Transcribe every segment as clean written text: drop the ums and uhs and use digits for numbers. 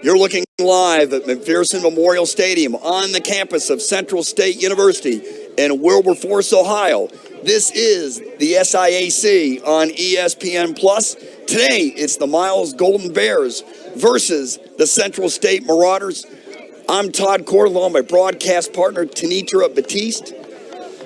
You're looking live at McPherson Memorial Stadium on the campus of Central State University in Wilberforce, Ohio. This is the SIAC on ESPN+. Today, it's the Miles Golden Bears versus the Central State Marauders. I'm Todd Cordell, my broadcast partner, Tenitra Batiste.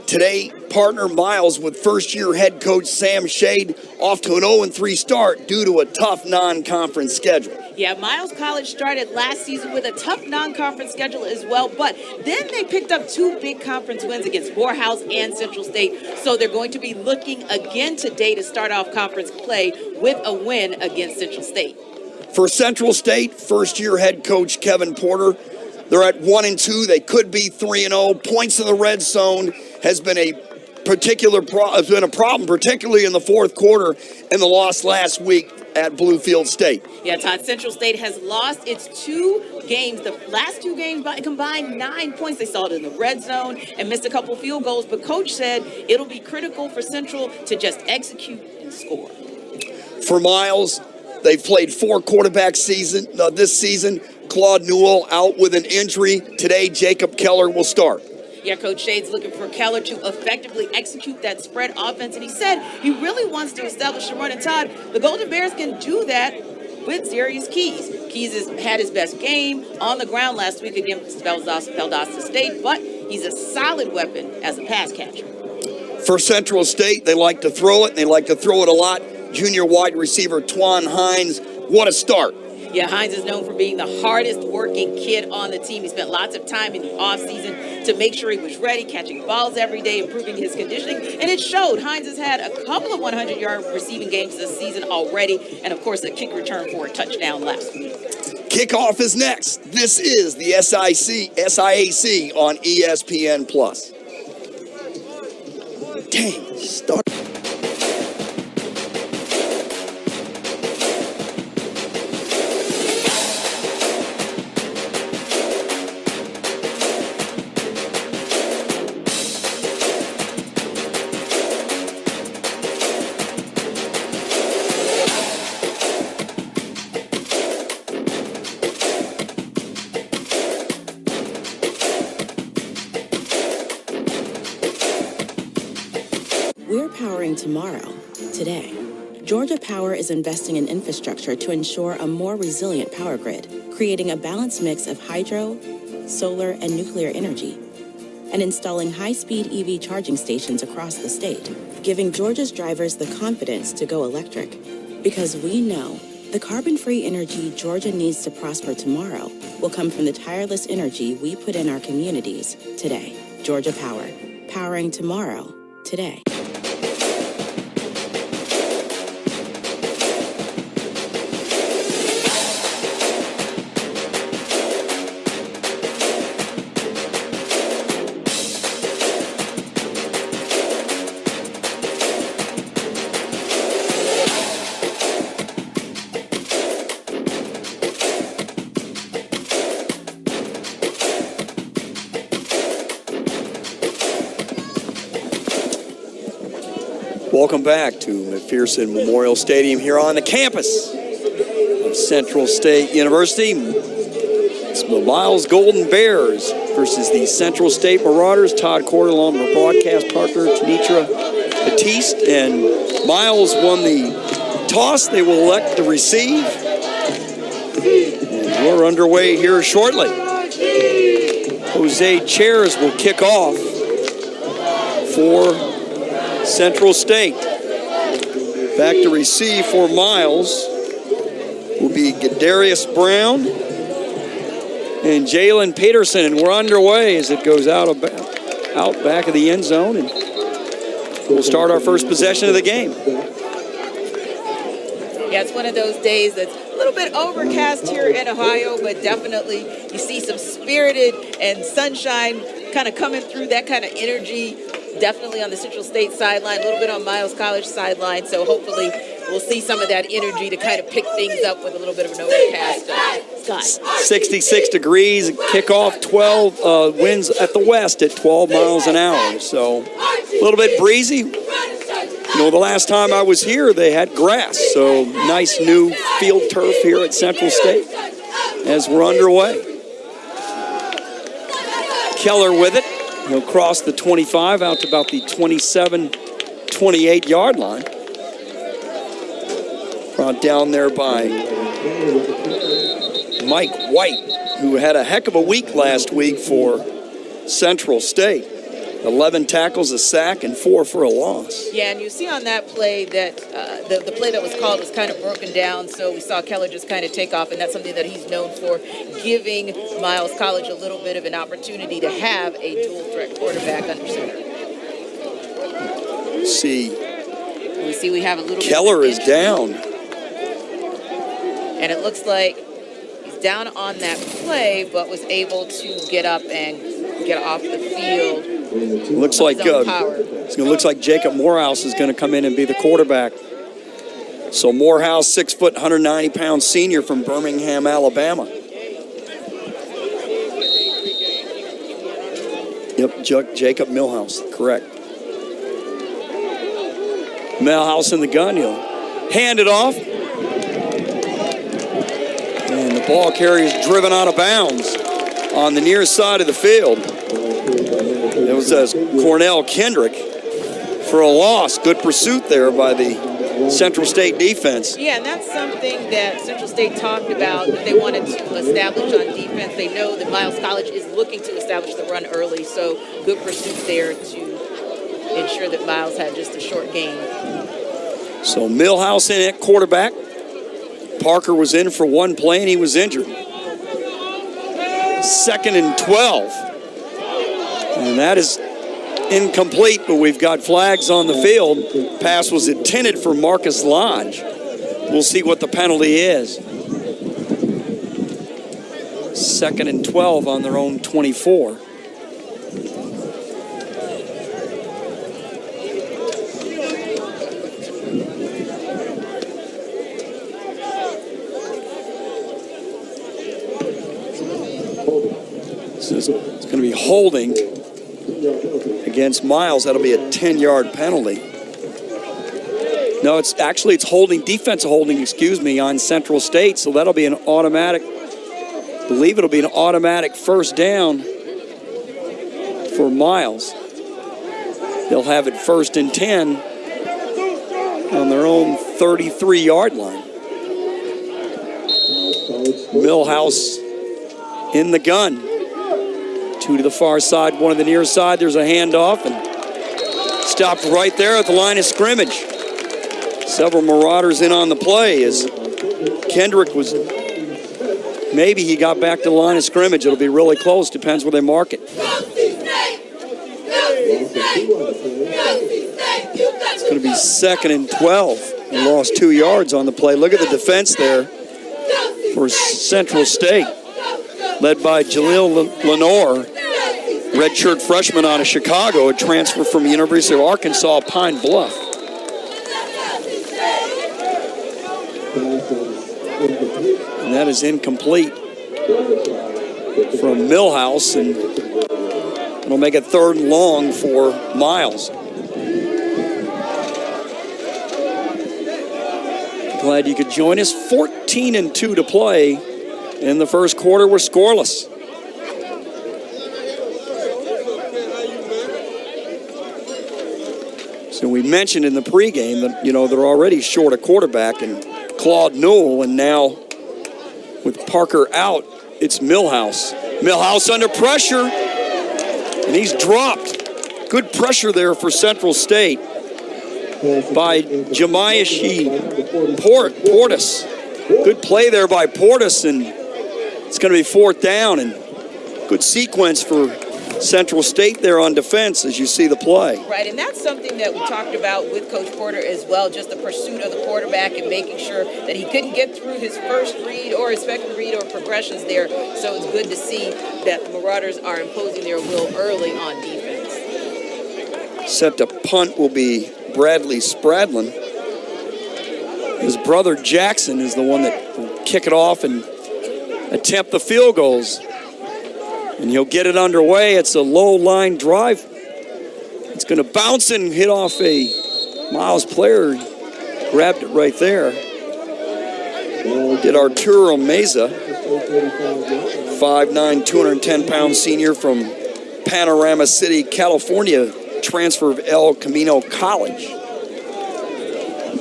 Today, partner Miles with first-year head coach Sam Shade off to an 0-3 start due to a tough non-conference schedule. Yeah, Miles College started last season with a tough non-conference schedule as well, but then they picked up two big conference wins against Morehouse and Central State, so they're going to be looking again today to start off conference play with a win against Central State. For Central State, first-year head coach Kevin Porter, they're at 1-2. They could be 3-0. Points in the red zone has been a problem, particularly in the fourth quarter, and the loss last week at Bluefield State. Yeah, Todd, Central State has lost its two games. The last two games by combined 9 points. They saw it in the red zone and missed a couple field goals, but Coach said it'll be critical for Central to just execute and score. For Miles, they've played four quarterback this season. Claude Newell out with an injury. Today, Jacob Keller will start. Yeah, Coach Shade's looking for Keller to effectively execute that spread offense, and he said he really wants to establish the run. And Todd, the Golden Bears can do that with Zarius Keys. Keys has had his best game on the ground last week against Valdosta State, but he's a solid weapon as a pass catcher. For Central State, they like to throw it, and they like to throw it a lot. Junior wide receiver Twan Hines, what a start. Yeah, Hines is known for being the hardest working kid on the team. He spent lots of time in the offseason to make sure he was ready, catching balls every day, improving his conditioning, and it showed. Hines has had a couple of 100-yard receiving games this season already, and of course a kick return for a touchdown last week. Kickoff is next. This is the SIAC on ESPN+. Dang, start. We're powering tomorrow, today. Georgia Power is investing in infrastructure to ensure a more resilient power grid, creating a balanced mix of hydro, solar, and nuclear energy, and installing high-speed EV charging stations across the state, giving Georgia's drivers the confidence to go electric. Because we know the carbon-free energy Georgia needs to prosper tomorrow will come from the tireless energy we put in our communities today. Georgia Power, powering tomorrow, today. Welcome back to McPherson Memorial Stadium here on the campus of Central State University. It's the Miles Golden Bears versus the Central State Marauders. Todd Cordell, my broadcast partner, Tenitra Batiste, and Miles won the toss. They will elect to receive. And we're underway here shortly. Jose Chairs will kick off for Central State. Back to receive for Miles will be Gadarius Brown and Jalen Peterson. And we're underway as it goes out back of the end zone. And we'll start our first possession of the game. Yeah, it's one of those days that's a little bit overcast here in Ohio, but definitely you see some spirited and sunshine kind of coming through, that kind of energy. Definitely on the Central State sideline, a little bit on Miles College sideline. So hopefully we'll see some of that energy to kind of pick things up with a little bit of an overcast sky. 66 degrees, kickoff 12, winds at the west at 12 miles an hour. So a little bit breezy. You know, the last time I was here, they had grass. So nice new field turf here at Central State. as we're underway. Keller with it. He'll cross the 25 out to about the 27, 28-yard line. Brought down there by Mike White, who had a heck of a week last week for Central State. 11 tackles, a sack, and 4 for a loss. Yeah, and you see on that play that the play that was called was kind of broken down, so we saw Keller just kind of take off, and that's something that he's known for, giving Miles College a little bit of an opportunity to have a dual-threat quarterback under center. We have a little Keller bit is down. And it looks like he's down on that play, but was able to get up and get off the field. Looks like Jacob Morehouse is going to come in and be the quarterback. So Morehouse, 6 foot, 190-pound senior from Birmingham, Alabama. Yep, Jacob Millhouse, correct. Millhouse in the gun, he'll hand it off. And the ball carrier is driven out of bounds on the near side of the field. It was Cornell Kendrick for a loss. Good pursuit there by the Central State defense. Yeah, and that's something that Central State talked about that they wanted to establish on defense. They know that Miles College is looking to establish the run early, so good pursuit there to ensure that Miles had just a short game. So Millhouse in at quarterback. Parker was in for one play and he was injured. 2nd and 12. And that is incomplete, but we've got flags on the field. Pass was intended for Marcus Lodge. We'll see what the penalty is. 2nd and 12 on their own 24. It's going to be holding against Miles. That'll be a 10-yard penalty. No, it's holding, defensive holding, on Central State. So that'll be an automatic, I believe it'll be an automatic first down for Miles. They'll have it 1st and 10 on their own 33-yard line. Millhouse in the gun. 2 to the far side, 1 to the near side. There's a handoff and stopped right there at the line of scrimmage. Several Marauders in on the play as Kendrick was, maybe he got back to the line of scrimmage. It'll be really close, depends where they mark it. It's going to be 2nd and 12. He lost 2 yards on the play. Look at the defense there for Central State, led by Jaleel Lenore, redshirt freshman out of Chicago, a transfer from the University of Arkansas, Pine Bluff. And that is incomplete from Millhouse, and it'll make it 3rd and long for Miles. Glad you could join us. 14 and 2 to play in the first quarter. We're scoreless. So we mentioned in the pregame that, they're already short a quarterback and Claude Newell, and now with Parker out, it's Millhouse. Millhouse under pressure, and he's dropped. Good pressure there for Central State by Jamiashi Portis. Good play there by Portis, and it's going to be 4th down, and good sequence for Central State there on defense as you see the play. Right, and that's something that we talked about with Coach Porter as well, just the pursuit of the quarterback and making sure that he couldn't get through his first read or his second read or progressions there. So it's good to see that the Marauders are imposing their will early on defense. Set to punt will be Bradley Spradlin. His brother Jackson is the one that will kick it off and attempt the field goals. And he'll get it underway. It's a low line drive. It's going to bounce and hit off a Miles player. Grabbed it right there. Did Arturo Meza. 5'9", 210-pound senior from Panorama City, California, transfer of El Camino College.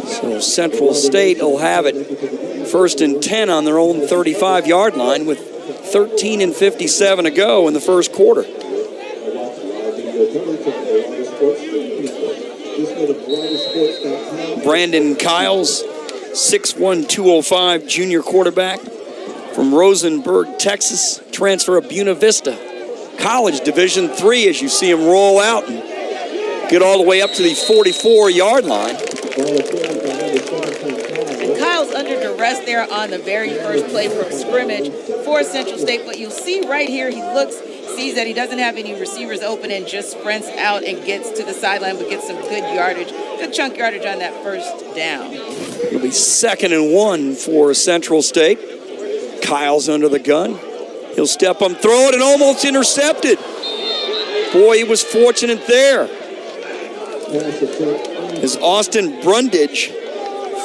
So Central State will have it 1st and 10 on their own 35-yard line with 13:57 to go in the first quarter. Brandon Kiles, 6'1", 205, junior quarterback from Rosenberg, Texas, transfer of Buena Vista College, Division III, as you see him roll out and get all the way up to the 44-yard line. And Kyle's under duress there on the very first play from scrimmage for Central State. But you'll see right here, he sees that he doesn't have any receivers open and just sprints out and gets to the sideline, but gets some good yardage, good chunk yardage on that first down. It'll be 2nd and 1 for Central State. Kyle's under the gun. He'll step up, throw it, and almost intercepted. Boy, he was fortunate there. As Austin Brundage,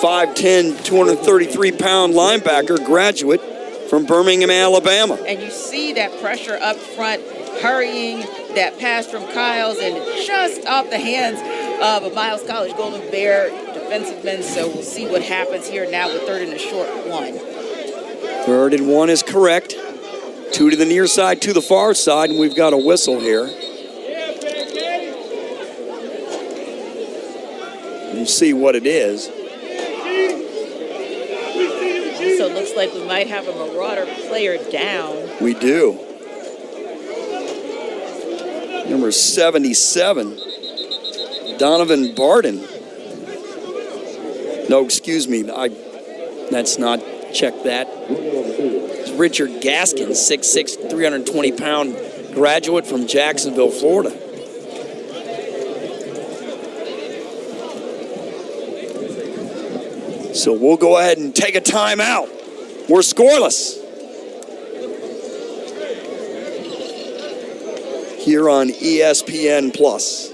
5'10", 233-pound linebacker, graduate from Birmingham, Alabama. And you see that pressure up front, hurrying that pass from Kyles and just off the hands of a Miles College Golden Bear defensive. So we'll see what happens here now with 3rd and a short 1. 3rd and 1 is correct. 2 to the near side, to the far side, and we've got a whistle here. We'll see what it is. So it looks like we might have a Marauder player down. We do. Number 77, Donovan Barden. No, excuse me. That's not, check that. It's Richard Gaskin, 6'6", 320-pound graduate from Jacksonville, Florida. So we'll go ahead and take a timeout. We're scoreless here on ESPN Plus.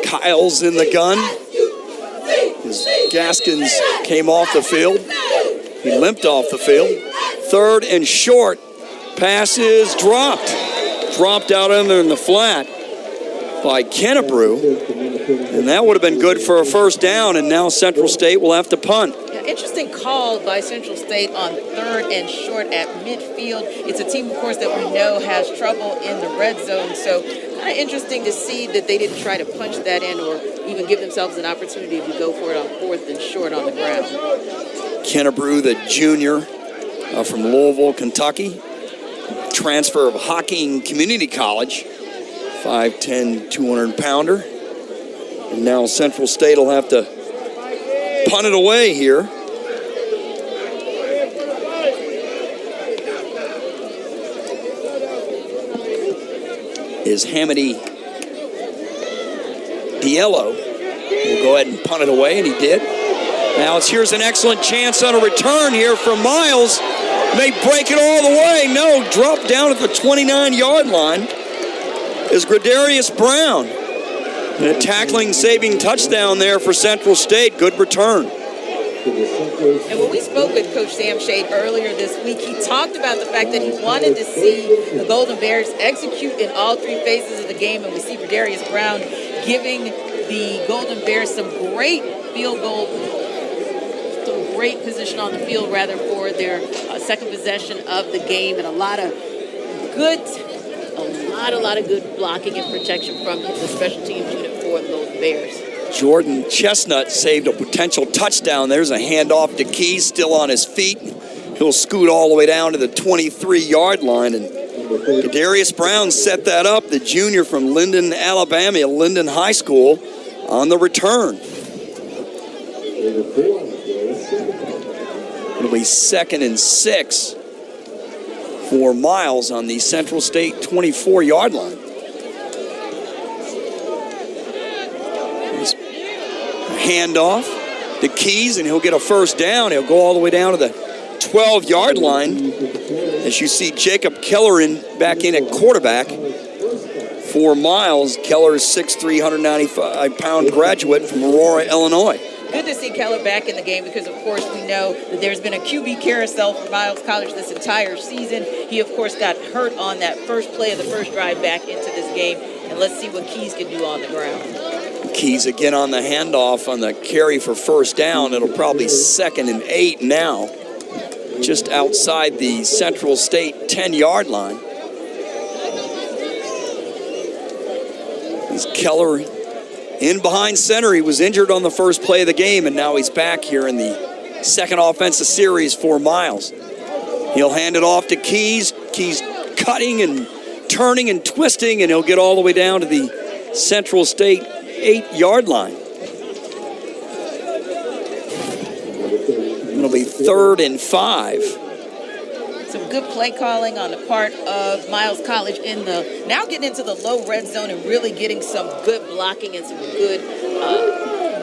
Kyle's in the gun. As Gaskins came off the field, he limped off the field. 3rd and short. Pass is dropped dropped out in there in the flat by Kennebrew. And that would have been good for a first down, and now Central State will have to punt. Yeah, interesting call by Central State on 3rd and short at midfield. It's a team, of course, that we know has trouble in the red zone. So kind of interesting to see that they didn't try to punch that in or even give themselves an opportunity to go for it on 4th and short on the ground. Kennebrew, the junior from Louisville, Kentucky, transfer of Hocking Community College, 5'10", 200-pounder. And now Central State will have to punt it away here. Is Hamidi Diallo. Will go ahead and punt it away, and he did. Now here's an excellent chance on a return here from Miles. May break it all the way. No, drop down at the 29-yard line is Gradarius Brown. And a tackling, saving touchdown there for Central State. Good return. And when we spoke with Coach Sam Shade earlier this week, he talked about the fact that he wanted to see the Golden Bears execute in all 3 phases of the game. And we see Gradarius Brown giving the Golden Bears some great field goal, some great position on the field, rather, for their second possession of the game. And a lot of good blocking and protection from the special teams unit for the Golden Bears. Jordan Chestnut saved a potential touchdown. There's a handoff to Keys, still on his feet. He'll scoot all the way down to the 23-yard line. And Gradarius Brown set that up, the junior from Linden, Alabama, Linden High School, on the return. It'll be 2nd and 6 for Miles on the Central State 24-yard line. Handoff to Keys, and he'll get a first down. He'll go all the way down to the 12-yard line. As you see Jacob Keller back in at quarterback for Miles. Keller is 6'3", 195-pound graduate from Aurora, Illinois. Good to see Keller back in the game because, of course, we know that there's been a QB carousel for Miles College this entire season. He, of course, got hurt on that first play of the first drive back into this game. And let's see what Keys can do on the ground. Keys again on the handoff on the carry for first down. It'll probably 2nd and 8 now, just outside the Central State 10-yard line. He's Keller in behind center. He was injured on the first play of the game, and now he's back here in the second offensive series for Miles. He'll hand it off to Keys. Keys cutting and turning and twisting, and he'll get all the way down to the Central State 8-yard line. It'll be 3rd and 5. Some good play calling on the part of Miles College in the now getting into the low red zone and really getting some good blocking and some good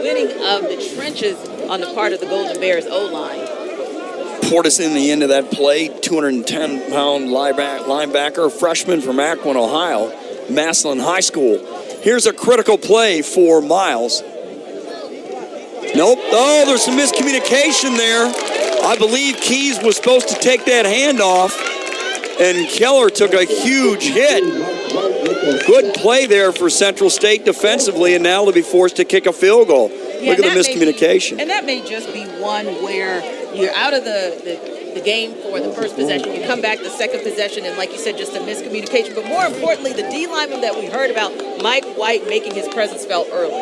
winning of the trenches on the part of the Golden Bears O-line. Portis in the end of that play, 210-pound linebacker, freshman from Akron, Ohio, Massillon High School. Here's a critical play for Miles. Nope. Oh, there's some miscommunication there. I believe Keys was supposed to take that handoff, and Keller took a huge hit. Good play there for Central State defensively, and now they'll be forced to kick a field goal. Yeah, look at the miscommunication. And that may just be one where you're out of the game for the first possession. You come back the second possession, and like you said, just a miscommunication. But more importantly, the D lineman that we heard about, Mike White, making his presence felt early.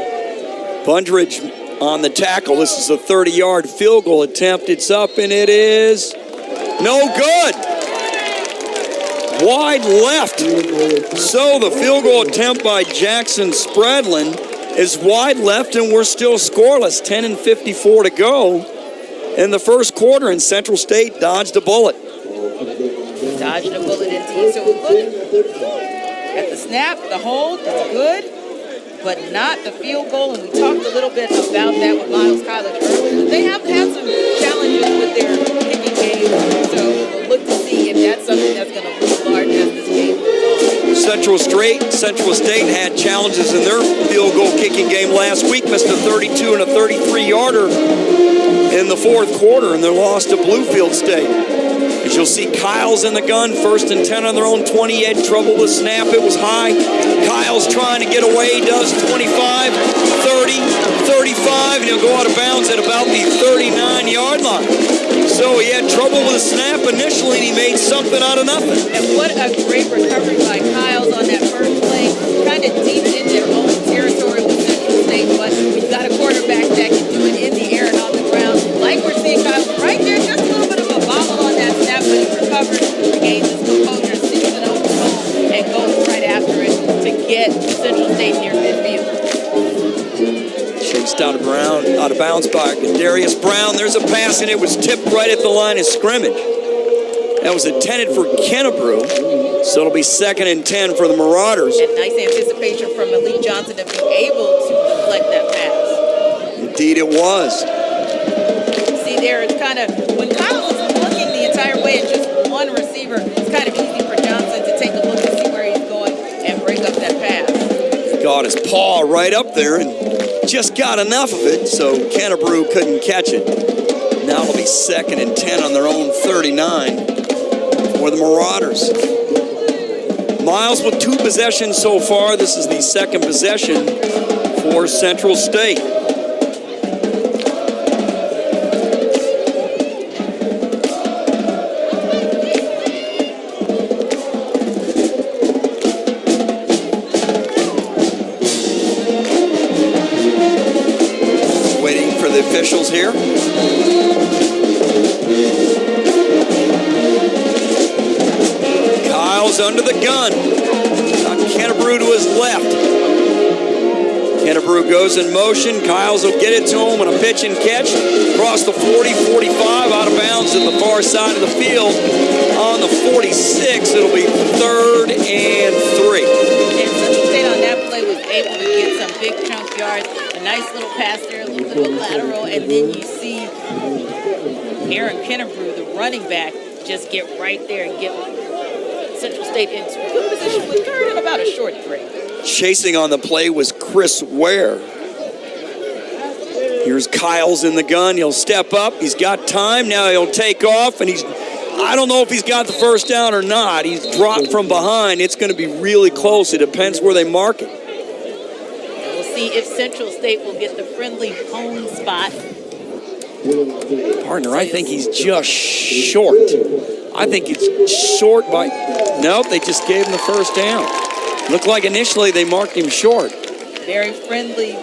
Bundridge on the tackle. This is a 30-yard field goal attempt. It's up, and it is no good. Wide left. So the field goal attempt by Jackson Spradlin is wide left, and we're still scoreless. 10:54 to go in the first quarter, and Central State dodged a bullet. Dodged a bullet indeed. So look at the snap, the hold, it's good, but not the field goal. And we talked a little bit about that with Miles College earlier. They have had some challenges with their kicking game, so we'll look to see if that's something that's going to loom large as this game goes on. Central State had challenges in their field goal kicking game last week, missed a 32 and a 33-yarder in the fourth quarter, and they lost to Bluefield State. As You'll see Kyle's in the gun, 1st and 10 on their own 20. He had trouble with snap. It was high. Kyle's trying to get away. Does 25, 30, 35, and he'll go out of bounds at about the 39-yard line. So he had trouble with the snap initially, and he made something out of nothing. And what a great recovery by Kyle's on that first play. Kind of deep in their own territory with Central State, but we've got a quarterback that can do it in the air and on the ground. Like we're seeing Kyle right there, just a little bit of a bobble on that snap, but he recovered, regains his composure, sees an open hole, and goes right after it to get Central State near midfield. Chased out of bounds by Darius Brown. There's a pass, and it was tipped right at the line of scrimmage. That was intended for Kennebrew, so it'll be 2nd and 10 for the Marauders. And nice anticipation from Malik Johnson to be able to deflect that pass. Indeed it was. See there, it's kind of, when Kyle is looking the entire way at just one receiver, it's kind of easy for Johnson to take a look and see where he's going and break up that pass. Got his paw right up there and just got enough of it, so Kennebrew couldn't catch it. Now it'll be 2nd and 10 on their own 39 for the Marauders. Miles with 2 possessions so far. This is the 2nd possession for Central State. Waiting for the officials here. Kyle's under the gun. Got Kennebrew to his left. Kennebrew goes in motion. Kyle's will get it to him on a pitch and catch. Across the 40, 45, out of bounds at the far side of the field. On the 46, it'll be 3rd and 3. And Central State on that play was able to get some big chunk yards. A nice little pass there, a little bit of a lateral, and then you see Aaron Kennebrew, the running back, just get right there and get Central State into good position with 3rd and about a short 3. Chasing on the play was Chris Ware. Here's Kyle's in the gun. He'll step up. He's got time. Now he'll take off, and I don't know if he's got the first down or not. He's dropped from behind. It's going to be really close. It depends where they mark it. And we'll see if Central State will get the friendly home spot. Partner, I think he's just short. I think it's short by... Nope, they just gave him the first down. Looked like initially they marked him short. Very friendly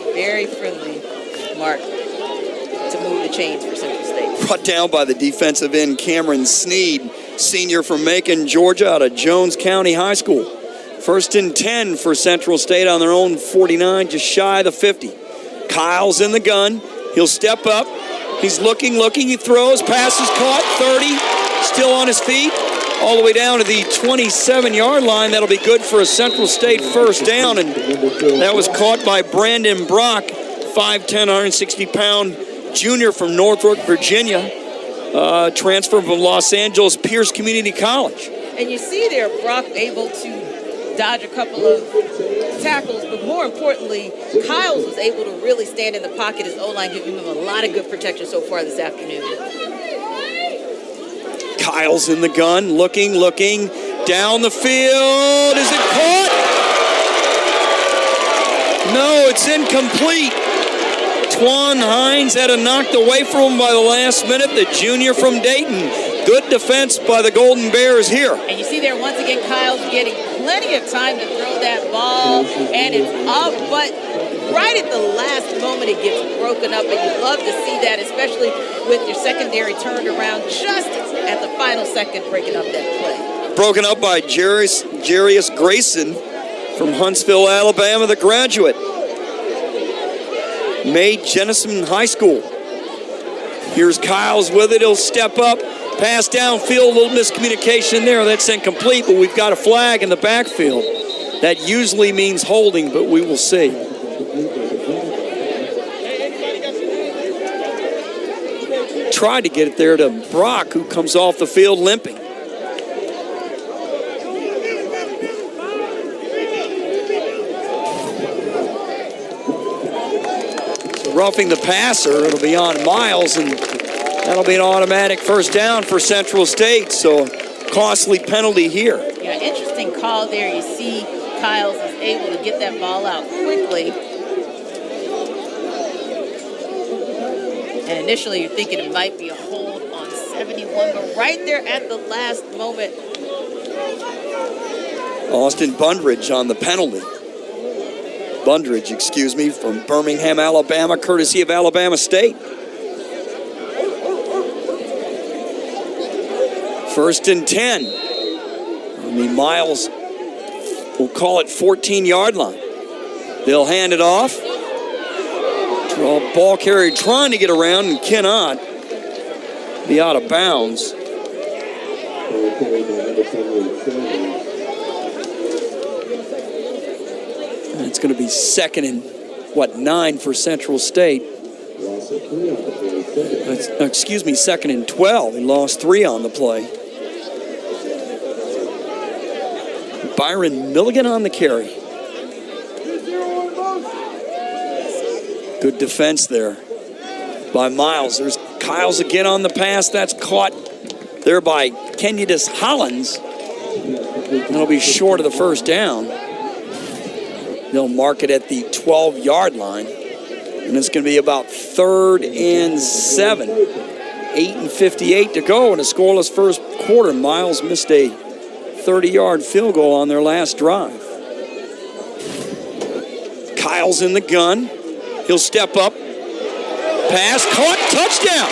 mark to move the chains for Central State. Brought down by the defensive end Cameron Sneed, senior from Macon, Georgia, out of Jones County High School. 1st and 10 for Central State on their own 49, just shy of the 50. Kyle's in the gun. He'll step up. He's looking. He throws. Pass is caught. 30. Still on his feet. All the way down to the 27-yard line. That'll be good for a Central State first down. And that was caught by Brandon Brock, 5'10", 160-pound junior from Norfolk, Virginia. Transfer from Los Angeles Pierce Community College. And you see there Brock able to dodge a couple of tackles, but more importantly, Kyles was able to really stand in the pocket. His O-line giving him a lot of good protection so far this afternoon. Kyle's in the gun, looking, down the field. Is it caught? No, it's incomplete. Twan Hines had it knocked away from him by the last minute, the junior from Dayton. Good defense by the Golden Bears here. And you see there, once again, Kyle's getting plenty of time to throw that ball, and it's up, but right at the last moment, it gets broken up, and you love to see that, especially with your secondary turned around just at the final second, breaking up that play. Broken up by Jarius Grayson from Huntsville, Alabama, the graduate. May Jenison High School. Here's Kyle's with it. He'll step up. Pass downfield, a little miscommunication there. That's incomplete, but we've got a flag in the backfield. That usually means holding, but we will see. Tried to get it there to Brock, who comes off the field limping. So roughing the passer, it'll be on Miles, and That'll be an automatic first down for Central State, so costly penalty here. Yeah, interesting call there. You see Kyles is able to get that ball out quickly. And initially you're thinking it might be a hold on 71, but right there at the last moment. Austin Bundridge on the penalty. Bundridge, excuse me, from Birmingham, Alabama, courtesy of Alabama State. First and 10. On the Miles, we'll call it 14-yard line. They'll hand it off. Ball carrier trying to get around and cannot. Be out of bounds. And it's going to be second and, 9 for Central State. Excuse me, second and 12. He lost 3 on the play. Byron Milligan on the carry. Good defense there by Miles. There's Kyles again on the pass. That's caught there by Kenydus Hollins. That'll be short of the first down. They'll mark it at the 12-yard line. And it's going to be about 3rd and 7. 8:58 to go in a scoreless first quarter. Miles missed a 30-yard field goal on their last drive. Kyles in the gun. He'll step up. Pass, caught, touchdown.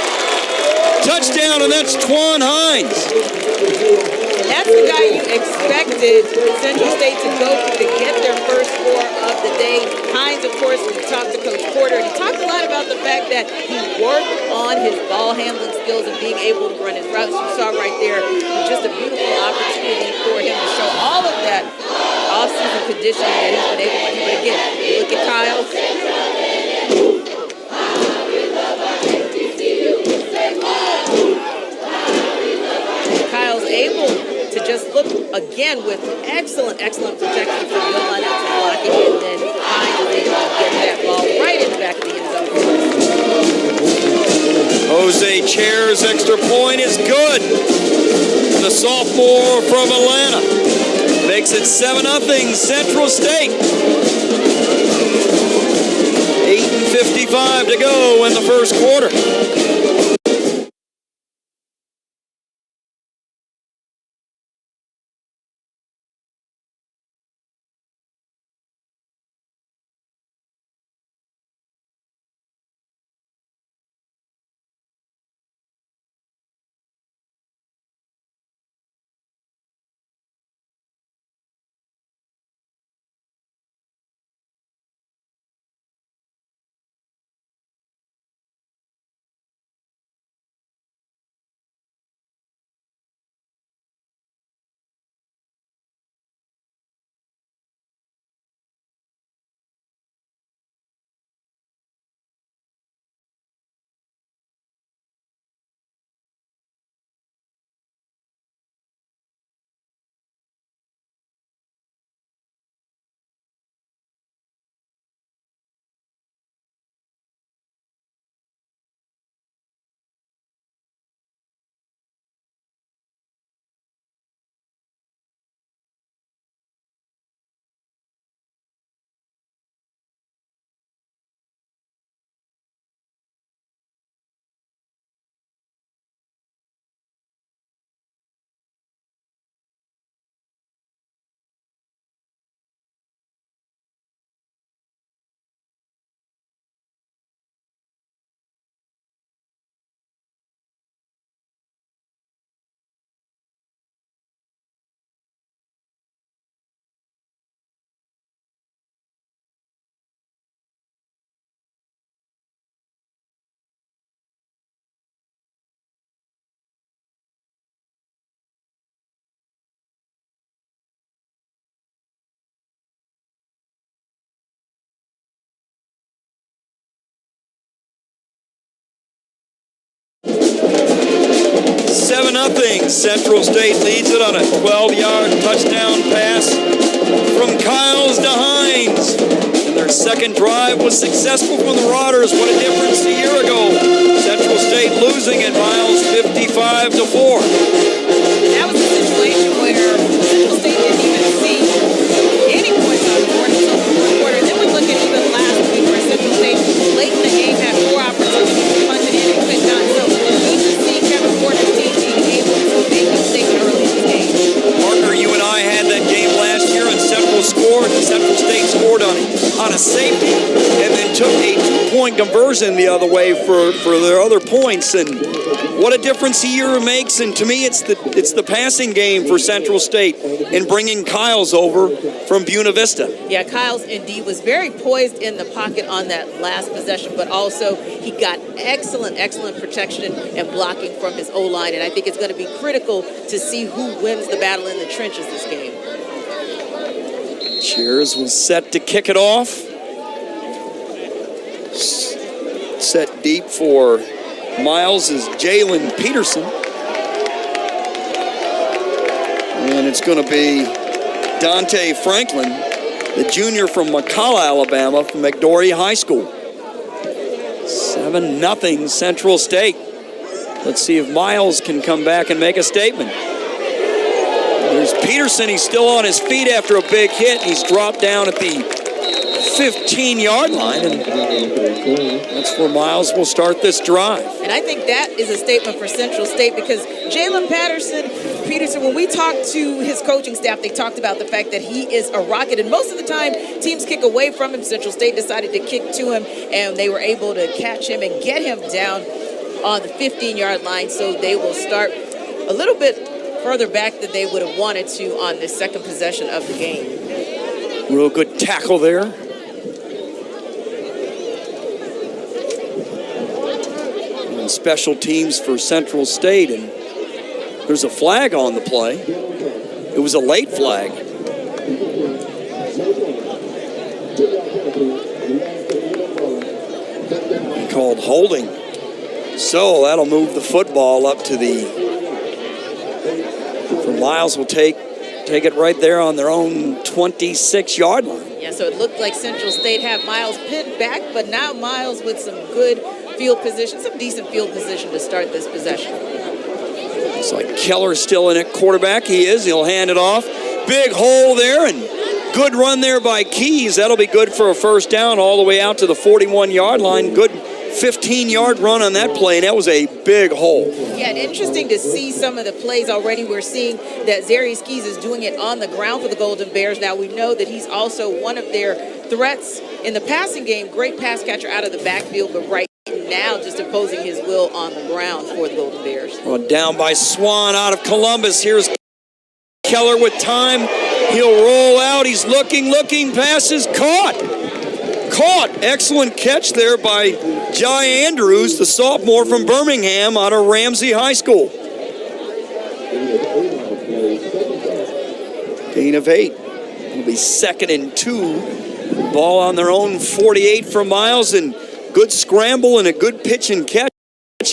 Touchdown, and that's Twan Hines. That's the guy you expected Central State to go to get their first score of the day. Hines, of course, we talked to Coach Porter, and he talked a lot about the fact that he worked on his ball handling skills and being able to run his routes. You saw right there, just a beautiful opportunity for him to show all of that off-season conditioning that he's been able to do. But again, look at Kyle. Kyle's able to just look again with excellent protection from Will Lennox blocking, and then Hines is able to get that ball right in the back of the end zone. Jose Chair's extra point is good. The sophomore from Atlanta makes it 7-0 Central State. 8:55 to go in the first quarter. Central State leads it on a 12-yard touchdown pass from Kyles to Hines. And their second drive was successful for the Marauders. What a difference a year ago. Central State losing at Miles 55-4. That was a situation where Central State didn't even see any points on the board until the fourth quarter. Then we look at even last week where Central State late in the game had 4 opportunities to punch it in and could not. So good to see Kevin Porter's team being able to make mistakes early in the game. Parker, you and I had that game last year, and Central scored. Central State scored on a safety, and then took a 2-point conversion the other way for their other points. And what a difference a year makes. And to me, it's the passing game for Central State in bringing Kyles over from Buena Vista. Yeah, Kyles indeed was very poised in the pocket on that last possession, but also he got excellent protection and blocking from his O-line. And I think it's going to be critical to see who wins the battle in the trenches this game. Cheers was set to kick it off. Set deep for Miles is Jalen Peterson. And it's going to be Dante Franklin, the junior from McCalla, Alabama, from McDory High School. 7-0 Central State. Let's see if Miles can come back and make a statement. There's Peterson. He's still on his feet after a big hit. He's dropped down at the 15-yard line, and that's where Miles will start this drive. And I think that is a statement for Central State because Jalen Peterson, when we talked to his coaching staff, they talked about the fact that he is a rocket, and most of the time teams kick away from him. Central State decided to kick to him, and they were able to catch him and get him down on the 15-yard line, so they will start a little bit further back than they would have wanted to on this second possession of the game. Real good tackle there. And special teams for Central State, and there's a flag on the play. It was a late flag. Called holding. So that'll move the football up to Miles will take it right there on their own 26-yard line. Yeah, so it looked like Central State had Miles pinned back, but now Miles with some good field position, some decent field position to start this possession. It's like Keller still in at quarterback. He is. He'll hand it off. Big hole there, and good run there by Keys. That'll be good for a first down all the way out to the 41-yard line. Good 15-yard run on that play, and that was a big hole. Yeah, and interesting to see some of the plays already. We're seeing that Zarius Keys is doing it on the ground for the Golden Bears. Now, we know that he's also one of their threats in the passing game. Great pass catcher out of the backfield, but right now just imposing his will on the ground for the Golden Bears. Well, down by Swan out of Columbus. Here's Keller with time. He'll roll out. He's looking. Passes caught. Excellent catch there by Jai Andrews, the sophomore from Birmingham out of Ramsey High School. Gain of 8. It'll be 2nd and 2. Ball on their own 48 for Miles, and good scramble and a good pitch and catch.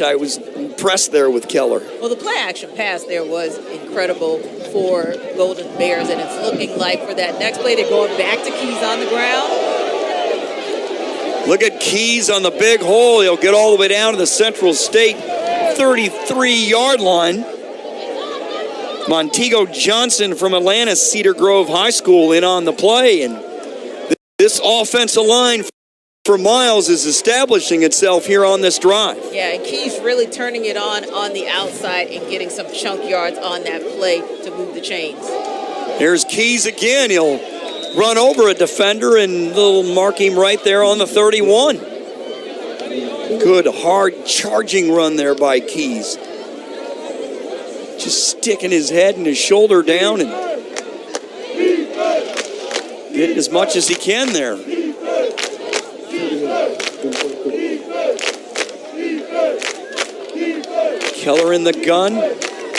I was impressed there with Keller. Well, the play action pass there was incredible for Golden Bears, and it's looking like for that next play they're going back to Keys on the ground. Look at Keys on the big hole. He'll get all the way down to the Central State 33-yard line. Montego Johnson from Atlanta Cedar Grove High School in on the play. And this offensive line for Miles is establishing itself here on this drive. Yeah, and Keys really turning it on the outside and getting some chunk yards on that play to move the chains. There's Keys again. He'll run over a defender and they'll mark him right there on the 31. Good, hard, charging run there by Keys. Just sticking his head and his shoulder down and getting as much as he can there. Keller in the gun.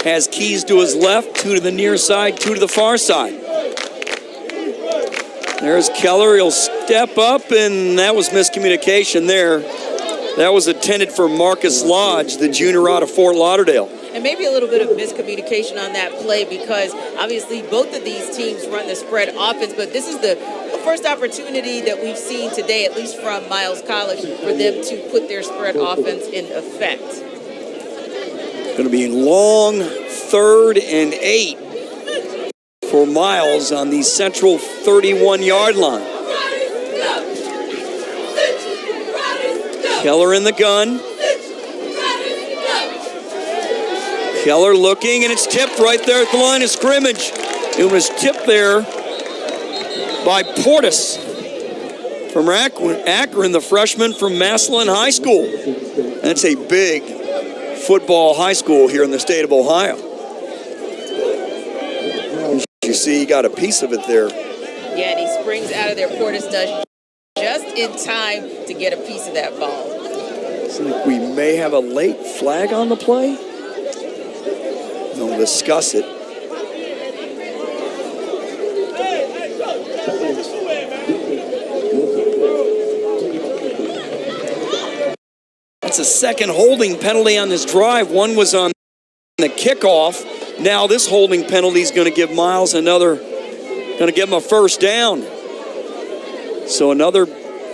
Has Keys to his left, 2 to the near side, 2 to the far side. There's Keller. He'll step up, and that was miscommunication there. That was intended for Marcus Lodge, the junior out of Fort Lauderdale. And maybe a little bit of miscommunication on that play because obviously both of these teams run the spread offense, but this is the first opportunity that we've seen today, at least from Miles College, for them to put their spread offense in effect. Going to be long 3rd and 8 for Miles on the central 31-yard line. Keller in the gun. Keller looking, and it's tipped right there at the line of scrimmage. It was tipped there by Portis from Akron, the freshman from Massillon High School. That's a big football high school here in the state of Ohio. As you see, he got a piece of it there. Yeah, and he springs out of there. Portis does just in time to get a piece of that ball. Looks like we may have a late flag on the play. We'll discuss it. That's a second holding penalty on this drive. One was on the kickoff. Now this holding penalty is going to give Miles going to give him a first down. So another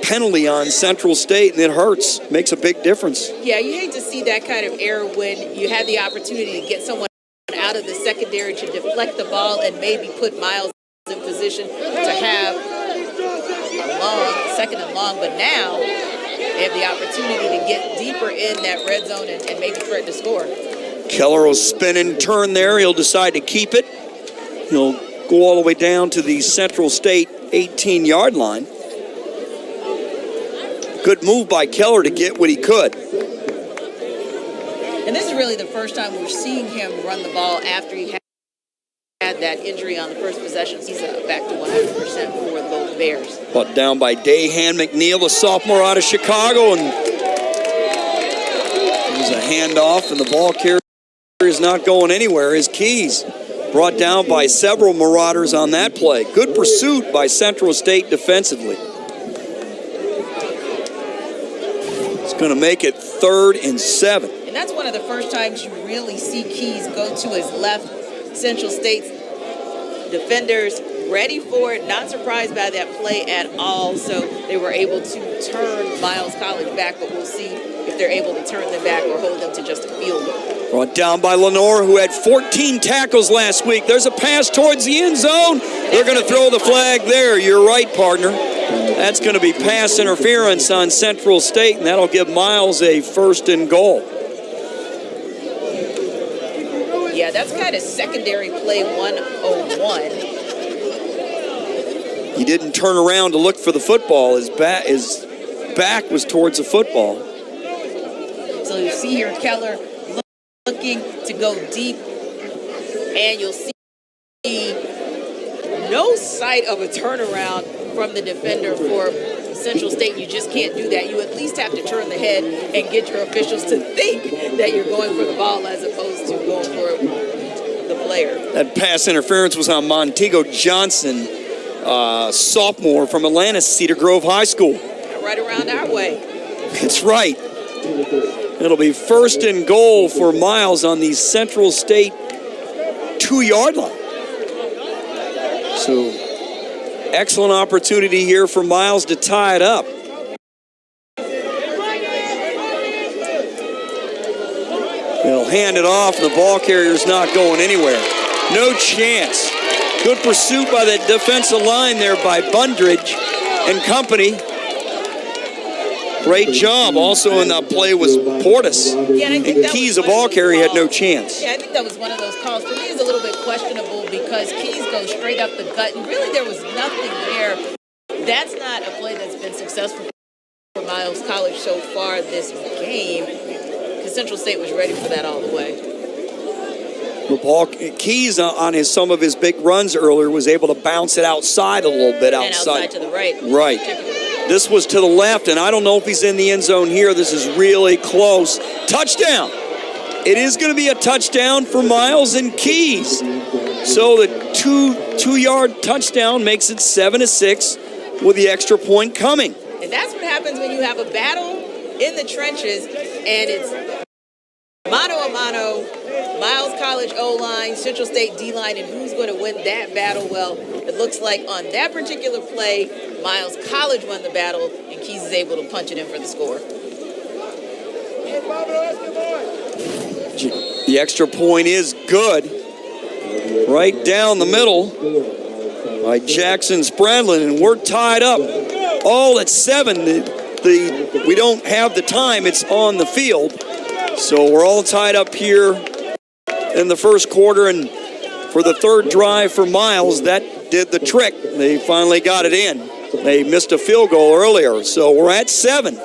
penalty on Central State, and it hurts. Makes a big difference. Yeah, you hate to see that kind of error when you had the opportunity to get someone out of the secondary to deflect the ball and maybe put Miles in position to have a long, second and long, but now they have the opportunity to get deeper in that red zone and maybe threaten to score. Keller will spin and turn there. He'll decide to keep it. He'll go all the way down to the Central State 18-yard line. Good move by Keller to get what he could. And this is really the first time we're seeing him run the ball after he had that injury on the first possession. He's back to 100% for the Bears. Brought down by Dahan McNeil, the sophomore out of Chicago. And there's a handoff, and the ball carrier is not going anywhere. His Keys brought down by several Marauders on that play. Good pursuit by Central State defensively. It's going to make it 3rd and 7. And that's one of the first times you really see Keys go to his left. Central State's defenders ready for it, not surprised by that play at all. So they were able to turn Miles College back, but we'll see if they're able to turn them back or hold them to just a field goal. Brought down by Lenore, who had 14 tackles last week. There's a pass towards the end zone. They're going to throw the flag there. You're right, partner. That's going to be pass interference on Central State, and that'll give Miles a 1st and goal. Yeah, that's kind of secondary play 101. He didn't turn around to look for the football. His back was towards the football. So you see here Keller looking to go deep, and you'll see no sight of a turnaround from the defender for Central State. You just can't do that. You at least have to turn the head and get your officials to think that you're going for the ball as opposed to going for the player. That pass interference was on Montego Johnson, sophomore from Atlanta, Cedar Grove High School. Right around our way. That's right. It'll be 1st and goal for Miles on the Central State 2-yard line. So, excellent opportunity here for Miles to tie it up. They'll hand it off, and the ball carrier's not going anywhere. No chance. Good pursuit by the defensive line there by Bundridge and company. Great job. Also in that play was Portis. Yeah, and Keys, the ball carrier, had no chance. Yeah, I think that was one of those calls. For me, it's a little bit questionable because Keys goes straight up the gut, and really there was nothing there. That's not a play that's been successful for Miles College so far this game, because Central State was ready for that all the way. The ball, Keys on some of his big runs earlier was able to bounce it outside a little bit. And outside to the right. Right. This was to the left, and I don't know if he's in the end zone here. This is really close. Touchdown. It is going to be a touchdown for Miles and Keys. So the two-yard touchdown makes it 7-6 with the extra point coming. And that's what happens when you have a battle in the trenches, and it's mano a mano. Miles College O-line, Central State D-line, and who's going to win that battle? Well, it looks like on that particular play, Miles College won the battle, and Keys is able to punch it in for the score. The extra point is good. Right down the middle by Jackson Spradlin, and we're tied up all at 7. We don't have the time. It's on the field. So we're all tied up here in the first quarter, and for the third drive for Miles, that did the trick. They finally got it in. They missed a field goal earlier, so we're at 7.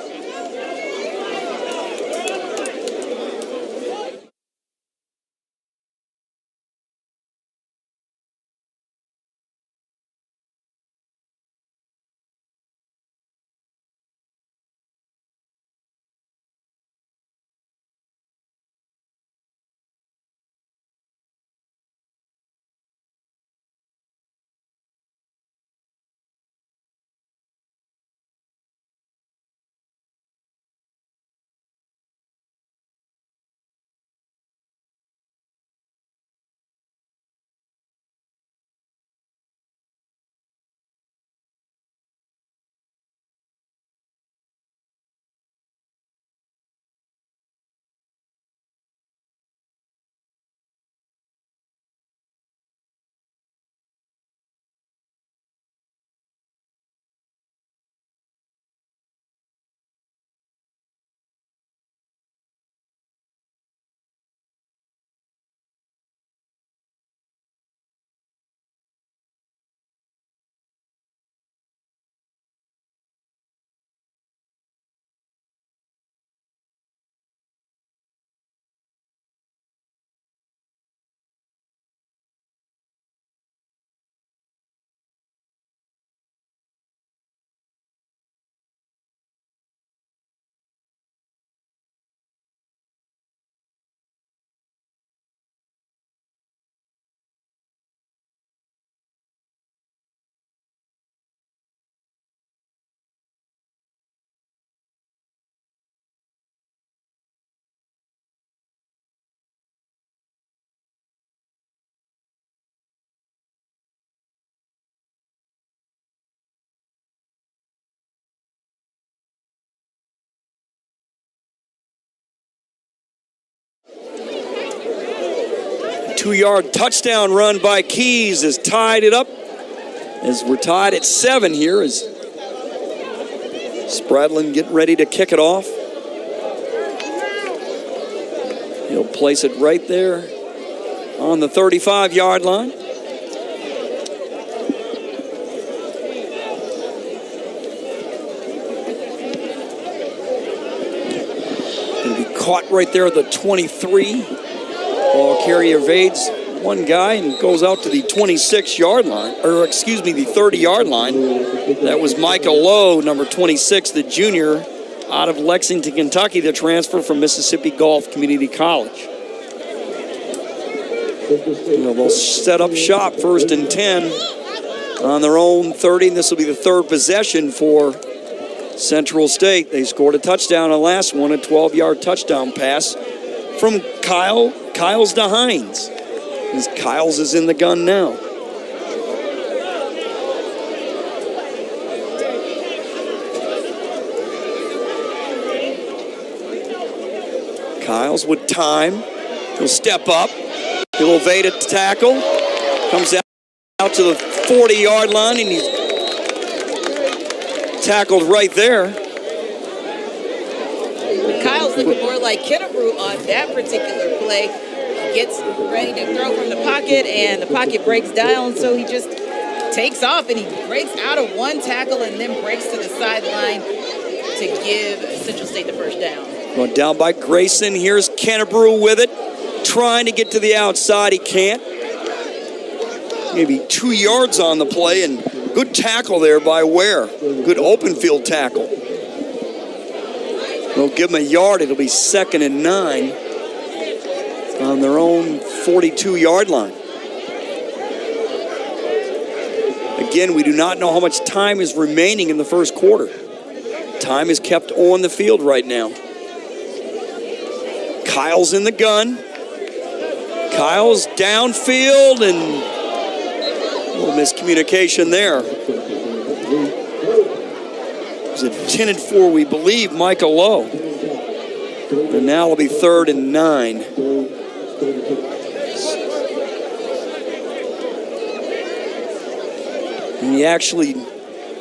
Two-yard touchdown run by Keys has tied it up, as we're tied at 7 here as Spradlin getting ready to kick it off. He'll place it right there on the 35-yard line. Going to be caught right there at the 23. Ball carrier evades one guy and goes out to the 26-yard line, or excuse me, the 30-yard line. That was Michael Lowe, number 26, the junior out of Lexington, Kentucky, the transfer from Mississippi Gulf Community College. They'll set up shop, 1st and 10 on their own 30. And this will be the third possession for Central State. They scored a touchdown on the last one, a 12-yard touchdown pass from Kyles to Hines. As Kyles is in the gun now. Kyles with time. He'll step up. He'll evade a tackle. Comes out to the 40-yard line, and he's tackled right there. Kyle's looking more like Kennebrew on that particular play. He gets ready to throw from the pocket, and the pocket breaks down, so he just takes off, and he breaks out of one tackle and then breaks to the sideline to give Central State the first down. Going down by Grayson. Here's Kennebrew with it, trying to get to the outside. He can't. Maybe 2 yards on the play, and good tackle there by Ware. Good open field tackle. They'll give him a yard. It'll be 2nd and 9 on their own 42-yard line. Again, we do not know how much time is remaining in the first quarter. Time is kept on the field right now. Kyle's in the gun. Kyle's downfield and a little miscommunication there. It was intended for, we believe, Michael Lowe. And now it'll be 3rd and 9. And he actually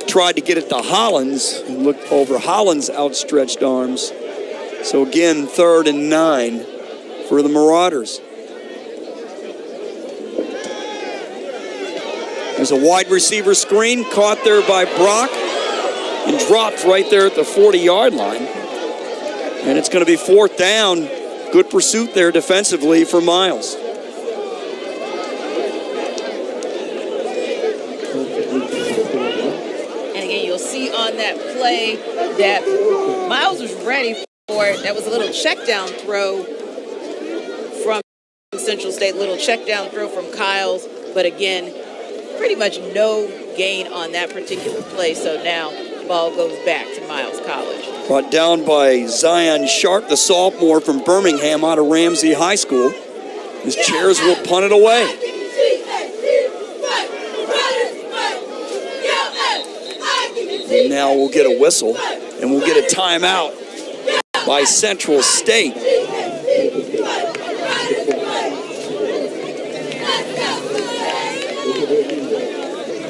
tried to get it to Hollins and looked over Hollins' outstretched arms. So again, 3rd and 9 for the Marauders. There's a wide receiver screen caught there by Brock and dropped right there at the 40-yard line. And it's going to be 4th down. Good pursuit there defensively for Miles. And again, you'll see on that play that Miles was ready for it. That was a little check down throw from Central State, little check down throw from Kyles. But again, pretty much no gain on that particular play. So now the ball goes back to Miles College. Brought down by Zion Sharp, the sophomore from Birmingham out of Ramsey High School. His Chairs will punt it away. And now we'll get a whistle, and we'll get a timeout by Central State.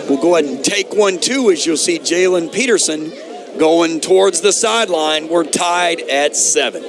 We'll go ahead and take one, too, as you'll see Jalen Peterson going towards the sideline. We're tied at 7.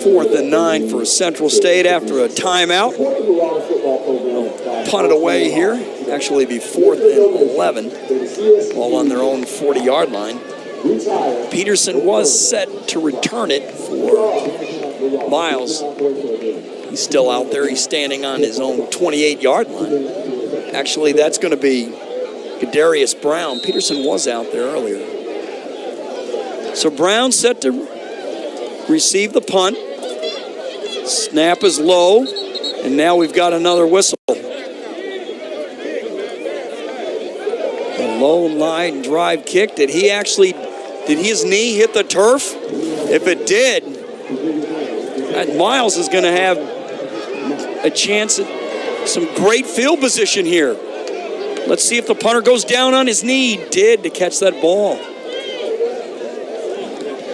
Fourth and 9 for Central State after a timeout. Punt it away here. Actually be 4th and 11, all on their own 40-yard line. Peterson was set to return it for Miles. He's still out there. He's standing on his own 28-yard line. Actually, that's going to be Kadarius Brown. Peterson was out there earlier. So Brown set to receive the punt. Snap is low, and now we've got another whistle. A low line drive kick. Did his knee hit the turf? If it did, Miles is going to have a chance at some great field position here. Let's see if the punter goes down on his knee. He did to catch that ball.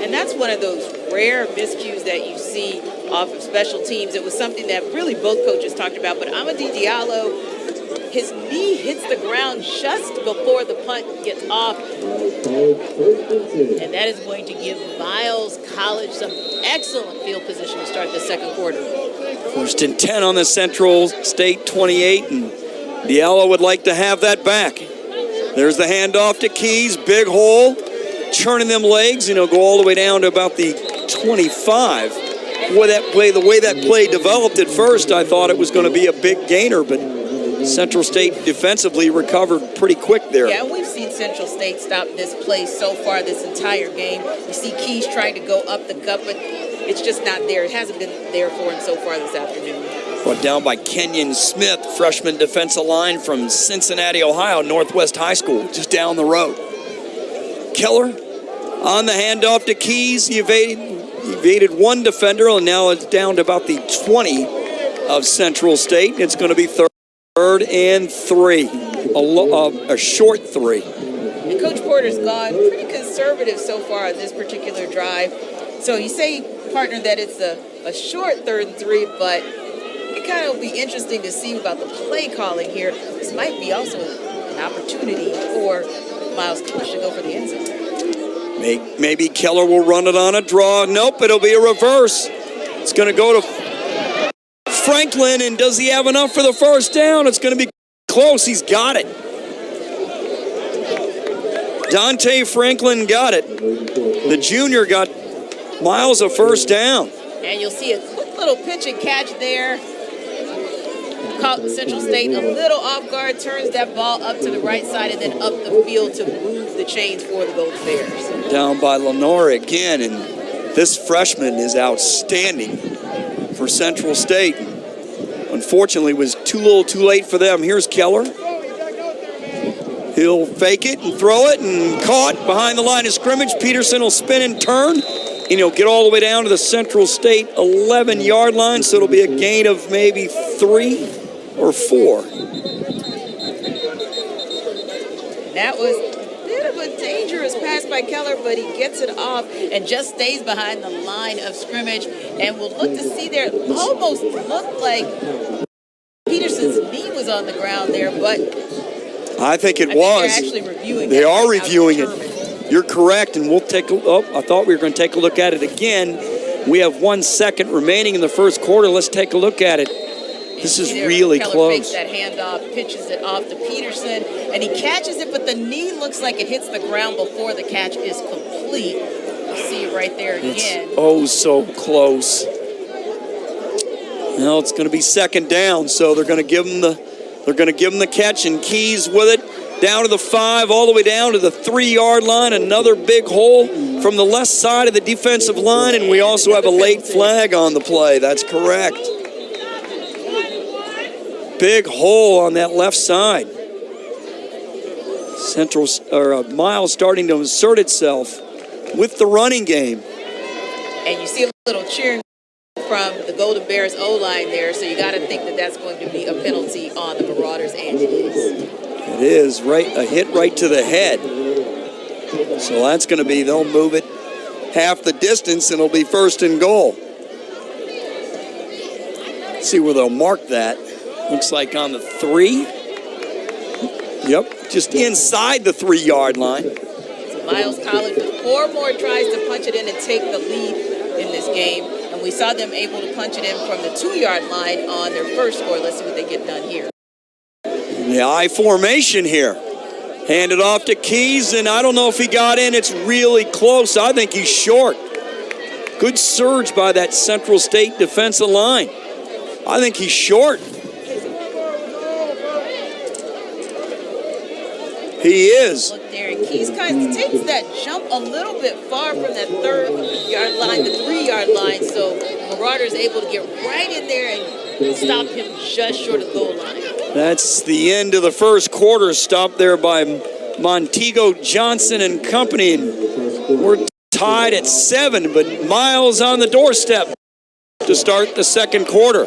And that's one of those rare miscues that you see off of special teams. It was something that really both coaches talked about, but Amadi Diallo, his knee hits the ground just before the punt gets off. And that is going to give Miles College some excellent field position to start the second quarter. First and 10 on the Central State 28, and Diallo would like to have that back. There's the handoff to Keys, big hole, churning them legs, and he'll go all the way down to about the 25. The way that play developed at first, I thought it was going to be a big gainer, but Central State defensively recovered pretty quick there. Yeah, and we've seen Central State stop this play so far this entire game. You see Keys trying to go up the gut, but it's just not there. It hasn't been there for him so far this afternoon. Brought down by Kenyon Smith, freshman defensive line from Cincinnati, Ohio, Northwest High School, just down the road. Keller on the handoff to Keys. He evaded one defender, and now it's down to about the 20 of Central State. It's going to be third and 3, a short 3. And Coach Porter's gone pretty conservative so far on this particular drive. So you say, partner, that it's a short 3rd and 3, but it kind of will be interesting to see about the play calling here. This might be also an opportunity for Miles College to go for the end zone. Maybe Keller will run it on a draw. Nope, it'll be a reverse. It's going to go to Franklin, and does he have enough for the first down? It's going to be close. He's got it. Dante Franklin got it. The junior got Miles a first down. And you'll see a quick little pitch and catch there. Caught Central State a little off guard, turns that ball up to the right side and then up the field to move the chains for the Golden Bears. Down by Lenore again, and this freshman is outstanding for Central State. Unfortunately, was too little too late for them. Here's Keller. He'll fake it and throw it, and caught behind the line of scrimmage. Peterson will spin and turn, and he'll get all the way down to the Central State 11-yard line, so it'll be a gain of maybe 3 or 4. That was a bit of a dangerous pass by Keller, but he gets it off and just stays behind the line of scrimmage. And we'll look to see there, it almost looked like Peterson's knee was on the ground there, but I think it I was. think they're actually reviewing They it. are reviewing it. You're correct, and we'll take I thought we were going to take a look at it again. We have 1 second remaining in the first quarter. Let's take a look at it. This is really Keller close. fakes that handoff, pitches it off to Peterson, and he catches it, but the knee looks like it hits the ground before the catch is complete. You see it right there again. It's so close. Now it's going to be second down, so they're going to give him the catch, and Keys with it down to the 5, all the way down to the 3-yard line. Another big hole from the left side of the defensive line, and we also have a late flag on the play. That's correct. Big hole on that left side. Miles starting to insert itself with the running game. And you see a little cheering from the Golden Bears O-line there, so you got to think that that's going to be a penalty on the Marauders, and it is. It is, a hit right to the head. So that's going to be, they'll move it half the distance, and it'll be first and goal. Let's see where they'll mark that. Looks like on the 3. Yep, just inside the 3-yard line. So Miles College with 4 more tries to punch it in and take the lead in this game. And we saw them able to punch it in from the 2-yard line on their first score. Let's see what they get done here. The I formation here. Hand it off to Keys, and I don't know if he got in. It's really close. I think he's short. Good surge by that Central State defensive line. I think he's short. He is. Look there, and Keys kind of takes that jump a little bit far from that 3rd-yard line, the 3-yard line, so Marauders able to get right in there and stop him just short of goal line. That's the end of the first quarter. Stopped there by Montego Johnson and company. And we're tied at 7, but Miles on the doorstep to start the second quarter.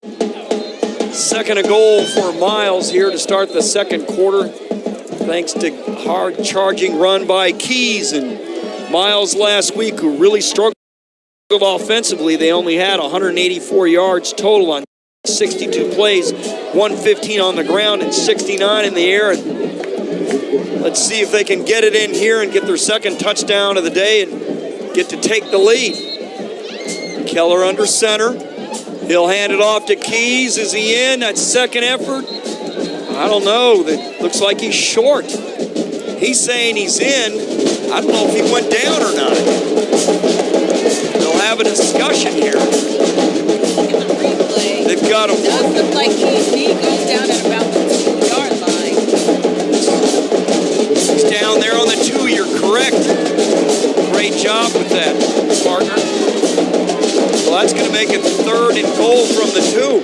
Second and goal for Miles here to start the second quarter. Thanks to hard charging run by Keys and Miles last week, who really struggled offensively. They only had 184 yards total on 62 plays, 115 on the ground and 69 in the air. Let's see if they can get it in here and get their second touchdown of the day and get to take the lead. Keller under center. He'll hand it off to Keys. Is he in? That second effort? I don't know. That looks like he's short. He's saying he's in. I don't know if he went down or not. They'll have a discussion here. Look at the replay. They've got him. It does look like he goes down at about the 2-yard line. He's down there on the 2. You're correct. Great job with that, partner. Well, that's going to make it third and goal from the 2.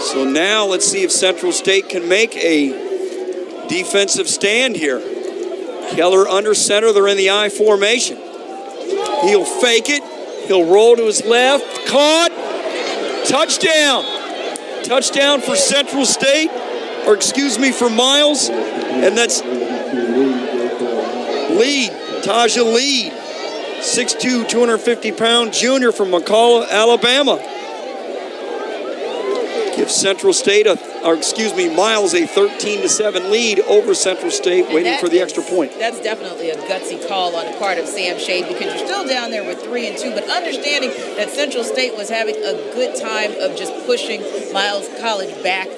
So now let's see if Central State can make a defensive stand here. Keller under center. They're in the I formation. He'll fake it. He'll roll to his left. Caught. Touchdown. Touchdown for Central State. Or excuse me, for Miles. And that's Lead. Taja Lead. 6'2", 250-pound junior from McCalla, Alabama. Gives Central State, Miles a 13-7 lead over Central State, waiting for the extra point. That's definitely a gutsy call on the part of Sam Shade, because you're still down there with 3 and 2, but understanding that Central State was having a good time of just pushing Miles College back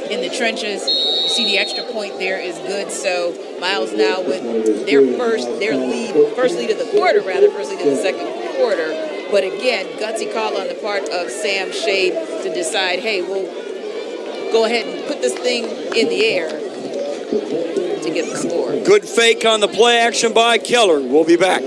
in the trenches. You see the extra point there is good, so Miles now with their first lead of the quarter, first lead of the second quarter. But again, gutsy call on the part of Sam Shade to decide, hey, we'll go ahead and put this thing in the air to get the score. Good fake on the play action by Keller. We'll be back.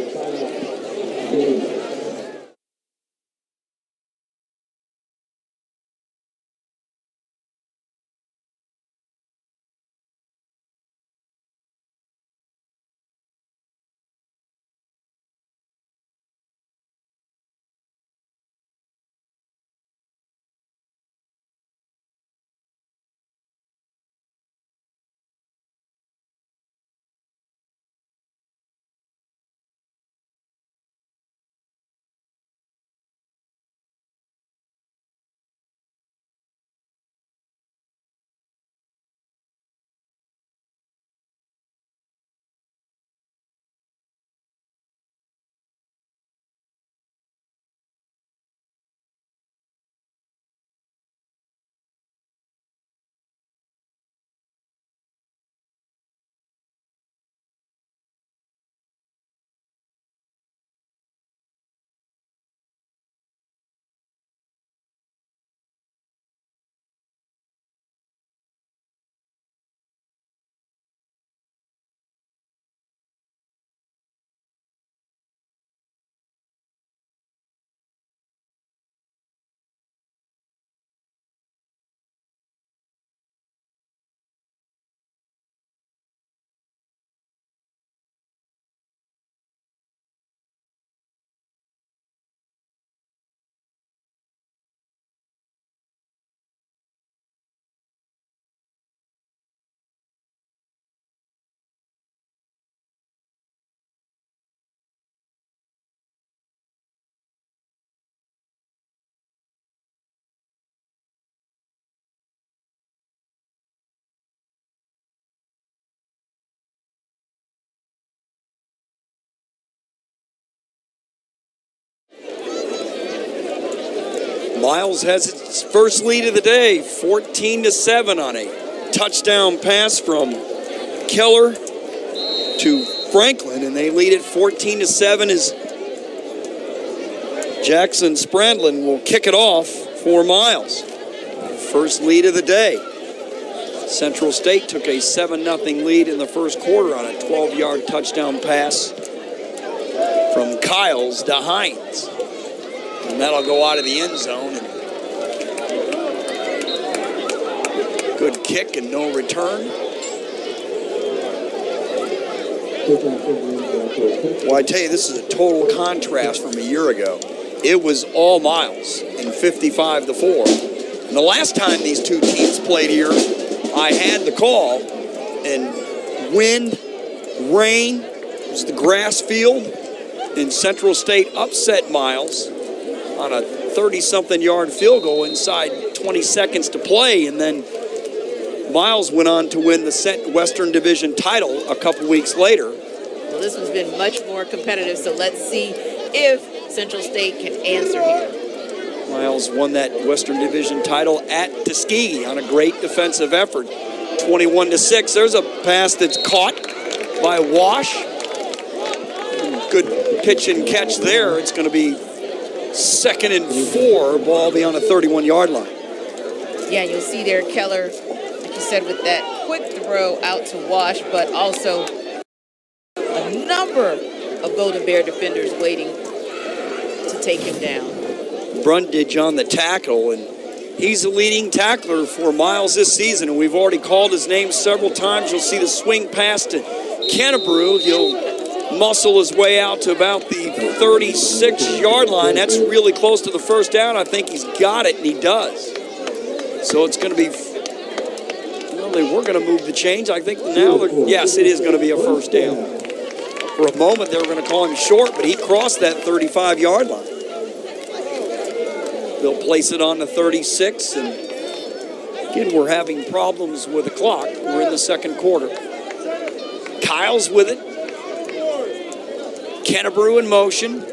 Miles has its first lead of the day, 14-7 on a touchdown pass from Keller to Franklin, and they lead it 14-7 as Jackson Sprandlin will kick it off for Miles. First lead of the day. Central State took a 7-0 lead in the first quarter on a 12-yard touchdown pass from Kyles to Hines. And that'll go out of the end zone. Good kick and no return. Well, I tell you, this is a total contrast from a year ago. It was all Miles in 55-4. And the last time these two teams played here, I had the call, and wind, rain, it was the grass field, and Central State upset Miles on a 30-something yard field goal inside 20 seconds to play, and then Miles went on to win the Western Division title a couple weeks later. Well, this one's been much more competitive, so let's see if Central State can answer here. Miles won that Western Division title at Tuskegee on a great defensive effort, 21-6. There's a pass that's caught by Wash. Good pitch and catch there. It's going to be 2nd and 4, ball beyond the 31-yard line. Yeah, you'll see there Keller, like you said, with that quick throw out to Wash, but also a number of Golden Bear defenders waiting to take him down. Brundage on the tackle, and he's the leading tackler for Miles this season, and we've already called his name several times. You'll see the swing pass to Kennebrew. He'll muscle his way out to about the 36-yard line. That's really close to the first down. I think he's got it, and he does. So it's going to be, well, they were going to move the chains. I think now, yes, it is going to be a first down. For a moment, they were going to call him short, but he crossed that 35-yard line. They'll place it on the 36, and again, we're having problems with the clock. We're in the second quarter. Kyle's with it. Kennebrew in motion.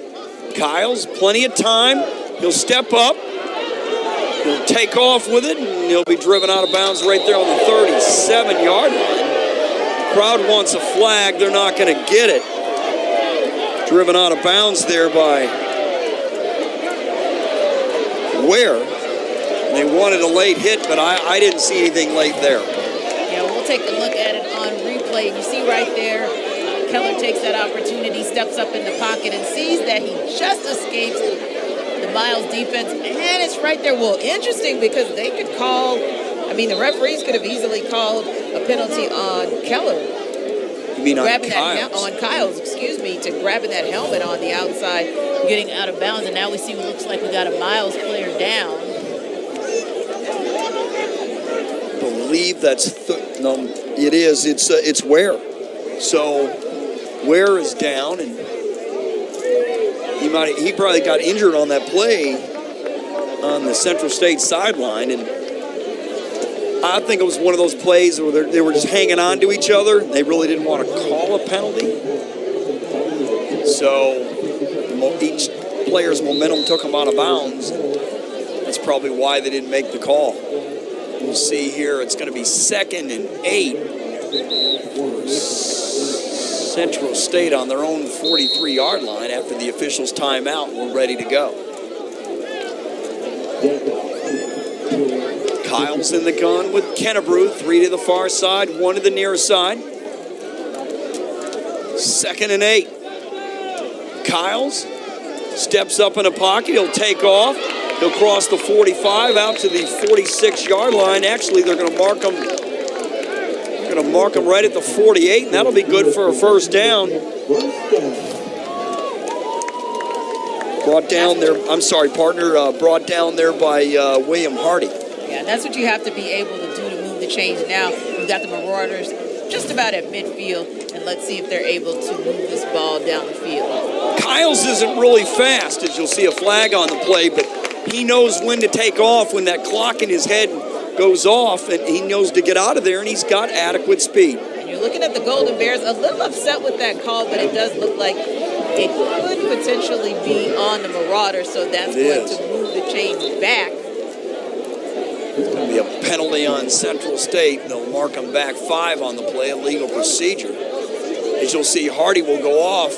Kyle's plenty of time. He'll step up. He'll take off with it, and he'll be driven out of bounds right there on the 37-yard line. Crowd wants a flag. They're not going to get it. Driven out of bounds there by Ware. They wanted a late hit, but I didn't see anything late there. Yeah, we'll take a look at it on replay. You see right there, Keller takes that opportunity, steps up in the pocket, and sees that he just escapes the Miles defense, and it's right there. Well, interesting, because they could call, the referees could have easily called a penalty on Keller. You mean on grabbing Kyles? On Kyles, to grabbing that helmet on the outside, getting out of bounds, and now we see what looks like we got a Miles player down. I believe that's it is. It's Ware. So Ware is down, and he probably got injured on that play on the Central State sideline, and I think it was one of those plays where they were just hanging on to each other. They really didn't want to call a penalty. So each player's momentum took them out of bounds. That's probably why they didn't make the call. We'll see here. It's going to be 2nd and 8 for Central State on their own 43-yard line after the officials' timeout. We're ready to go. Kyle's in the gun with Kennebrew. 3 to the far side, 1 to the near side. 2nd and 8. Kyle's steps up in a pocket. He'll take off. He'll cross the 45 out to the 46-yard line. Actually, they're going to mark him. They're going to mark him right at the 48, and that'll be good for a first down. Brought down there. I'm sorry, partner. Brought down there by William Hardy. Yeah, that's what you have to be able to do to move the chains. Now we've got the Marauders just about at midfield, and let's see if they're able to move this ball down the field. Kyle's isn't really fast, as you'll see a flag on the play, but he knows when to take off when that clock in his head goes off, and he knows to get out of there, and he's got adequate speed. And you're looking at the Golden Bears, a little upset with that call, but it does look like it could potentially be on the Marauders, so that's going to move the chains back. It's going to be a penalty on Central State. They'll mark them back 5 on the play, illegal procedure. As you'll see, Hardy will go off.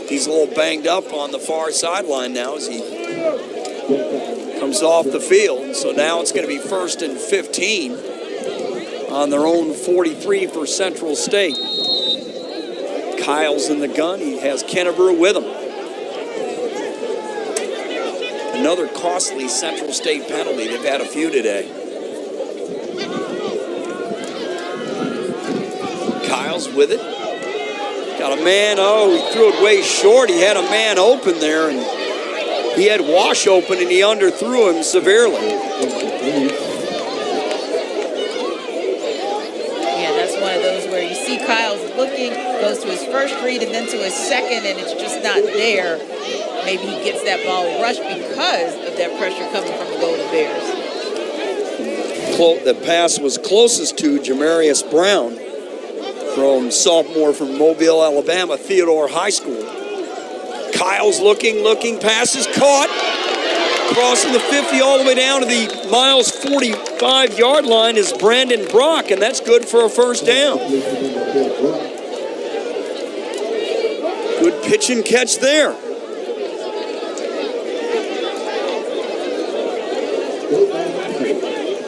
He's a little banged up on the far sideline now as he comes off the field. So now it's going to be 1st and 15 on their own 43 for Central State. Kyle's in the gun. He has Kennebrew with him. Another costly Central State penalty. They've had a few today. Kyle's with it. Got a man, he threw it way short. He had a man open there, and he had Wash open, and he underthrew him severely. Yeah, that's one of those where you see Kyle's looking, goes to his first read and then to his second, and it's just not there. Maybe he gets that ball rushed because of that pressure coming from the Golden Bears. The pass was closest to Jamarius Brown, from sophomore from Mobile, Alabama, Theodore High School. Kyle's looking, pass is caught. Crossing the 50 all the way down to the Miles 45-yard line is Brandon Brock, and that's good for a first down. Good pitch and catch there.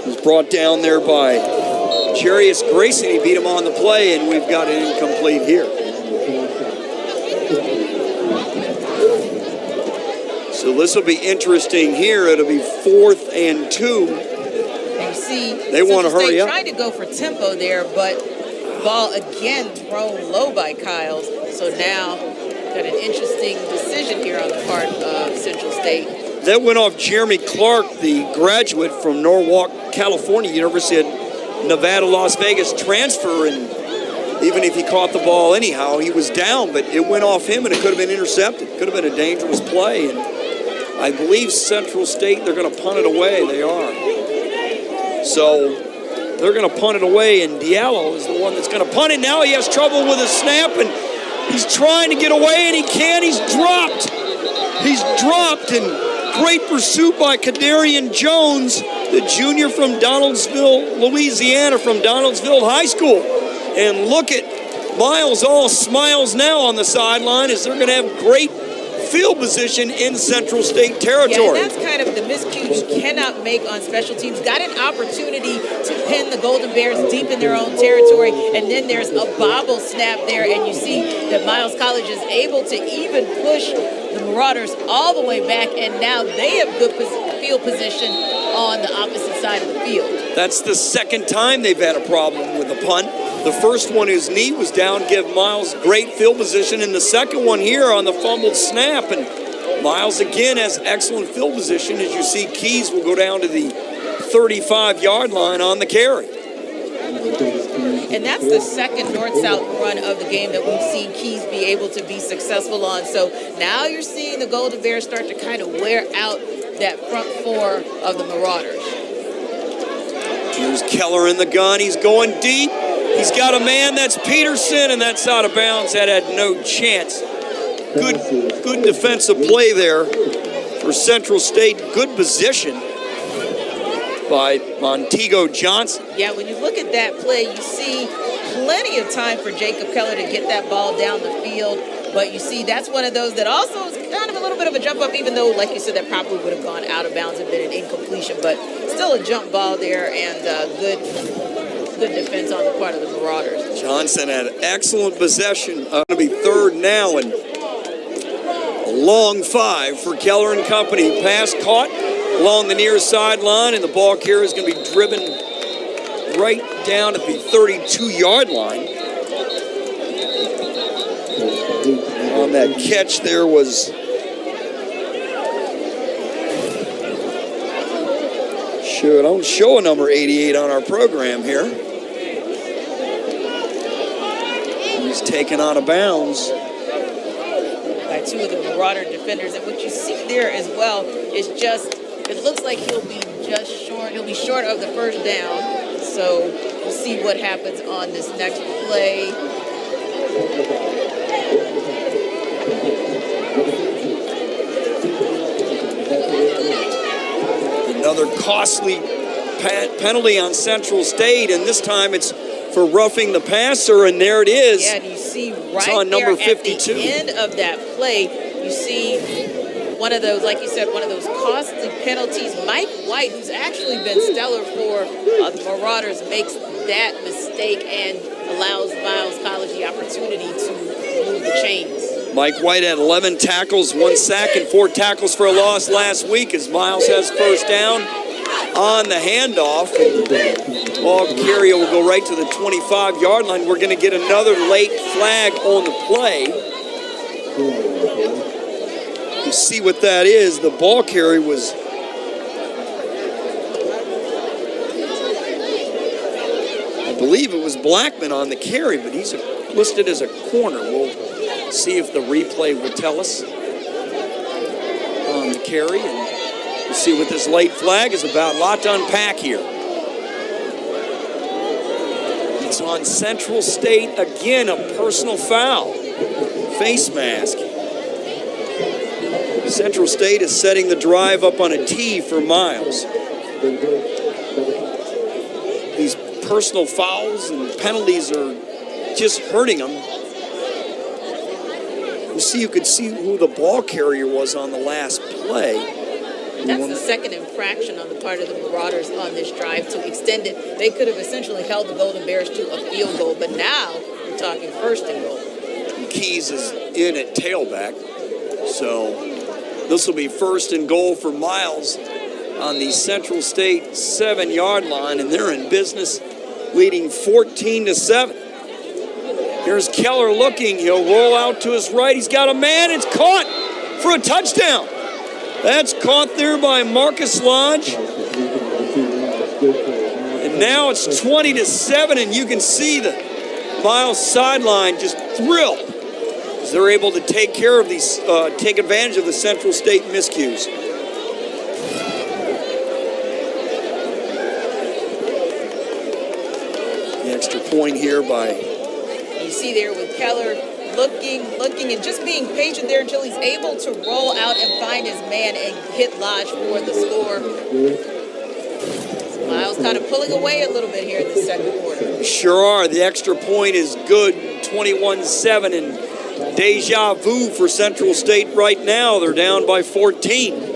Was brought down there by Jarius Grayson. He beat him on the play, and we've got an incomplete here. So this will be interesting here. It'll be 4th and 2. And you see, they want to hurry up. Trying to go for tempo there, but ball again thrown low by Kyles. So now got an interesting decision here on the part of Central State. That went off Jeremy Clark, the graduate from Norwalk, California, University of Nevada, Las Vegas transfer, and even if he caught the ball anyhow, he was down, but it went off him and it could have been intercepted. Could have been a dangerous play, and I believe Central State, they're going to punt it away. They are. So they're going to punt it away, and Diallo is the one that's going to punt it. Now he has trouble with his snap, and he's trying to get away, and he can't. He's dropped. He's dropped, and great pursuit by Kadarian Jones, the junior from Donaldsonville, Louisiana, from Donaldsonville High School. And look at Miles, all smiles now on the sideline, as they're going to have great field position in Central State territory. Yeah, and that's kind of the miscue you cannot make on special teams. Got an opportunity to pin the Golden Bears deep in their own territory, and then there's a bobble snap there, and you see that Miles College is able to even push the Marauders all the way back, and now they have good field position on the opposite side of the field. That's the second time they've had a problem with the punt. The first one, his knee was down, give Miles great field position, and the second one here on the fumbled snap, and Miles again has excellent field position. As you see, Keys will go down to the 35-yard line on the carry. And that's the second north-south run of the game that we've seen Keys be able to be successful on. So now you're seeing the Golden Bears start to kind of wear out that front four of the Marauders. Here's Keller in the gun. He's going deep. He's got a man. That's Peterson, and that's out of bounds. That had no chance. Good defensive play there for Central State. Good position by Montego Johnson. Yeah, when you look at that play, you see plenty of time for Jacob Keller to get that ball down the field. But you see, that's one of those that also is kind of a little bit of a jump up, even though, like you said, that probably would have gone out of bounds and been an incompletion. But still a jump ball there, and good defense on the part of the Marauders. Johnson had excellent possession. Going to be third now, and a long 5 for Keller and company. Pass caught along the near sideline, and the ball carrier is going to be driven right down at the 32-yard line. On that catch there was don't show a number 88 on our program here. He's taken out of bounds by 2 of the Marauder defenders. And what you see there as well is just, it looks like he'll be just short. He'll be short of the first down. So we'll see what happens on this next play. Another costly penalty on Central State, and this time it's for roughing the passer, and there it is. Yeah, and you see right on there number 52. at the end of that play, you see one of those, like you said, one of those costly penalties. Mike White, who's actually been stellar for the Marauders, makes that mistake and allows Miles College the opportunity to move the chains. Mike White had 11 tackles, 1 sack, and 4 tackles for a loss last week as Miles has first down on the handoff. Ball carrier will go right to the 25-yard line. We're going to get another late flag on the play. You see what that is. The ball carrier was I believe it was Blackman on the carry, but he's listed as a corner. We'll see if the replay will tell us on the carry, and we'll see what this late flag is about. A lot to unpack here. It's on Central State again, a personal foul. Face mask. Central State is setting the drive up on a tee for Miles. These personal fouls and penalties are just hurting them. You could see who the ball carrier was on the last play. That's the second infraction on the part of the Marauders on this drive to extend it. They could have essentially held the Golden Bears to a field goal, but now we're talking first and goal. Keys is in at tailback, so this will be first and goal for Miles on the Central State 7-yard line, and they're in business, leading 14-7. Here's Keller looking. He'll roll out to his right. He's got a man. It's caught for a touchdown. That's caught there by Marcus Lodge. And now it's 20-7, and you can see the Miles sideline just thrilled as they're able to take care of these, take advantage of the Central State miscues. The extra point here by... You see there with Keller looking, and just being patient there until he's able to roll out and find his man and hit Lodge for the score. Miles kind of pulling away a little bit here in the second quarter. Sure are. The extra point is good, 21-7, and deja vu for Central State right now. They're down by 14.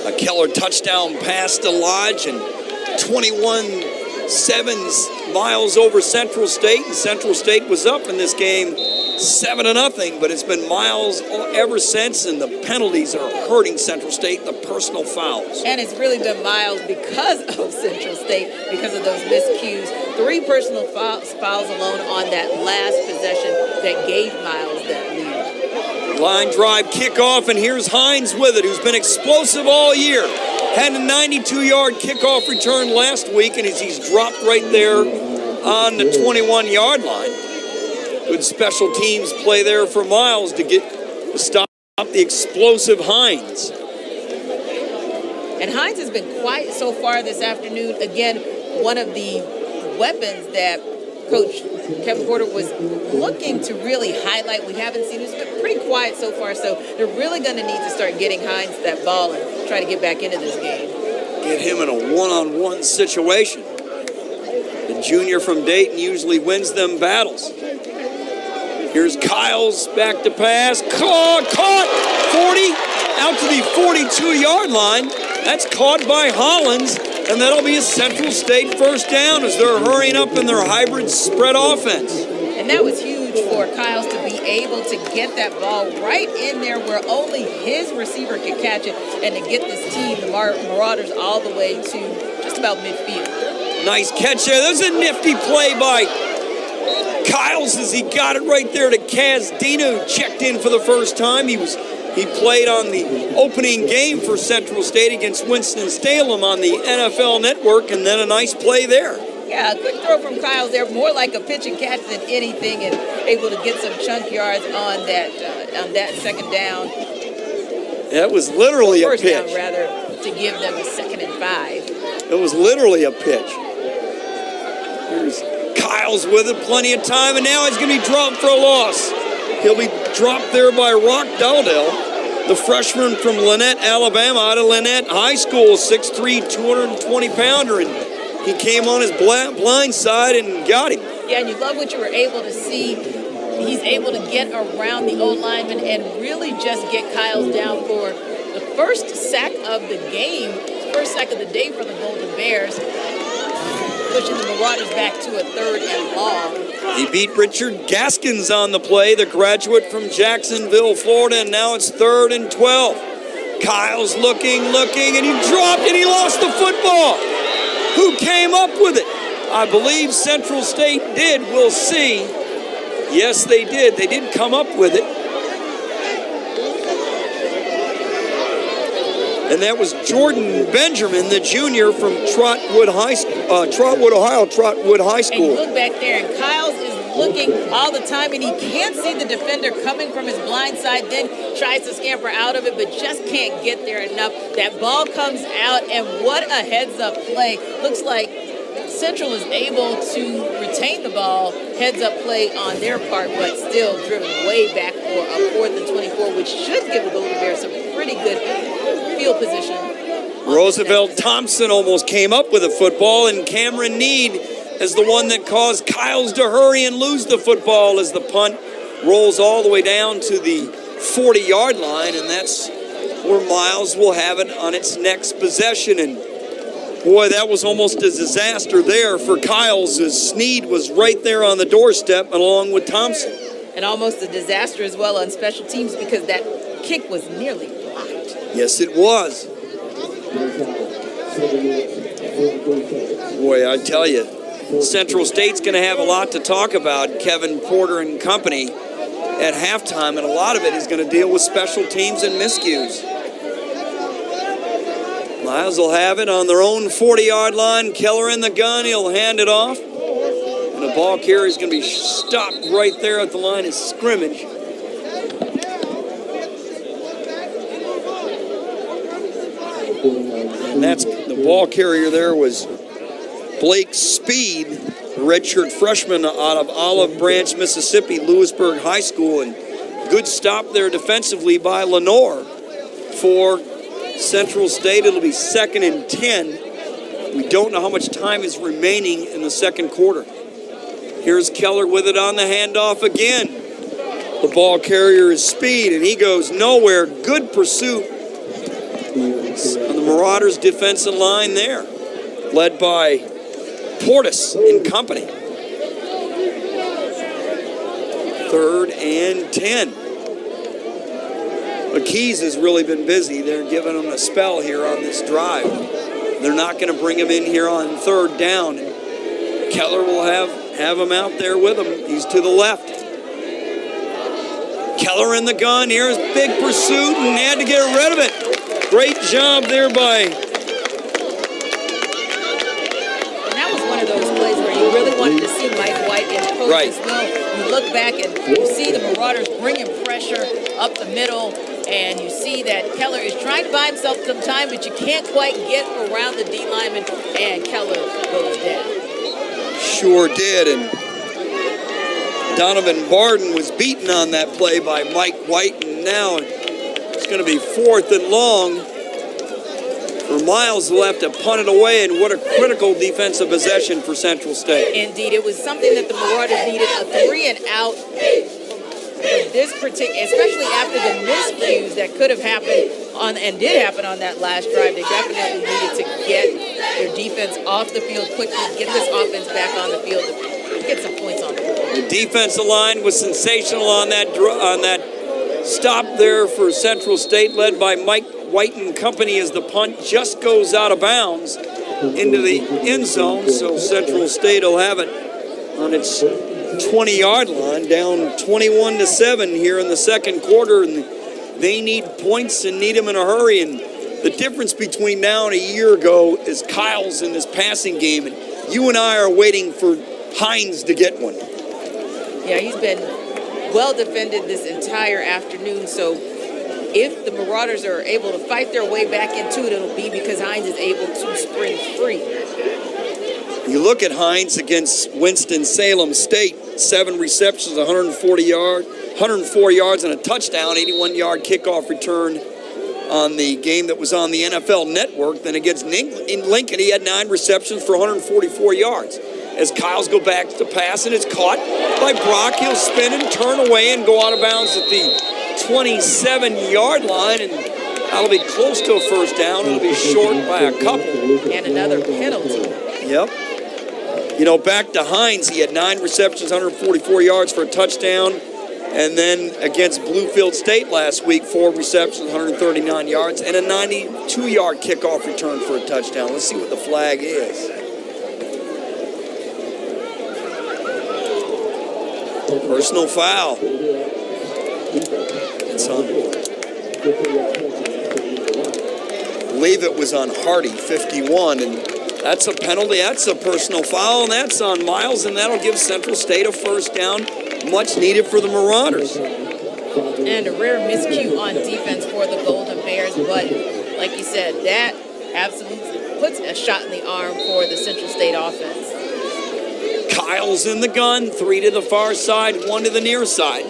A Keller touchdown pass to Lodge, and 21-7's Miles over Central State. And Central State was up in this game 7-0, but it's been Miles ever since, and the penalties are hurting Central State, the personal fouls. And it's really been Miles because of Central State, because of those miscues. 3 personal fouls alone on that last possession that gave Miles that lead. Line drive kickoff, and here's Hines with it, who's been explosive all year. Had a 92-yard kickoff return last week, and he's dropped right there on the 21-yard line. Good special teams play there for Miles to get the stop The explosive Hines. And Hines has been quiet so far this afternoon. Again, one of the weapons that Coach Kevin Porter was looking to really highlight. We haven't seen him. He's been pretty quiet so far, so they're really going to need to start getting Hines that ball and try to get back into this game. Get him in a one-on-one situation. The junior from Dayton usually wins them battles. Here's Kyles back to pass. Caught 40 out to the 42-yard line. That's caught by Hollins, and that'll be a Central State first down as they're hurrying up in their hybrid spread offense. And that was huge for Kyles to be able to get that ball right in there where only his receiver could catch it, and to get this team, the Marauders, all the way to just about midfield. Nice catch there. There's a nifty play by Kyles as he got it right there to Kaz Dina, who checked in for the first time. He played on the opening game for Central State against Winston-Salem on the NFL Network, and then a nice play there. Yeah, a quick throw from Kyles there, more like a pitch and catch than anything, and able to get some chunk yards on that second down. That was literally a pitch. First down, rather, to give them a 2nd and 5. It was literally a pitch. Here's Kyles with it, plenty of time, and now he's going to be dropped for a loss. He'll be dropped there by Rock Dowdell, the freshman from Lynette, Alabama, out of Lynette High School, 6'3", 220-pounder, and he came on his blind side and got him. Yeah, and you love what you were able to see. He's able to get around the old lineman and really just get Kyles down for the first sack of the game, first sack of the day for the Golden Bears, pushing the Marauders back to a 3rd and long. He beat Richard Gaskins on the play, the graduate from Jacksonville, Florida, and now it's 3rd and 12. Kyles looking, and he dropped and he lost the football. Who came up with it? I believe Central State did. We'll see. Yes, they did. They did come up with it. And that was Jordan Benjamin, the junior from Trotwood, Ohio, Trotwood High School. And you look back there, and Kyles is looking all the time, and he can't see the defender coming from his blind side, then tries to scamper out of it, but just can't get there enough. That ball comes out, and what a heads-up play. Looks like Central is able to retain the ball, heads-up play on their part, but still driven way back for a 4th and 24, which should give the Golden Bears some pretty good field position. Roosevelt Thompson almost came up with a football, and Cameron Need is the one that caused Kyles to hurry and lose the football as the punt rolls all the way down to the 40-yard line, and that's where Miles will have it on its next possession. And boy, that was almost a disaster there for Kyles as Sneed was right there on the doorstep along with Thompson. And almost a disaster as well on special teams because that kick was nearly blocked. Yes, it was. Boy, I tell you, Central State's going to have a lot to talk about, Kevin Porter and company, at halftime, and a lot of it is going to deal with special teams and miscues. Miles will have it on their own 40-yard line. Keller in the gun. He'll hand it off. And the ball carrier is going to be stopped right there at the line of scrimmage. And that's the ball carrier there was Blake Speed, redshirt freshman out of Olive Branch, Mississippi, Lewisburg High School. And good stop there defensively by Lenore for Central State. It'll be 2nd and 10. We don't know how much time is remaining in the second quarter. Here's Keller with it on the handoff again. The ball carrier is Speed, and he goes nowhere. Good pursuit on the Marauders' defensive line there, led by Portis and company. 3rd and 10. McKees has really been busy. They're giving him a spell here on this drive. They're not going to bring him in here on 3rd down. And Keller will have him out there with him. He's to the left. Keller in the gun. Here's big pursuit, and had to get rid of it. Great job there by... And that was one of those plays where you really wanted to see Mike White in post as well. You look back and you see the Marauders bringing pressure up the middle, And you see that Keller is trying to buy himself some time, but you can't quite get around the D lineman, and Keller goes down. Sure did, and Donovan Barden was beaten on that play by Mike White, and now it's going to be 4th and long. For Miles will have to punt it away, and what a critical defensive possession for Central State. Indeed, it was something that the Marauders needed, a 3 and out for this particular, especially after the miscues that could have happened on and did happen on that last drive. They definitely needed to get their defense off the field quickly, get this offense back on the field to get some points on the board. The defensive line was sensational on that stop there for Central State, led by Mike White and company, as the punt just goes out of bounds into the end zone. So Central State will have it on its 20-yard line, down 21-7 here in the second quarter, and they need points and need them in a hurry. And the difference between now and a year ago is Kyle's in this passing game, and you and I are waiting for Hines to get one. Yeah, he's been well defended this entire afternoon, so if the Marauders are able to fight their way back into it, it'll be because Hines is able to spring free. You look at Hines against Winston-Salem State, 7 receptions, 104 yards and a touchdown, 81-yard kickoff return on the game that was on the NFL Network. Then against Lincoln, he had 9 receptions for 144 yards. As Kyle's go back to pass, and it's caught by Brock. He'll spin and turn away and go out of bounds at the 27-yard line, and that'll be close to a first down. It'll be short by a couple. And another penalty. Yep. You know, back to Hines, he had 9 receptions, 144 yards for a touchdown. And then against Bluefield State last week, 4 receptions, 139 yards, and a 92-yard kickoff return for a touchdown. Let's see what the flag is. Personal foul. It's on. I believe it was on Hardy, 51, and that's a penalty. That's a personal foul, and that's on Miles, and that'll give Central State a first down, much needed for the Marauders. And a rare miscue on defense for the Golden Bears, but like you said, that absolutely puts a shot in the arm for the Central State offense. Kyle's in the gun, 3 to the far side, 1 to the near side.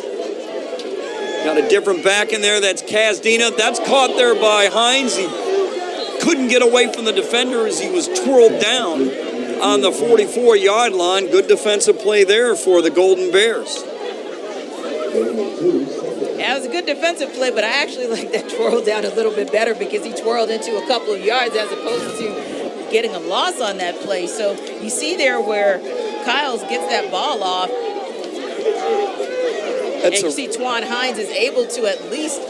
Got a different back in there, that's Kazdina. That's caught there by Hines. He couldn't get away from the defender as he was twirled down on the 44-yard line. Good defensive play there for the Golden Bears. Yeah, it was a good defensive play, but I actually like that twirl down a little bit better because he twirled into a couple of yards as opposed to getting a loss on that play. So you see there where Kyles gets that ball off, and you see Twan Hines is able to at least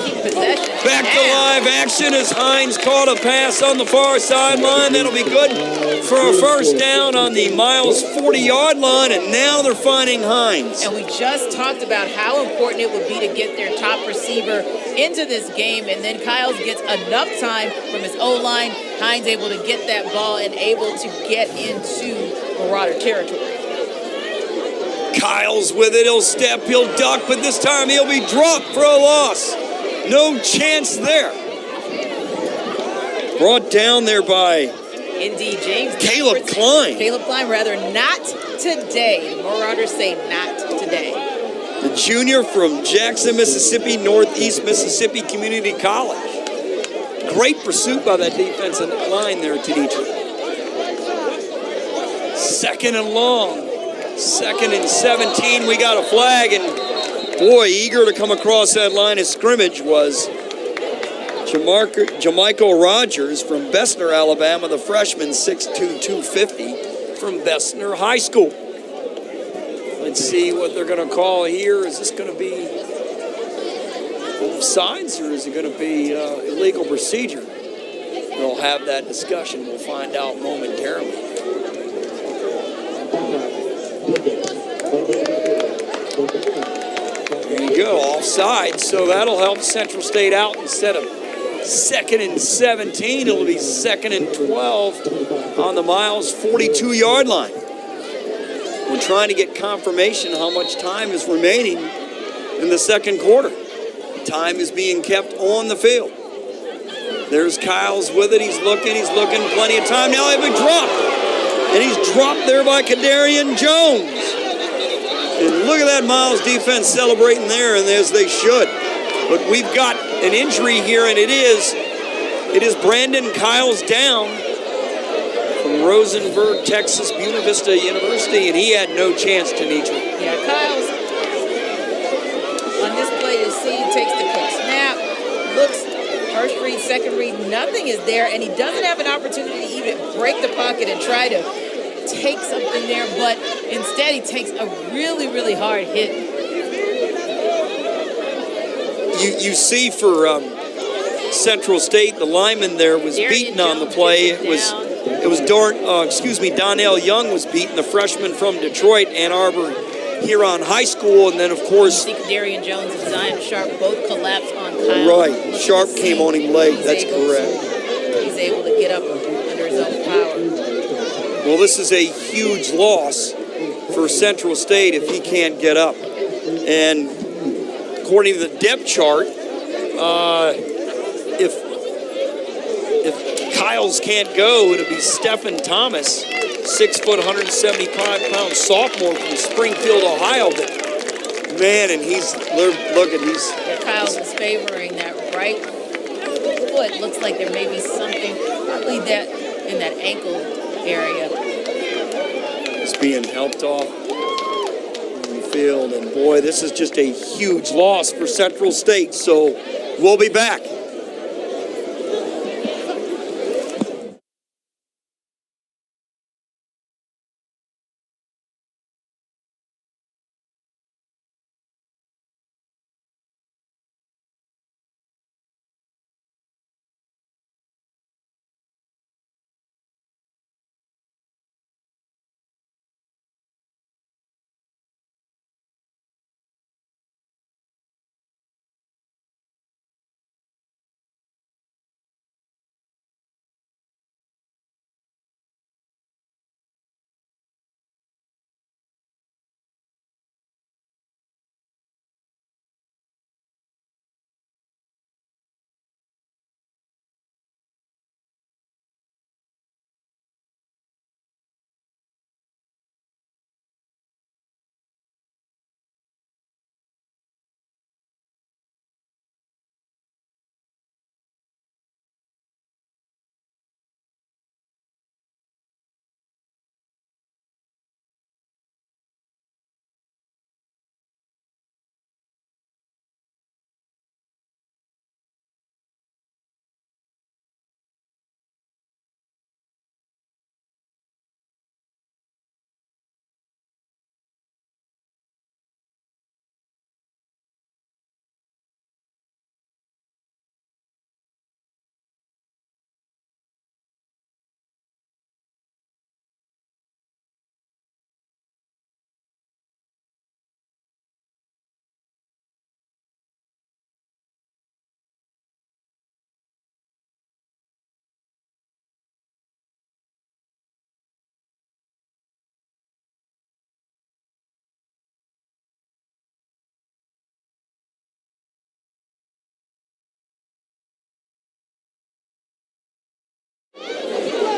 keep possession. Back to live action as Hines caught a pass on the far sideline. That'll be good for a first down on the Miles 40-yard line, and now they're finding Hines. And we just talked about how important it would be to get their top receiver into this game, and then Kyles gets enough time from his O-line. Hines able to get that ball and able to get into Marauder territory. Kyle's with it. He'll step, he'll duck, but this time he'll be dropped for a loss. No chance there. Brought down there by Indeed, James. Caleb Klein. Caleb Klein, rather, not today. The Marauders say not today. The junior from Jackson, Mississippi, Northeast Mississippi Community College. Great pursuit by that defensive line there, Tenitra. 2nd and long. 2nd and 17. We got a flag, and boy, eager to come across that line of scrimmage was Jamichael Rogers from Bessemer, Alabama, the freshman, 6'2", 250 from Bessemer High School. Let's see what they're going to call here. Is this going to be both sides, or is it going to be illegal procedure? They'll have that discussion. We'll find out momentarily. There you go, offside. So that'll help Central State out. Instead of 2nd and 17, it'll be 2nd and 12 on the Miles 42-yard line. We're trying to get confirmation how much time is remaining in the second quarter. Time is being kept on the field. There's Kyles with it. He's looking, plenty of time. Now a big drop. And he's dropped there by Kadarian Jones. And look at that Miles defense celebrating there, and as they should. But we've got an injury here, and it is Brandon Kyles down from Rosenberg, Texas, Buena Vista University, and he had no chance, Tenitra. Yeah, Kyles, on this play, you'll see he takes the quick snap, looks, first read, second read, nothing is there, and he doesn't have an opportunity to even break the pocket and try to take something there, but instead he takes a really, really hard hit. You see for Central State, the lineman there was beaten on the play. It was Donnell Young was beaten, the freshman from Detroit, Ann Arbor Huron High School, and then of course Darian Jones and Zion Sharp both collapsed on Kyle. Right, Sharp came on him late. That's correct. He's able to get up under his own power. Well, this is a huge loss for Central State if he can't get up. And according to the depth chart, if Kyles can't go, it'll be Stephen Thomas, 6 foot, 175-pound sophomore from Springfield, Ohio. But man, and he's Kyles is favoring that right foot. Looks like there may be something, probably that in that ankle area. He's being helped off on the field, and boy, this is just a huge loss for Central State. So we'll be back.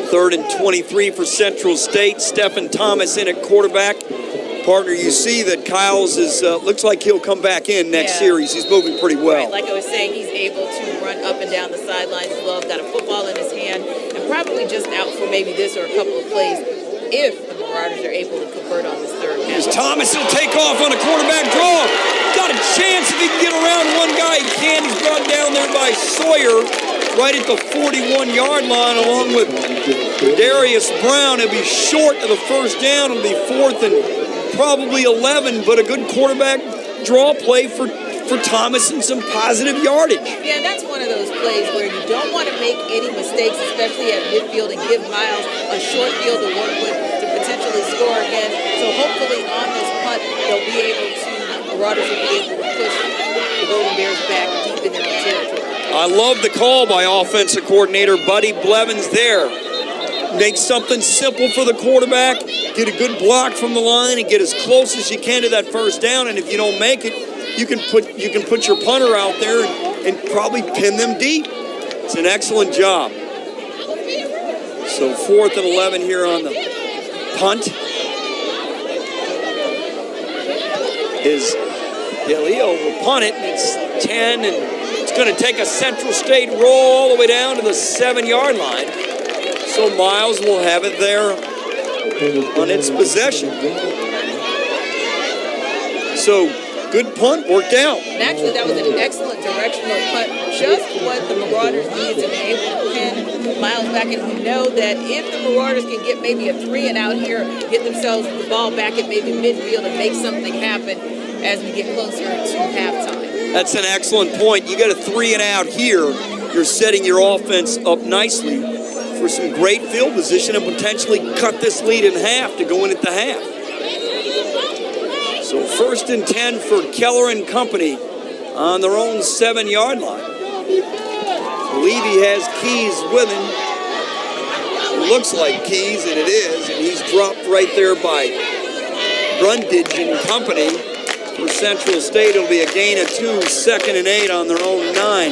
Third and 23 for Central State. Stephen Thomas in at quarterback. Partner, you see that Kyles is looks like he'll come back in next series. He's moving pretty well. Right, like I was saying, he's able to run up and down the sidelines as well. He's got a football in his hand and probably just out for maybe this or a couple of plays if the Marauders are able to convert on this third down. Thomas will take off on a quarterback draw. Got a chance if he can get around one guy. He can. He's brought down there by Sawyer right at the 41-yard line along with Darius Brown. It'll be short of the first down. It'll be 4th and probably 11, but a good quarterback draw play for Thomas and some positive yardage. Yeah, that's one of those plays where you don't want to make any mistakes, especially at midfield, and give Miles a short field to work with to potentially score again. So hopefully on this punt, the Marauders will be able to push the Golden Bears back deep in their own territory. I love the call by offensive coordinator Buddy Blevins there. Make something simple for the quarterback, get a good block from the line, and get as close as you can to that first down. And if you don't make it, you can put your punter out there and probably pin them deep. It's an excellent job. So 4th and 11 here on the punt. Leo will punt it, and it's 10, and it's going to take a Central State roll all the way down to the 7-yard line. So Miles will have it there on its possession. So good punt, worked out. And actually, that was an excellent directional punt, just what the Marauders needed to be able to pin Miles back. And we know that if the Marauders can get maybe a 3-and-out here, get themselves the ball back at maybe midfield and make something happen as we get closer to halftime. That's an excellent point. You got a 3-and-out here. You're setting your offense up nicely for some great field position and potentially cut this lead in half to go in at the half. So 1st and 10 for Keller and company on their own 7-yard line. Levy has Keys with him. It looks like Keys, and it is, and he's dropped right there by Brundage and company. For Central State, it'll be a gain of 2, 2nd and 8 on their own 9.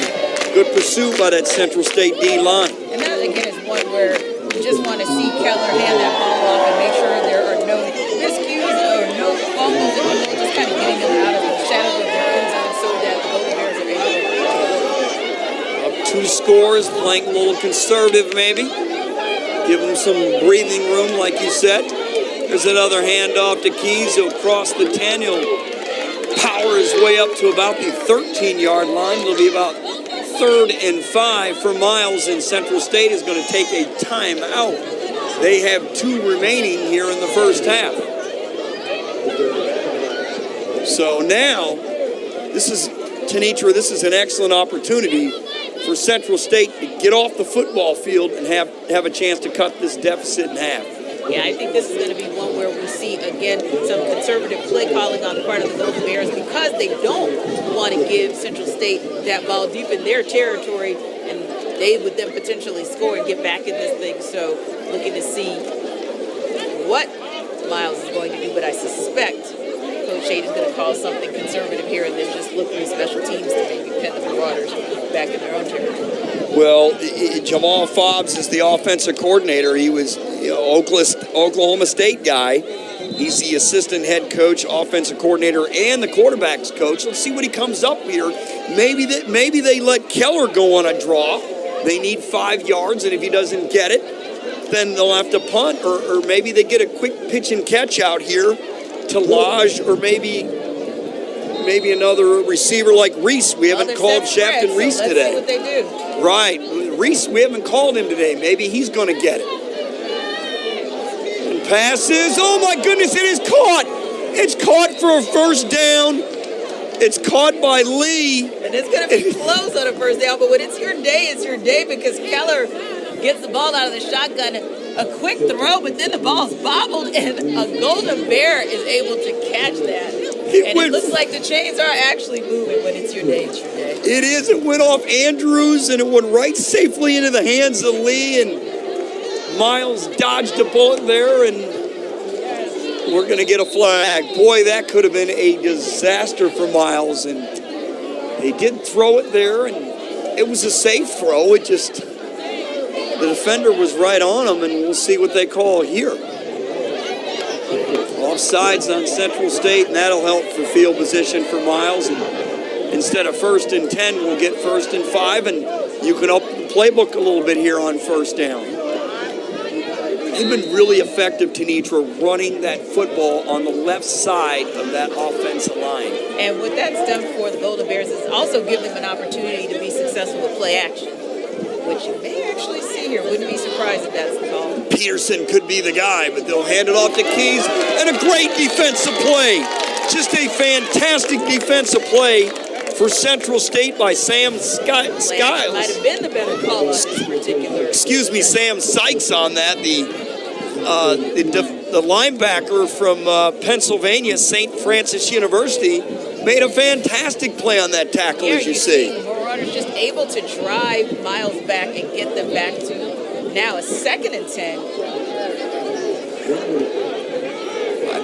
Good pursuit by that Central State D-line. And that, again, is one where you just want to see Keller hand that ball off and make sure there are no miscues or no fumbles and people just kind of getting them out of the shadow of their own zone so that the Golden Bears are able to Up 2 scores, playing a little conservative maybe. Give them some breathing room, like you said. There's another handoff to Keys. He'll cross the 10. He'll power his way up to about the 13-yard line. It'll be about 3rd and 5 for Miles, and Central State is going to take a timeout. They have 2 remaining here in the first half. So now, this is an excellent opportunity for Central State to get off the football field and have a chance to cut this deficit in half. Yeah, I think this is going to be one where we see, again, some conservative play calling on the part of the Golden Bears because they don't want to give Central State that ball deep in their territory, and they would then potentially score and get back in this thing. So looking to see what Miles is going to do, but I suspect Coach Shade is going to call something conservative here and then just look through special teams to maybe pin the Marauders back in their own territory. Well, Jamal Fobbs is the offensive coordinator. He was Oklahoma State guy. He's the assistant head coach, offensive coordinator, and the quarterback's coach. Let's see what he comes up here. Maybe they let Keller go on a draw. They need 5 yards, and if he doesn't get it, then they'll have to punt, or maybe they get a quick pitch and catch out here to Lodge, or maybe another receiver like Reese. We haven't called Shafton Reese today. Let's see what they do. Right. Reese, we haven't called him today. Maybe he's going to get it. And passes. Oh, my goodness, it is caught. It's caught for a first down. It's caught by Lee. And it's going to be close on a first down, but when it's your day because Keller gets the ball out of the shotgun. A quick throw, but then the ball's bobbled, and a Golden Bear is able to catch that. And it looks like the chains are actually moving when it's your day. It's your day. It is. It went off Andrews, and it went right safely into the hands of Lee, and Miles dodged a bullet there, and we're going to get a flag. Boy, that could have been a disaster for Miles, and they did throw it there, and it was a safe throw. It just, the defender was right on him, and we'll see what they call here. Offsides on Central State, and that'll help for field position for Miles. And instead of 1st and 10, we'll get 1st and 5, and you can up the playbook a little bit here on first down. They've been really effective, Tenitra, running that football on the left side of that offensive line. And what that's done for the Golden Bears is also give them an opportunity to be successful with play action, which you may actually see here. Wouldn't be surprised if that's the call. Peterson could be the guy, but they'll hand it off to Keys, and a great defensive play. Just a fantastic defensive play for Central State by Sam Skiles. Might have been the better call on this particular. Excuse me, Sam Sykes on that. The linebacker from Pennsylvania, St. Francis University, made a fantastic play on that tackle, as you see. The Marauders just able to drive Miles back and get them back to now a 2nd and 10.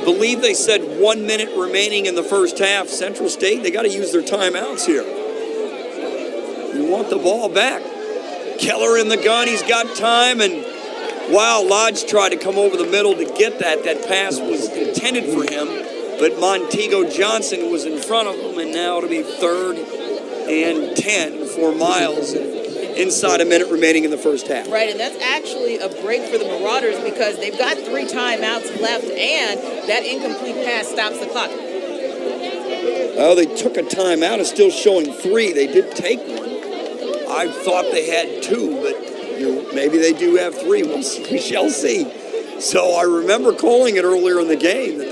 believe they said 1 minute remaining in the first half. Central State, they got to use their timeouts here. You want the ball back. Keller in the gun, he's got time, and wow, Lodge tried to come over the middle to get that. That pass was intended for him, but Montego Johnson was in front of him, and now it'll be 3rd and 10 for Miles. Inside a minute remaining in the first half. Right, and that's actually a break for the Marauders because they've got 3 timeouts left, and that incomplete pass stops the clock. Oh, they took a timeout. It's still showing 3. They did take one. I thought they had 2, but maybe they do have 3. We shall see. So I remember calling it earlier in the game that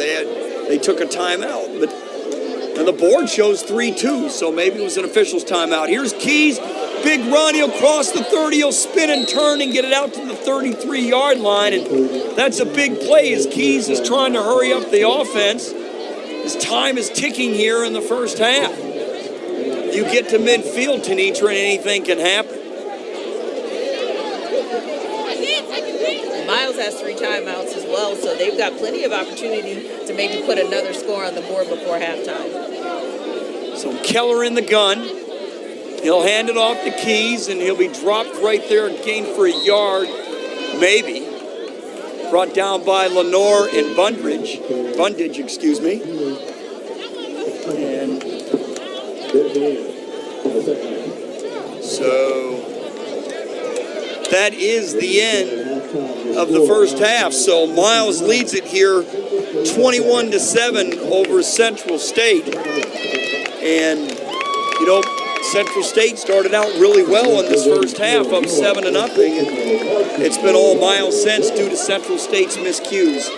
they took a timeout, but and the board shows 3-2, so maybe it was an official's timeout. Here's Keys. Big run, he'll cross the 30, he'll spin and turn and get it out to the 33-yard line, and that's a big play as Keys is trying to hurry up the offense. His time is ticking here in the first half. You get to midfield, Tenitra, and anything can happen. Miles has 3 timeouts as well, so they've got plenty of opportunity to maybe put another score on the board before halftime. So Keller in the gun. He'll hand it off to Keys, and he'll be dropped right there and gained for a yard, maybe. Brought down by Lenore and Bundage, excuse me. And so that is the end of the first half. So Miles leads it here 21-7 over Central State. And, Central State started out really well in this first half, up 7-0, and it's been all Miles since due to Central State's miscues.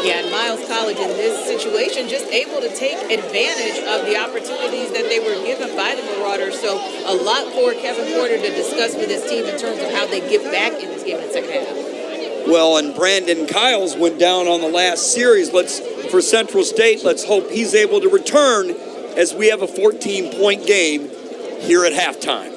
Yeah, and Miles College in this situation just able to take advantage of the opportunities that they were given by the Marauders. So a lot for Kevin Porter to discuss with his team in terms of how they get back in this game in the second half. Well, and Brandon Kiles went down on the last series. For Central State, let's hope he's able to return as we have a 14-point game here at halftime.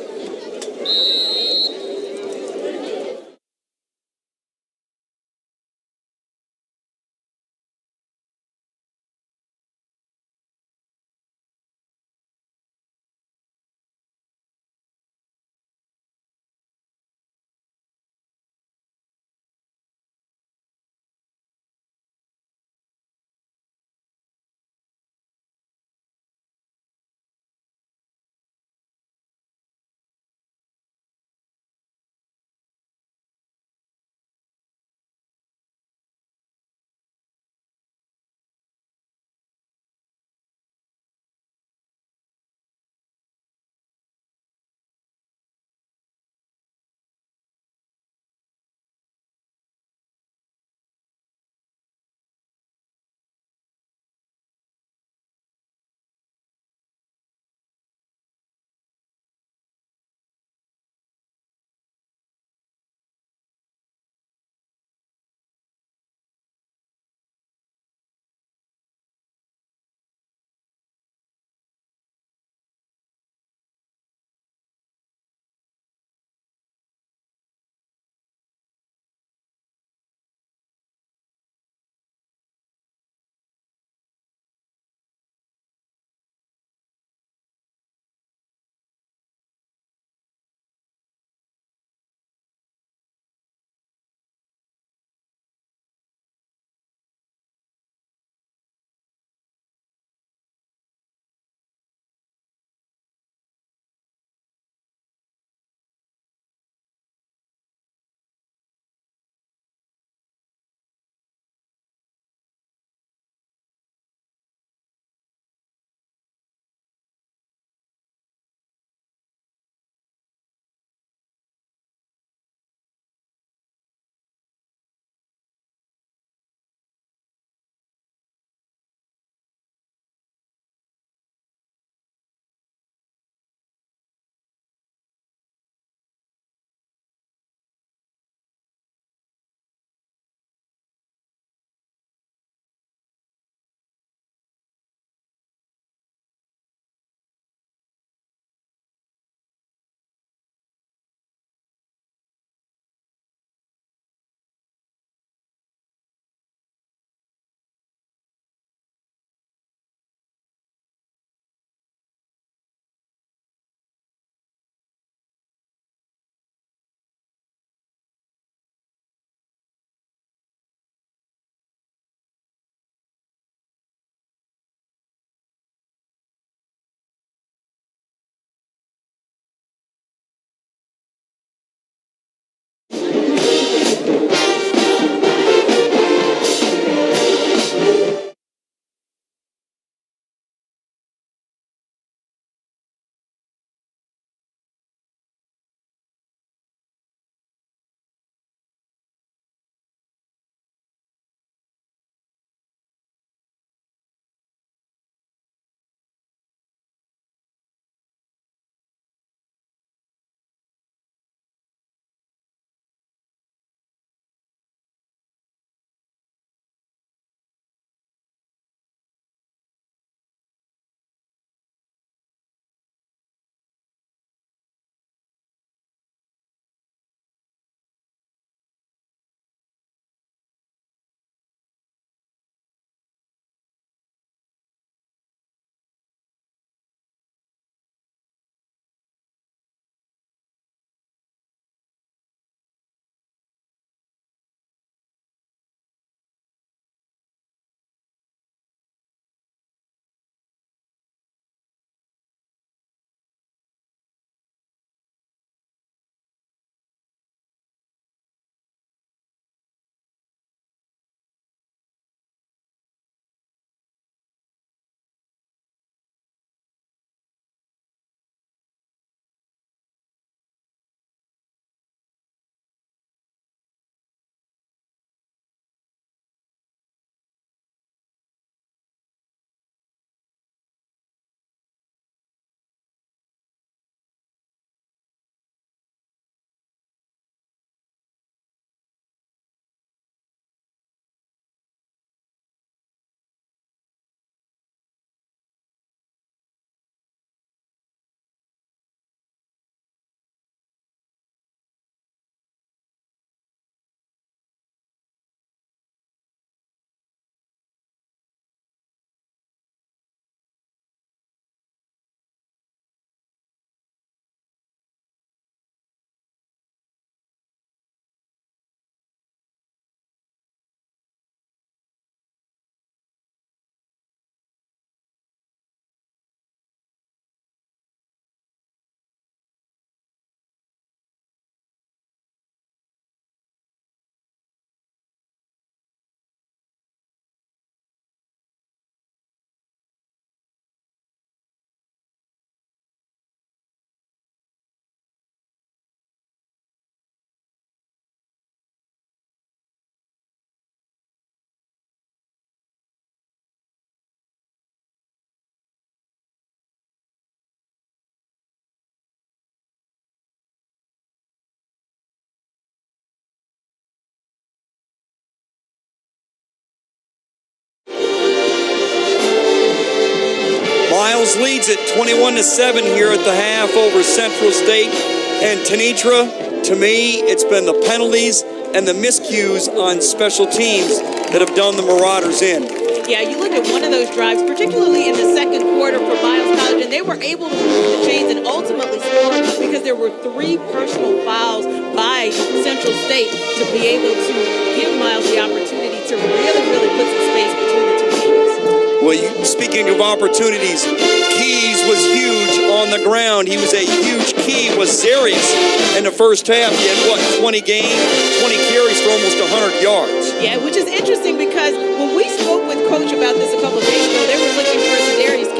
Miles leads it 21-7 here at the half over Central State. And Tenitra, to me, it's been the penalties and the miscues on special teams that have done the Marauders in. Yeah, you look at one of those drives, particularly in the second quarter for Miles College, and they were able to move the chains and ultimately score because there were 3 personal fouls by Central State to be able to give Miles the opportunity to really put some space between the two teams. Well, speaking of opportunities, Keys was huge on the ground. He was a huge key. Was Zarius in the first half. He had, 20 carries for almost 100 yards. Yeah, which is interesting because when we spoke with Coach about this a couple of days ago, they were looking for Zarius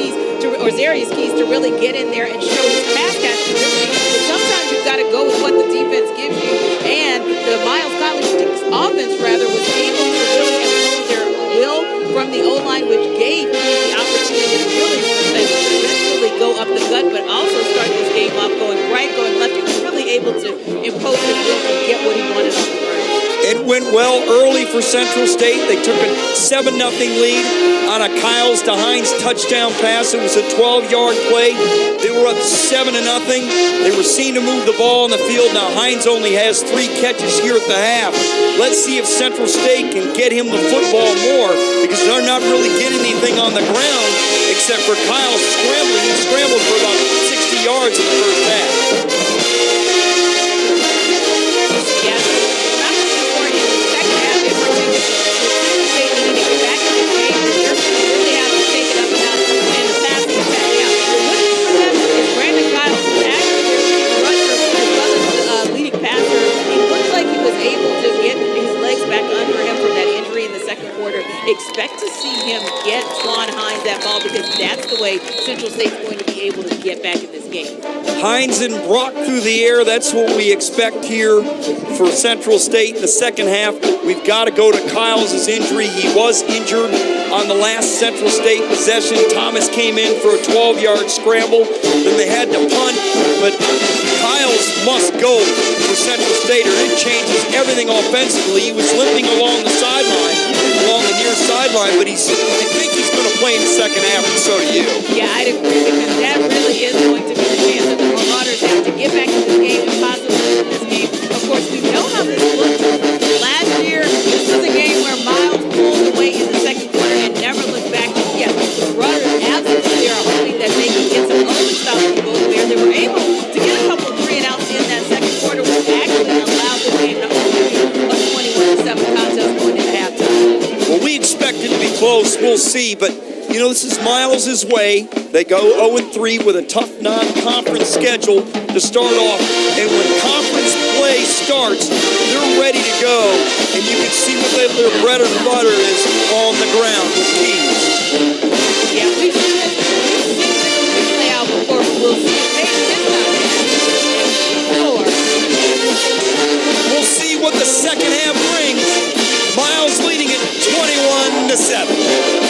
Keys to really get in there and show his pass catching ability. But sometimes you've got to go with what the defense gives you. And the Miles College offense, was able to really impose their will from the O-line, which gave Keys the opportunity to really eventually go up the gut, but also start this game off going right, going left. He was really able to impose his will and get what he wanted on the ground. It went well early for Central State. They took a 7-0 lead on a Kyles to Hines touchdown pass. It was a 12-yard play. They were up 7-0. They were seen to move the ball on the field. Now Hines only has 3 catches here at the half. Let's see if Central State can get him the football more, because they're not really getting anything on the ground except for Kyles scrambling. He scrambled for about 60 yards in the first half. Expect to see him get Twan Hines that ball, because that's the way Central State's going to be able to get back in this game. Hines and Brock through the air. That's what we expect here for Central State in the second half. We've got to go to Kyles' injury. He was injured on the last Central State possession. Thomas came in for a 12-yard scramble. Then they had to punt, but Kyles must go for Central State, or it changes everything offensively. He was limping along the near sideline, but I think he's going to play in the second half, and so do you. Yeah, I'd agree, because that really is going to be the chance that the Marauders have to get back in this game and possibly win this game. Of course, we know how this looked last year. This was a game where Miles pulled away in the second quarter and never looked back. Yeah, the Marauders absolutely are hoping that they can get some early stops in both there. They were able to get a couple 3-and-outs in that second quarter, which actually allowed the game to only be a 21-7 contest going into halftime. Well, we expect it to be close. We'll see. But, this is Miles' way. They go 0-3 with a tough non-conference schedule to start off. And when conference play starts, they're ready to go. And you can see what their bread and butter is on the ground with Keys. Yeah, we've seen this play out before. We'll see if they this time. We'll see what the second half brings. Miles leading it 21-7.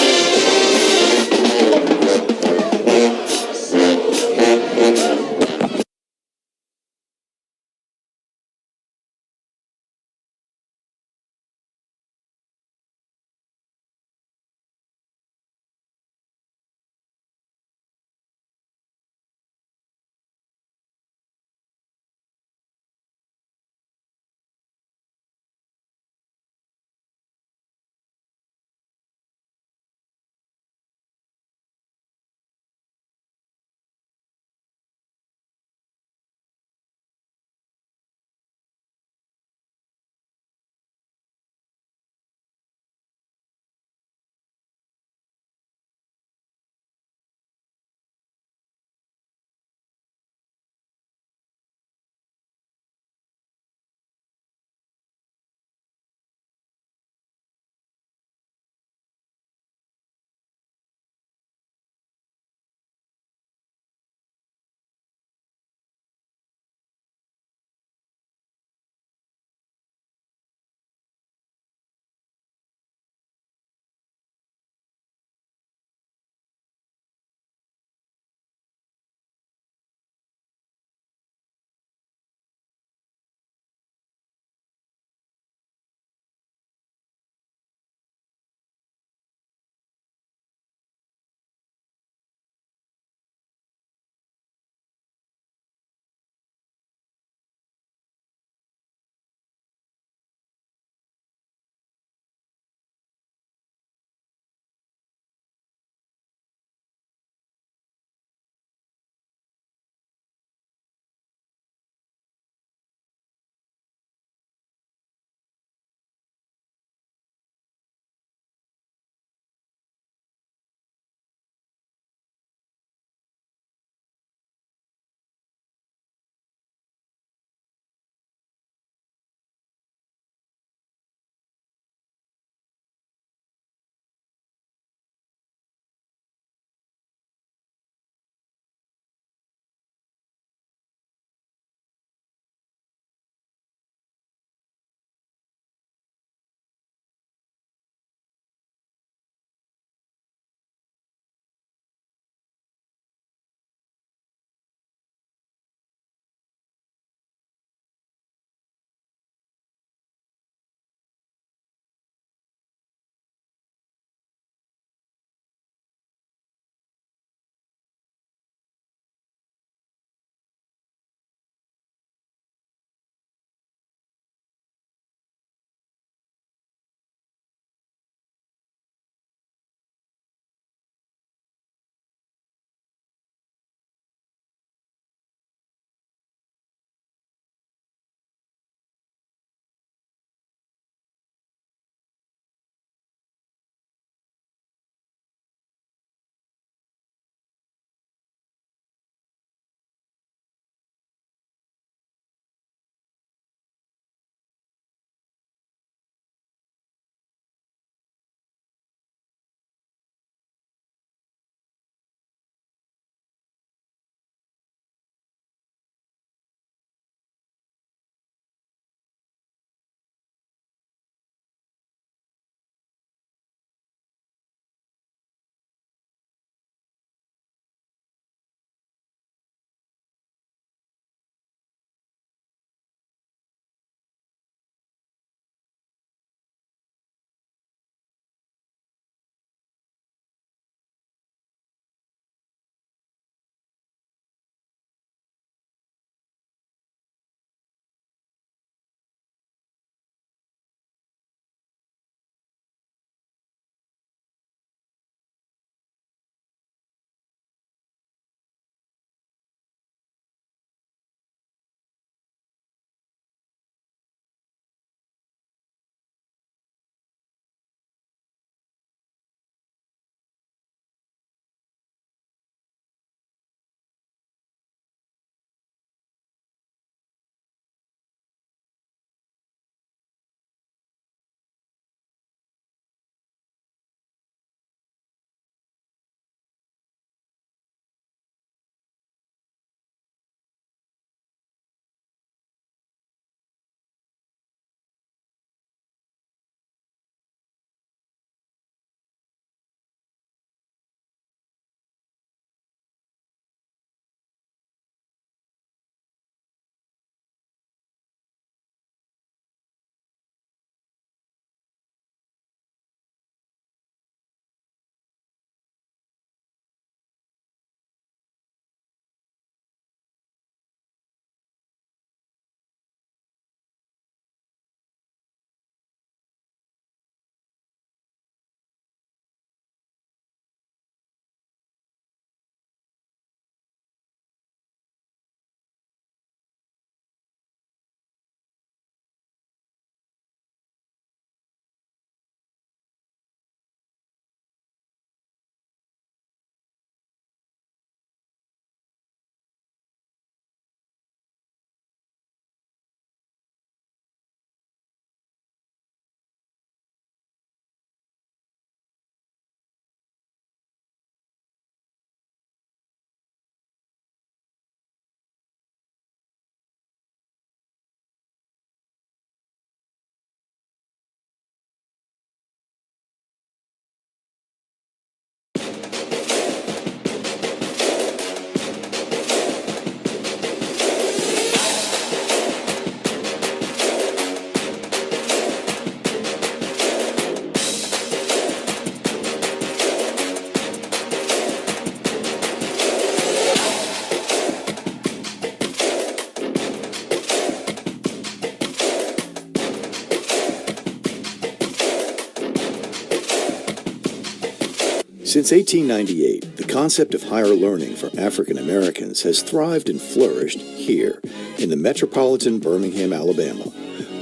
Since 1898, the concept of higher learning for African Americans has thrived and flourished here in the metropolitan Birmingham, Alabama.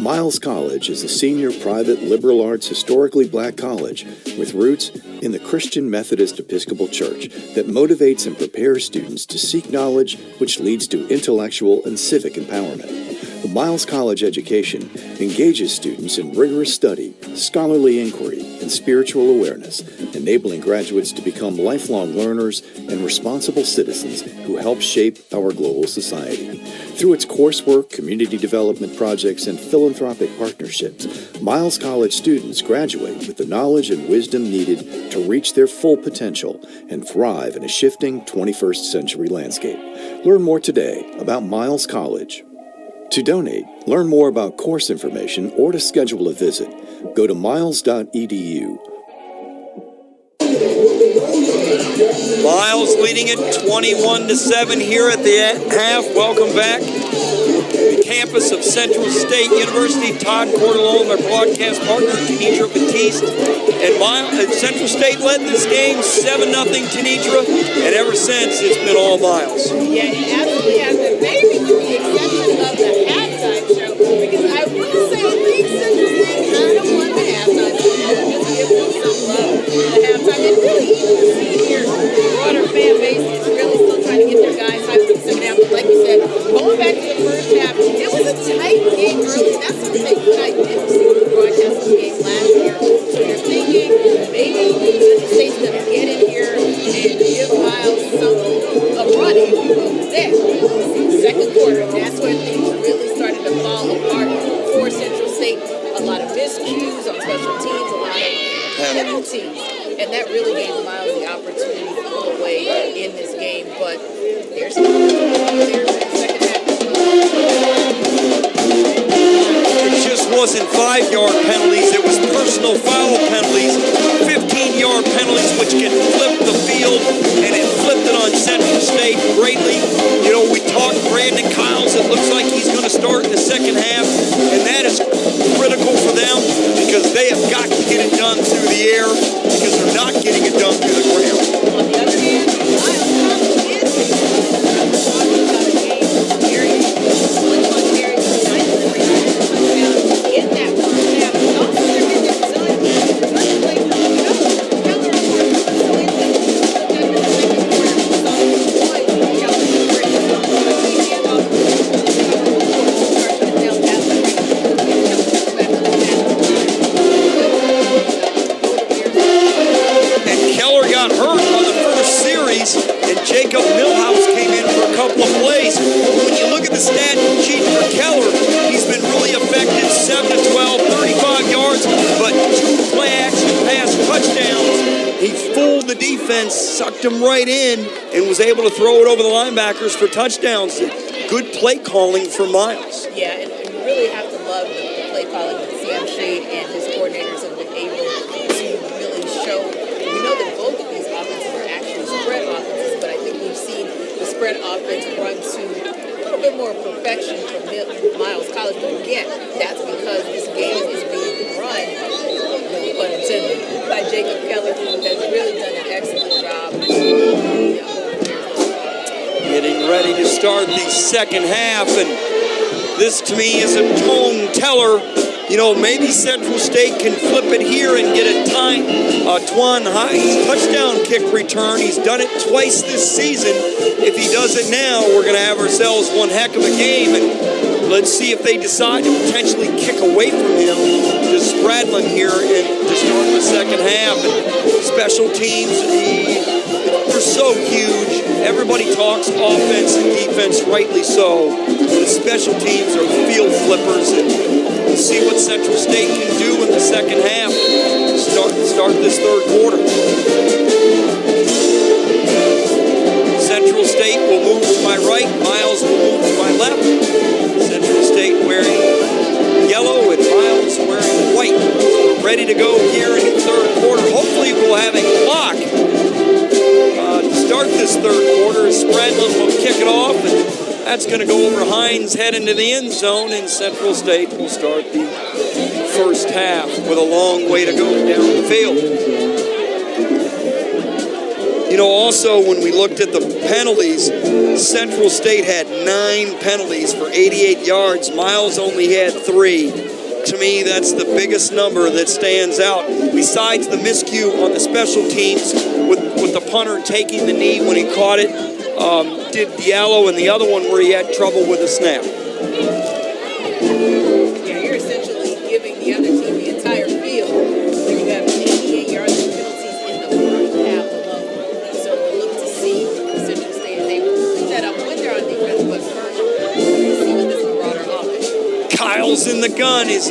Miles College is a senior private liberal arts historically black college with roots in the Christian Methodist Episcopal Church that motivates and prepares students to seek knowledge which leads to intellectual and civic empowerment. The Miles College education engages students in rigorous study, scholarly inquiry, and spiritual awareness, enabling graduates to become lifelong learners and responsible citizens who help shape our global society. Through its coursework, community development projects, and philanthropic partnerships, Miles College students graduate with the knowledge and wisdom needed to reach their full potential and thrive in a shifting 21st century landscape. Learn more today about Miles College. To donate, learn more about course information, or to schedule a visit, go to miles.edu. Miles leading it 21-7 here at the half. Welcome back. The campus of Central State University. Todd Cordelone, our broadcast partner, Tenitra Batiste. And Central State led this game 7-0 Tenitra, and ever since it's been all Miles. Yeah, it absolutely has been. Maybe with the exception of the halftime show, because I will say I think Central State kind of won the halftime show. Just give them some love for the halftime. And really, even the senior broader fan base is really still trying to get their guys hyped for the second half. But like you said, going back to the first half, it was a tight game early. That's something that I didn't see with the broadcast of the game last year. So you're thinking maybe Central State's going to get in here and give Miles a run, if you will, there. Second quarter, that's when things really started to fall apart for Central State. A lot of miscues on special teams, a lot of penalties, and that really gave Miles the opportunity to pull away in this game. But there's some there in the second half. It just wasn't 5-yard penalties, it was personal foul penalties, 15-yard penalties, which can flip the field, and it flipped it on Central State greatly. You know, we talked Brandon Kyles, it looks like he's going to start in the second half, and that is critical for them because they have got to get it done through the air because they're not getting it done through the ground. On the other hand, Miles College is talking about a game very much on very in that first half. Also, they're in their design. They're playing for Keller, of course, so in the second quarter, we saw one Keller break the zone, but he hand off to start shutting down that way. And Keller got hurt on the first series, and Jacob Millhouse came in for a couple of plays. When you look at the stat sheet for Keller, he's been really effective, 7 to 12, 35 yards, but 2 play-action pass touchdowns. He fooled the defense, sucked him right in, and was able to throw it over the linebackers for touchdowns. Good play calling for Miles. Yeah, and you really have to love the play calling that Sam Shade and his coordinators have been able to really show. We know that both of these offenses are actually spread offenses, but I think we've seen the spread offense run to a little bit more perfection from Miles College. But again, that's because this game is being run, no pun intended, by Jacob Keller, who has really done an excellent job. Getting ready to start the second half, and this to me is a tone teller. You know, maybe Central State can flip it here and get a Twan Hines touchdown kick return. He's done it twice this season. If he does it now, we're going to have ourselves one heck of a game, and let's see if they decide to potentially kick away from him to Spradlin here and to start the second half. And special teams, they're so huge. Everybody talks offense and defense, rightly so. The special teams are field flippers, and we'll see what Central State can do in the second half to start this third quarter. Central State will move to my right, Miles will move to my left. Central State wearing yellow and Miles wearing white. So we're ready to go here in the third quarter. Hopefully we'll have a clock to start this third quarter. Spradlin will kick it off, and that's going to go over Hines, head into the end zone, and Central State will start the first half with a long way to go down the field. You know, also when we looked at the penalties, Central State had 9 penalties for 88 yards. Miles only had 3. To me, that's the biggest number that stands out. Besides the miscue on the special teams with the punter taking the knee when he caught it, did Diallo, and the other one where he had trouble with the snap. Yeah, you're essentially giving the other team the entire field when you have 88 yards of penalties in the first half alone. So we'll look to see if Central State is able to clean that up when they're on defense, but first, we'll see what this Marauder offense. Kyle's in the gun as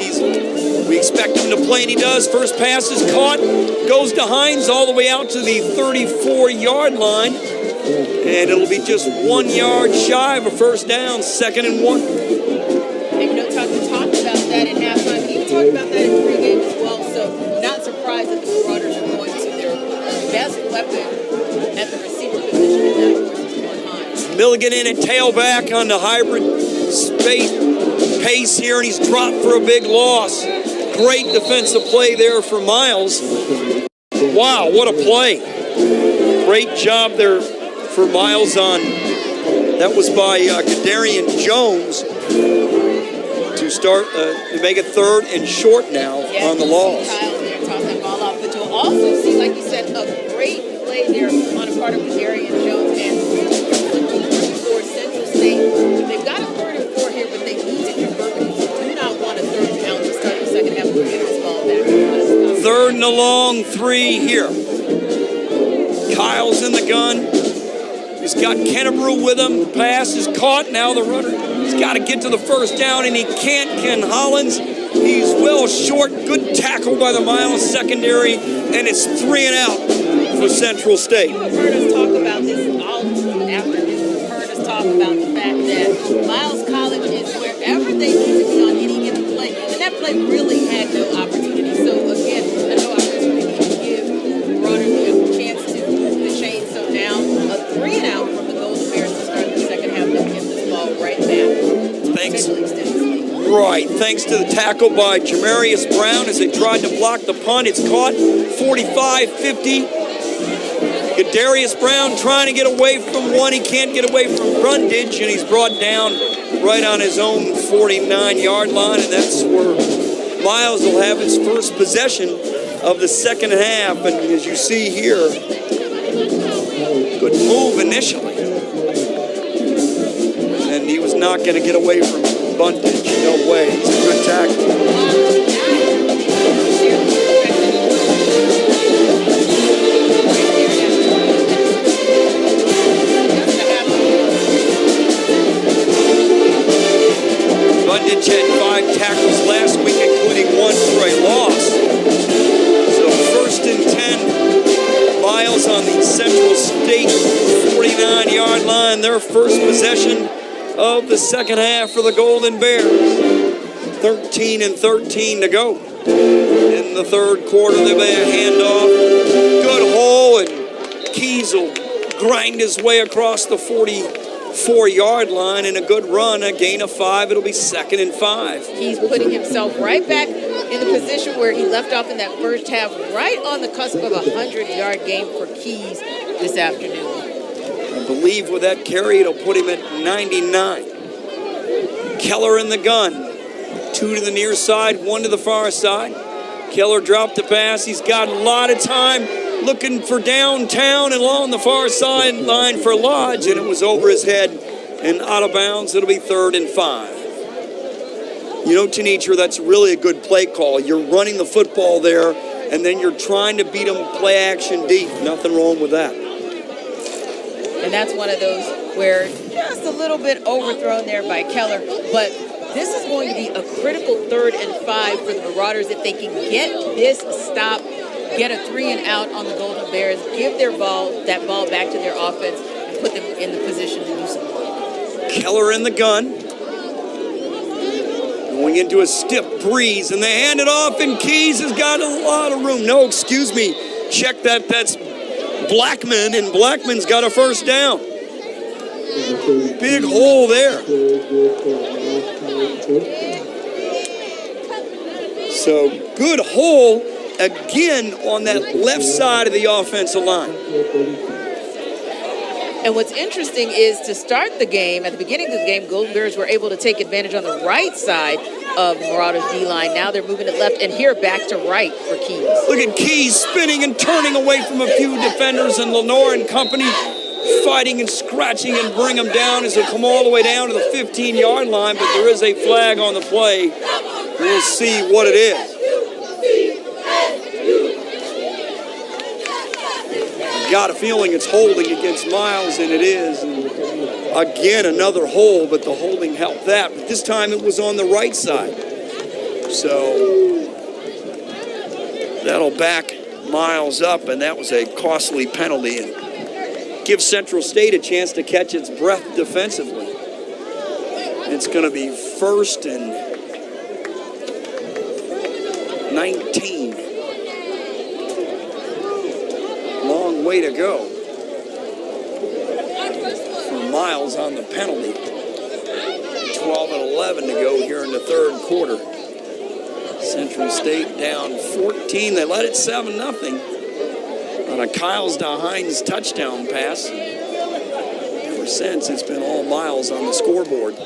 we expect him to play, and he does. First pass is caught, goes to Hines all the way out to the 34-yard line, and it'll be just 1 yard shy of a first down, 2nd and 1. And you know, Tuck, we talked about that in halftime. We talked about that in pregame as well, so not surprised that the Marauders are going to their best weapon at the receiver position, and that, of course, is Quan Hines. Milligan in at tailback on the hybrid pace here, and he's dropped for a big loss. Great defensive play there for Miles. Wow, what a play. Great job there for Miles on. That was by Gadarian Jones to start to make it 3rd and short now on the loss. Kyle there tossed that ball off, but you'll also see, like you said, a great play there on a part of Gadarian Jones, and for Central State, they've got a 3rd and 4 here, but they need to convert because you do not want a 3rd down to start the second half of the this ball back. 3rd and a long 3 here. Kyle's in the gun. He's got Kennebrew with him. Pass is caught. Now the runner, he's got to get to the first down, and he can't. Ken Hollins, he's well short. Good tackle by the Miles secondary, and it's 3 and out for Central State. You've heard us talk about this all afternoon. You've heard us talk about the fact that Miles College is wherever they need to be on any given play, and that play really had no opportunity. So again, I know I really need to give Marauders a chance to move the chain. So now a 3 and out from the Golden Bears to start the second half and give this ball right back. Thanks. Potentially Right, thanks to the tackle by Jamarius Brown as they tried to block the punt. It's caught, 45-50. Gadarius Brown trying to get away from one. He can't get away from Brundage, and he's brought down right on his own 49-yard line, and that's where Miles will have his first possession of the second half. And as you see here, good move initially. And he was not going to get away from Brundage. No way. It's a good tackle. Brundage had 5 tackles last week, including 1 for a loss. So 1st and 10, Miles on the Central State 49-yard line. Their first possession of the second half for the Golden Bears. 13-13 to go. In the 3rd quarter, they made a handoff. Good hole, and Keys will grind his way across the 44-yard line in a good run. A gain of 5. It'll be 2nd and 5. He's putting himself right back in the position where he left off in that first half, right on the cusp of a 100-yard game for Keys this afternoon. I believe with that carry, it'll put him at 99. Keller in the gun. 2 to the near side, 1 to the far side. Keller dropped the pass. He's got a lot of time looking for downtown and along the far sideline for Lodge, and it was over his head and out of bounds. It'll be 3rd and 5. You know, Tenitra, that's really a good play call. You're running the football there, and then you're trying to beat them play action deep. Nothing wrong with that. And that's one of those where just a little bit overthrown there by Keller. But this is going to be a critical 3rd and 5 for the Marauders if they can get this stop, get a 3 and out on the Golden Bears, give that ball back to their offense, and put them in the position to do some work. Keller in the gun. Going into a stiff breeze, and they hand it off, and Keys has got a lot of room. No, excuse me. Check that. That's Blackman, and Blackman's got a first down. Big hole there. So good hole again on that left side of the offensive line. And what's interesting is to start the game, at the beginning of the game, Golden Bears were able to take advantage on the right side of Marauders' D-line. Now they're moving it left, and here back to right for Keys. Look at Keys spinning and turning away from a few defenders, and Lenore and company fighting and scratching and bring them down as they come all the way down to the 15-yard line, but there is a flag on the play. We'll see what it is. Got a feeling it's holding against Miles, and it is. And again, another hold, but the holding helped that. But this time it was on the right side. So that'll back Miles up, and that was a costly penalty and give Central State a chance to catch its breath defensively. It's going to be 1st and 19. Long way to go for Miles on the penalty. 12 and 11 to go here in the third quarter. Central State down 14. They led it 7-0 on a Kyles DeHines touchdown pass. Ever since, it's been all Miles on the scoreboard.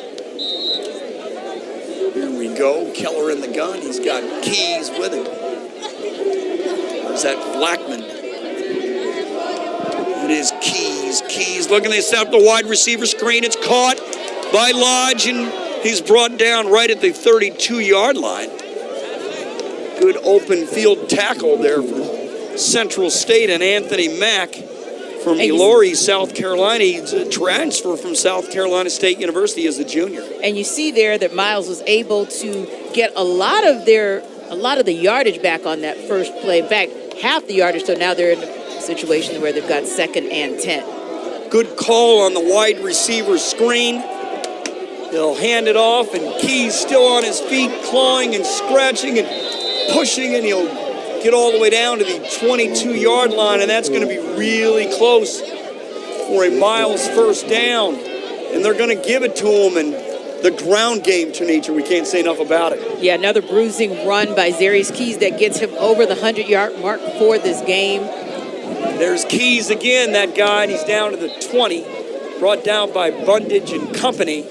Here we go. Keller in the gun. He's got Keys with him. There's that Blackman. It is Keys. Keys looking, they set up the wide receiver screen. It's caught by Lodge, and he's brought down right at the 32-yard line. Good open field tackle there for Central State, and Anthony Mack from Eloree, South Carolina. He's a transfer from South Carolina State University as a junior. And you see there that Miles was able to get a lot of the yardage back on that first play. In fact, half the yardage, so now they're in a situation where they've got 2nd and 10. Good call on the wide receiver screen. They'll hand it off, and Keys still on his feet, clawing and scratching and pushing, and he'll get all the way down to the 22-yard line, and that's going to be really close for a Miles first down. And they're going to give it to him, and the ground game, Tanisha, we can't say enough about it. Yeah, another bruising run by Zarius Keys that gets him over the 100-yard mark for this game. There's Keys again, that guy, and he's down to the 20, brought down by Bundage and company.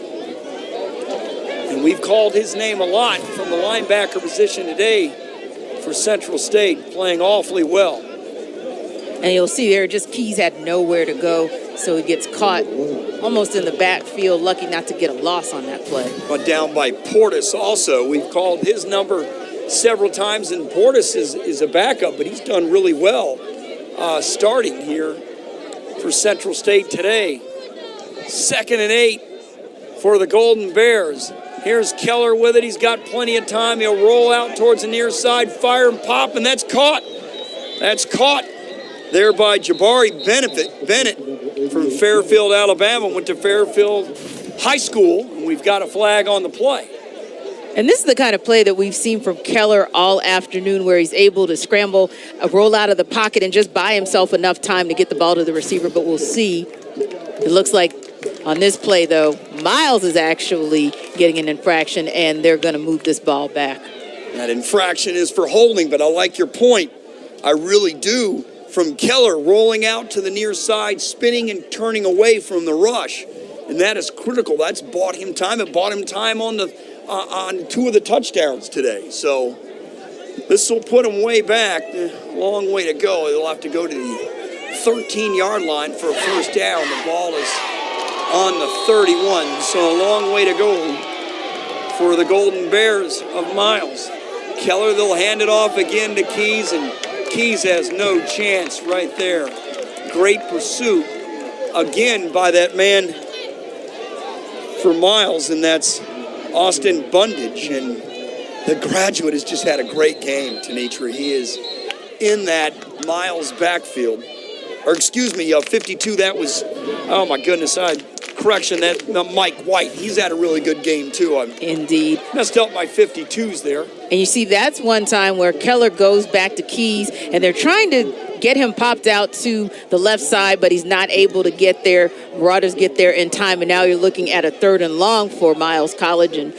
And we've called his name a lot from the linebacker position today for Central State, playing awfully well. And you'll see there, just Keys had nowhere to go, so he gets caught almost in the backfield, lucky not to get a loss on that play. But down by Portis also. We've called his number several times, and Portis is a backup, but he's done really well starting here for Central State today. 2nd and 8 for the Golden Bears. Here's Keller with it. He's got plenty of time. He'll roll out towards the near side, fire and pop, and that's caught. That's caught there by Jabari Bennett from Fairfield, Alabama. Went to Fairfield High School, and we've got a flag on the play. And this is the kind of play that we've seen from Keller all afternoon, where he's able to scramble, roll out of the pocket, and just buy himself enough time to get the ball to the receiver. But we'll see. It looks like on this play, though, Miles is actually getting an infraction, and they're going to move this ball back. That infraction is for holding, but I like your point. I really do. From Keller rolling out to the near side, spinning and turning away from the rush. And that is critical. That's bought him time. It bought him time on 2 of the touchdowns today. So this will put him way back. Long way to go. They'll have to go to the 13-yard line for a first down. The ball is on the 31. So a long way to go for the Golden Bears of Miles. Keller, they'll hand it off again to Keys, and Keys has no chance right there. Great pursuit again by that man for Miles, and that's Austin Bundage. And the graduate has just had a great game, Tanitra. He is in that Miles backfield. Or excuse me, 52, that was, oh my goodness, correction, that Mike White. He's had a really good game too. Indeed. Messed up my 52s there. And you see, that's one time where Keller goes back to Keys, and they're trying to get him popped out to the left side, but he's not able to get there. Marauders get there in time, and now you're looking at a 3rd and long for Miles College. And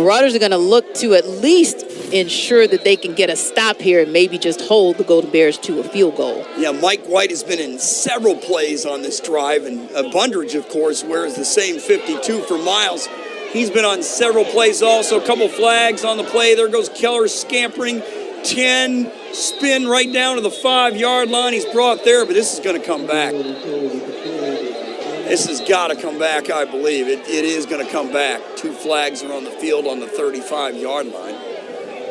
Marauders are going to look to at least ensure that they can get a stop here and maybe just hold the Golden Bears to a field goal. Yeah, Mike White has been in several plays on this drive, and Bundridge, of course, wears the same 52 for Miles. He's been on several plays also. A couple flags on the play. There goes Keller scampering. 10, spin right down to the 5-yard line. He's brought there, but this is going to come back. This has got to come back, I believe. It is going to come back. 2 flags are on the field on the 35-yard line.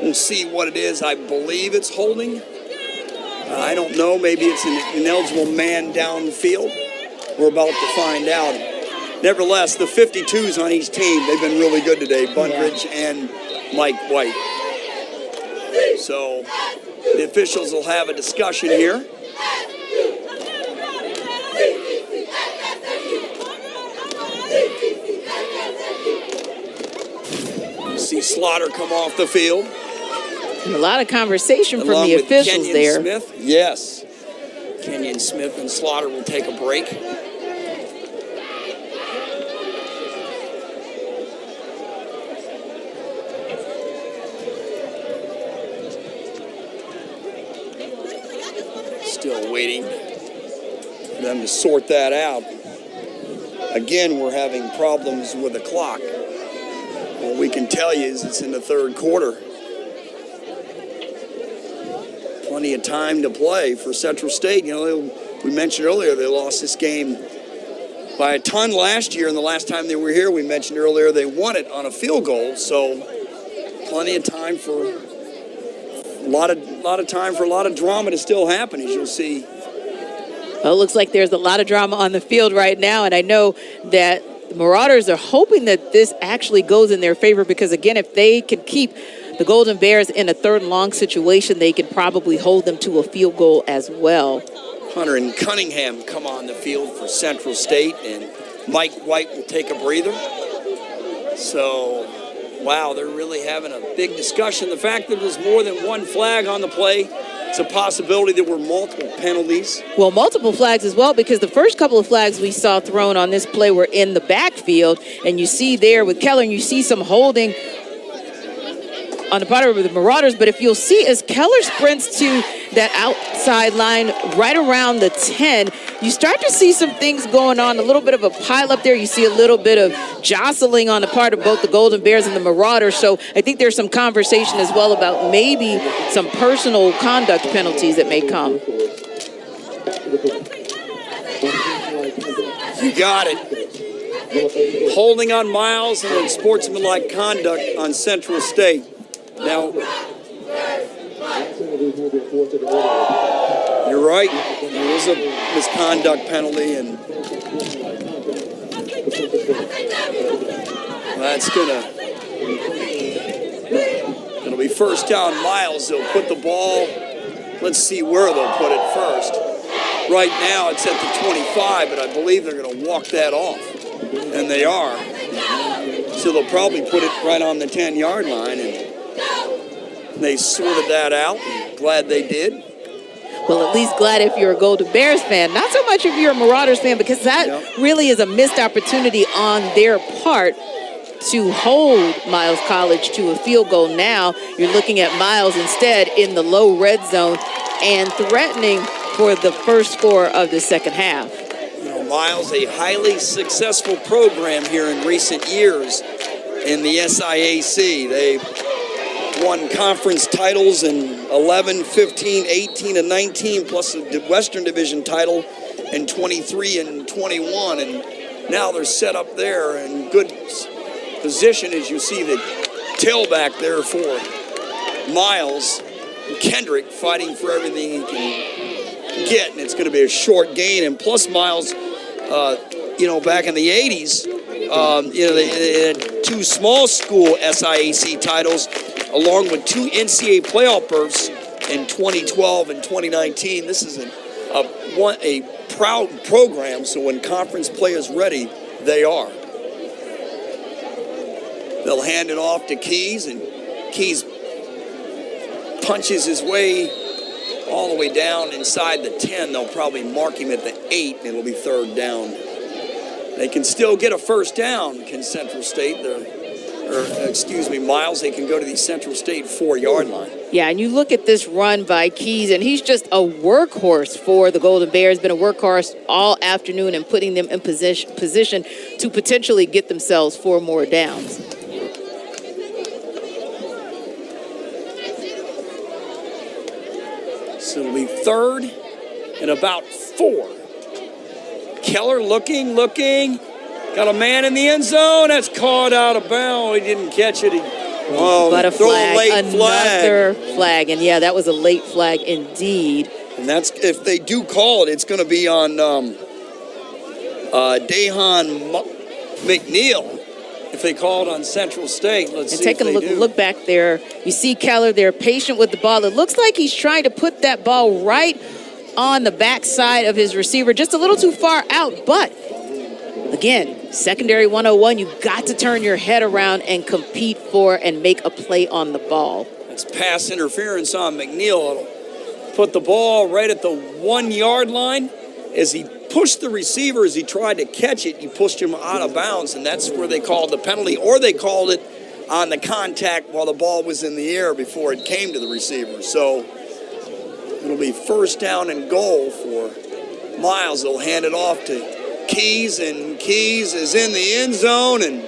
We'll see what it is. I believe it's holding. I don't know. Maybe it's an ineligible man downfield. We're about to find out. Nevertheless, the 52s on each team, they've been really good today, Bundridge and Mike White. So the officials will have a discussion here. You see Slaughter come off the field. And a lot of conversation from Along the with officials Kenyon there. Smith. Yes. Kenyon Smith and Slaughter will take a break. Still waiting for them to sort that out. Again, we're having problems with the clock. What we can tell you is it's in the third quarter. Plenty of time to play for Central State. You know, we mentioned earlier they lost this game by a ton last year, and the last time they were here, we mentioned earlier, they won it on a field goal. So plenty of time for a lot of time for a lot of drama to still happen, as you'll see. Well, it looks like there's a lot of drama on the field right now, and I know that the Marauders are hoping that this actually goes in their favor because, again, if they can keep the Golden Bears in a third and long situation, they can probably hold them to a field goal as well. Hunter and Cunningham come on the field for Central State, and Mike White will take a breather. So, wow, they're really having a big discussion. The fact that there's more than one flag on the play, it's a possibility there were multiple penalties. Well, multiple flags as well, because the first couple of flags we saw thrown on this play were in the backfield, and you see there with Keller, and you see some holding on the part of the Marauders, but if you'll see as Keller sprints to that outside line right around the 10, you start to see some things going on, a little bit of a pile up there. You see a little bit of jostling on the part of both the Golden Bears and the Marauders. So I think there's some conversation as well about maybe some personal conduct penalties that may come. You got it. Holding on Miles and then sportsmanlike conduct on Central State. Now, you're right. There is a misconduct penalty, and that's it'll be first down Miles. They'll put the ball, let's see where they'll put it first. Right now it's at the 25, but I believe they're going to walk that off, and they are. So they'll probably put it right on the 10-yard line, and they sorted that out. Glad they did. Well, at least glad if you're a Golden Bears fan. Not so much if you're a Marauders fan, because that really is a missed opportunity on their part to hold Miles College to a field goal. Now you're looking at Miles instead in the low red zone and threatening for the first score of the second half. You know, Miles, a highly successful program here in recent years in the SIAC. They won conference titles in 11, 15, 18, and 19, plus a Western Division title in 23 and 21. And now they're set up there in good position, as you see the tailback there for Miles. Kendrick fighting for everything he can get, and it's going to be a short gain. And plus Miles, back in the 80s, they had 2 small school SIAC titles, along with 2 NCAA playoff berths in 2012 and 2019. This is a proud program, so when conference play is ready, they are. They'll hand it off to Keys, and Keys punches his way all the way down inside the 10. They'll probably mark him at the 8, and it'll be third down. They can still get a first down, can Central State. They're Miles, they can go to the Central State 4-yard line. Yeah, and you look at this run by Keys, and he's just a workhorse for the Golden Bears, been a workhorse all afternoon and putting them in position to potentially get themselves 4 more downs. So it'll be 3rd and about 4. Keller looking. Got a man in the end zone. That's caught out of bounds. He didn't catch it. But a flag, another flag. And, yeah, that was a late flag indeed. And that's, if they do call it, it's going to be on Dahan McNeil. If they call it on Central State, let's see. And take a look back there. You see Keller there, patient with the ball. It looks like he's trying to put that ball right on the backside of his receiver, just a little too far out. But, again, secondary 101, you've got to turn your head around and compete for and make a play on the ball. That's pass interference on McNeil. It'll put the ball right at the 1-yard line. As he pushed the receiver, as he tried to catch it, he pushed him out of bounds, and that's where they called the penalty, or they called it on the contact while the ball was in the air before it came to the receiver. So it'll be 1st down and goal for Miles. They'll hand it off to Keys, and Keys is in the end zone, and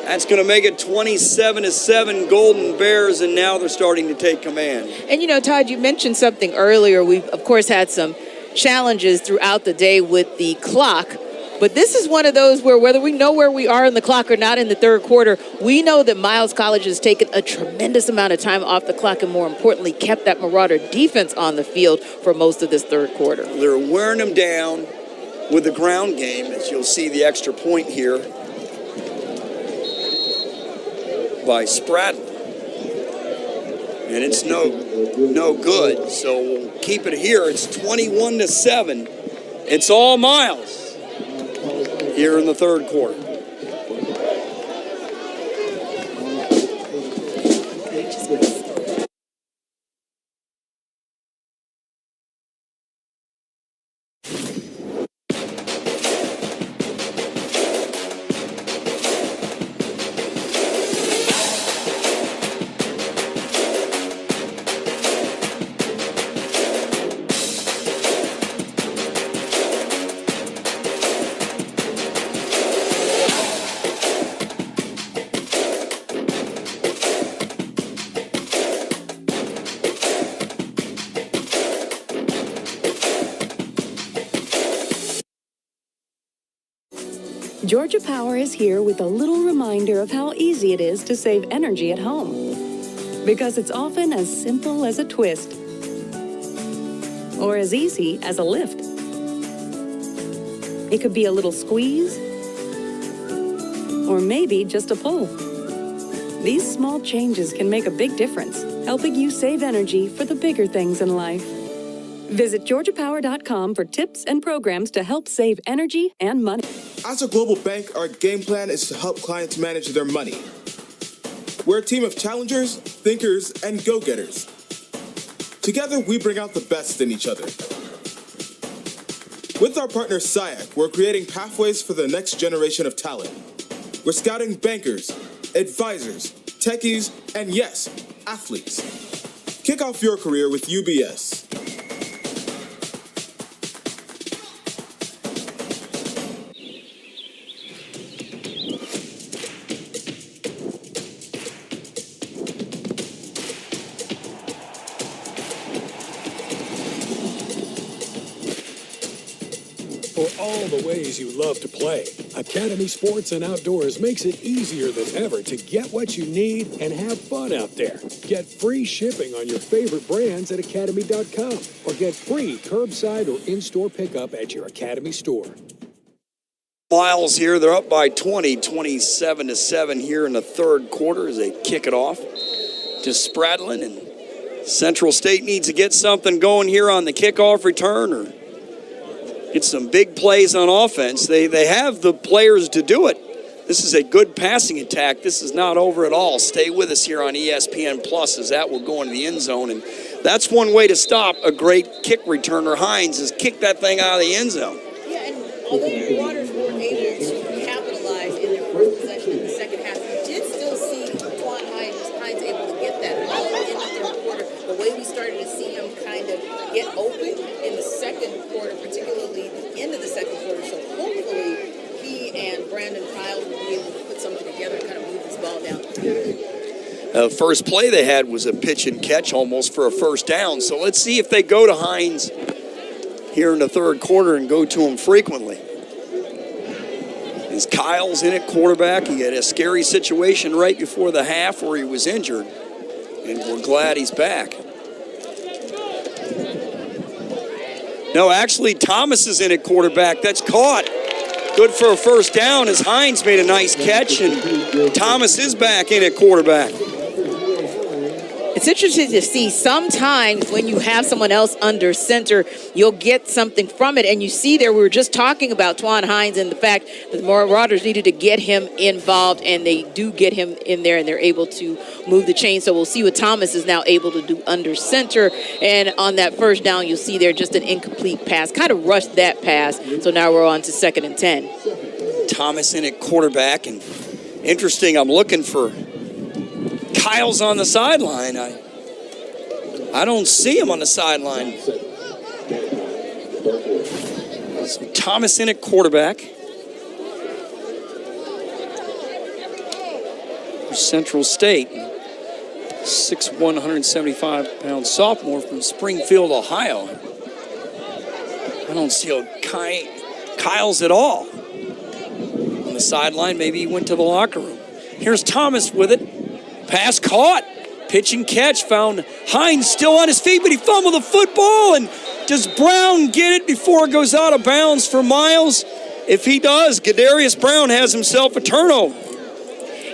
that's going to make it 27-7 Golden Bears, and now they're starting to take command. And, you know, Todd, you mentioned something earlier. We've, of course, had some challenges throughout the day with the clock, but this is one of those where whether we know where we are in the clock or not in the 3rd quarter, we know that Miles College has taken a tremendous amount of time off the clock and, more importantly, kept that Marauder defense on the field for most of this 3rd quarter. They're wearing them down with the ground game, as you'll see the extra point here by Spradlin. And it's no good, so we'll keep it here. It's 21-7. It's all Miles here in the 3rd quarter. Georgia Power is here with a little reminder of how easy it is to save energy at home. Because it's often as simple as a twist, or as easy as a lift. It could be a little squeeze, or maybe just a pull. These small changes can make a big difference, helping you save energy for the bigger things in life. Visit GeorgiaPower.com for tips and programs to help save energy and money. As a global bank, our game plan is to help clients manage their money. We're a team of challengers, thinkers, and go-getters. Together, we bring out the best in each other. With our partner SIAC, we're creating pathways for the next generation of talent. We're scouting bankers, advisors, techies, and yes, athletes. Kick off your career with UBS. For all the ways you love to play, Academy Sports and Outdoors makes it easier than ever to get what you need and have fun out there. Get free shipping on your favorite brands at Academy.com or get free curbside or in-store pickup at your Academy store. Miles here, they're up by 20, 27-7 here in the 3rd quarter as they kick it off to Spradlin. And Central State needs to get something going here on the kickoff return or get some big plays on offense. They have the players to do it. This is a good passing attack. This is not over at all. Stay with us here on ESPN Plus as that will go into the end zone. And that's one way to stop a great kick returner, Hines, is kick that thing out of the end zone. Yeah, and although the Waters weren't able to capitalize in their first possession in the second half, you did still First play they had was a pitch and catch almost for a first down. So let's see if they go to Hines here in the third quarter and go to him frequently. As Kyle's in at quarterback, he had a scary situation right before the half where he was injured, and we're glad he's back. No, actually, Thomas is in at quarterback. That's caught. Good for a first down as Hines made a nice catch, and Thomas is back in at quarterback. It's interesting to see sometimes when you have someone else under center, you'll get something from it. And you see there, we were just talking about Twan Hines and the fact that the Marauders needed to get him involved, and they do get him in there, and they're able to move the chain. So we'll see what Thomas is now able to do under center. And on that first down, you'll see there just an incomplete pass, kind of rushed that pass. So now we're on to 2nd and 10. Thomas in at quarterback, and interesting, I'm looking for Kyle's on the sideline. I don't see him on the sideline. So Thomas in at quarterback. For Central State, 6'1", 175-pound sophomore from Springfield, Ohio. I don't see Kyle's at all on the sideline. Maybe he went to the locker room. Here's Thomas with it. Pass caught. Pitch and catch. Found Hines still on his feet, but he fumbled the football. And does Brown get it before it goes out of bounds for Miles? If he does, Gadarius Brown has himself a turnover.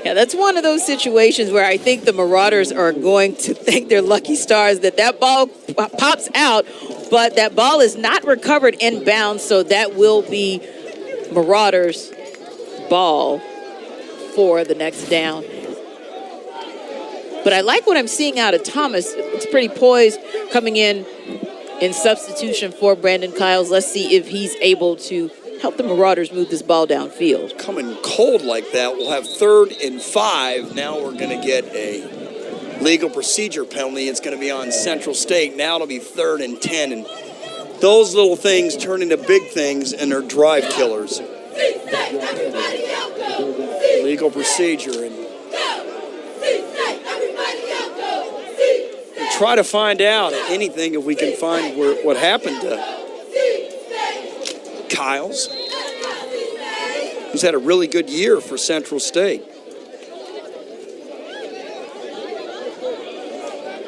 Yeah, that's one of those situations where I think the Marauders are going to thank their lucky stars that ball pops out, but that ball is not recovered in bounds, so that will be Marauders' ball for the next down. But I like what I'm seeing out of Thomas. It's pretty poised coming in substitution for Brandon Kyles. Let's see if he's able to help the Marauders move this ball downfield. Coming cold like that, we'll have 3rd and 5. Now we're going to get a legal procedure penalty. It's going to be on Central State. Now it'll be 3rd and 10. And those little things turn into big things, and they're drive killers. Legal procedure. And we'll try to find out anything if we can find what happened to Kyles, who's had a really good year for Central State.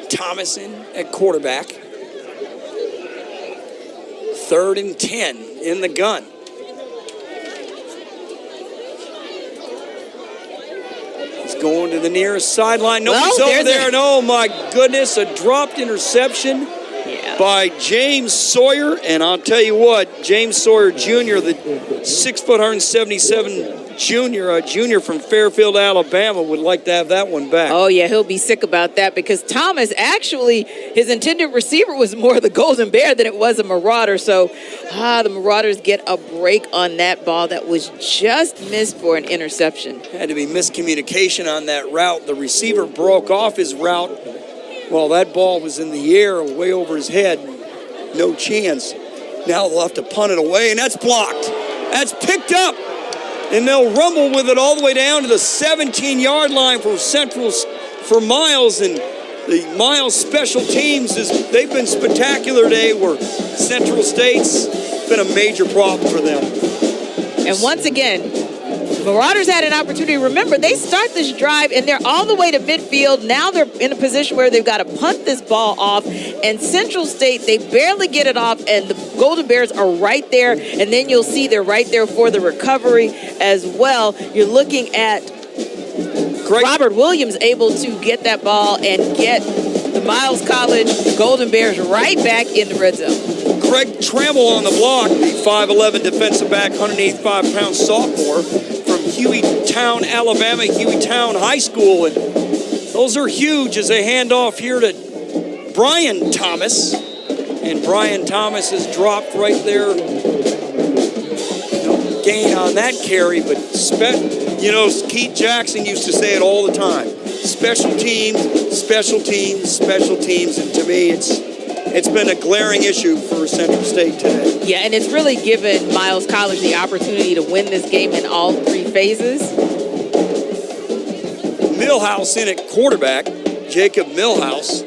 Thomason at quarterback. 3rd and 10 in the gun. He's going to the nearest sideline. Nobody's over there. And oh my goodness, a dropped interception by James Sawyer. And I'll tell you what, James Sawyer Jr., the 6'1", 177 junior from Fairfield, Alabama, would like to have that one back. Oh, yeah, he'll be sick about that because Thomas, actually, his intended receiver was more the Golden Bear than it was a Marauder. So the Marauders get a break on that ball that was just missed for an interception. Had to be miscommunication on that route. The receiver broke off his route. Well, that ball was in the air way over his head. No chance. Now they'll have to punt it away, and that's blocked. That's picked up. And they'll rumble with it all the way down to the 17-yard line for Miles. And the Miles special teams, they've been spectacular today, where Central State's been a major problem for them. And once again, Marauders had an opportunity. Remember, they start this drive, and they're all the way to midfield. Now they're in a position where they've got to punt this ball off. And Central State, they barely get it off, and the Golden Bears are right there. And then you'll see they're right there for the recovery as well. You're looking at Robert Williams able to get that ball and get the Miles College Golden Bears right back in the red zone. Greg Trammell on the block, the 5'11 defensive back, 185-pound sophomore from Hueytown, Alabama, Hueytown High School. And those are huge as they hand off here to Brian Thomas. And Brian Thomas is dropped right there. No gain on that carry, but Keith Jackson used to say it all the time. Special teams, special teams, special teams. And to me, it's been a glaring issue for Central State today. Yeah, and it's really given Miles College the opportunity to win this game in all 3 phases. Millhouse in at quarterback, Jacob Millhouse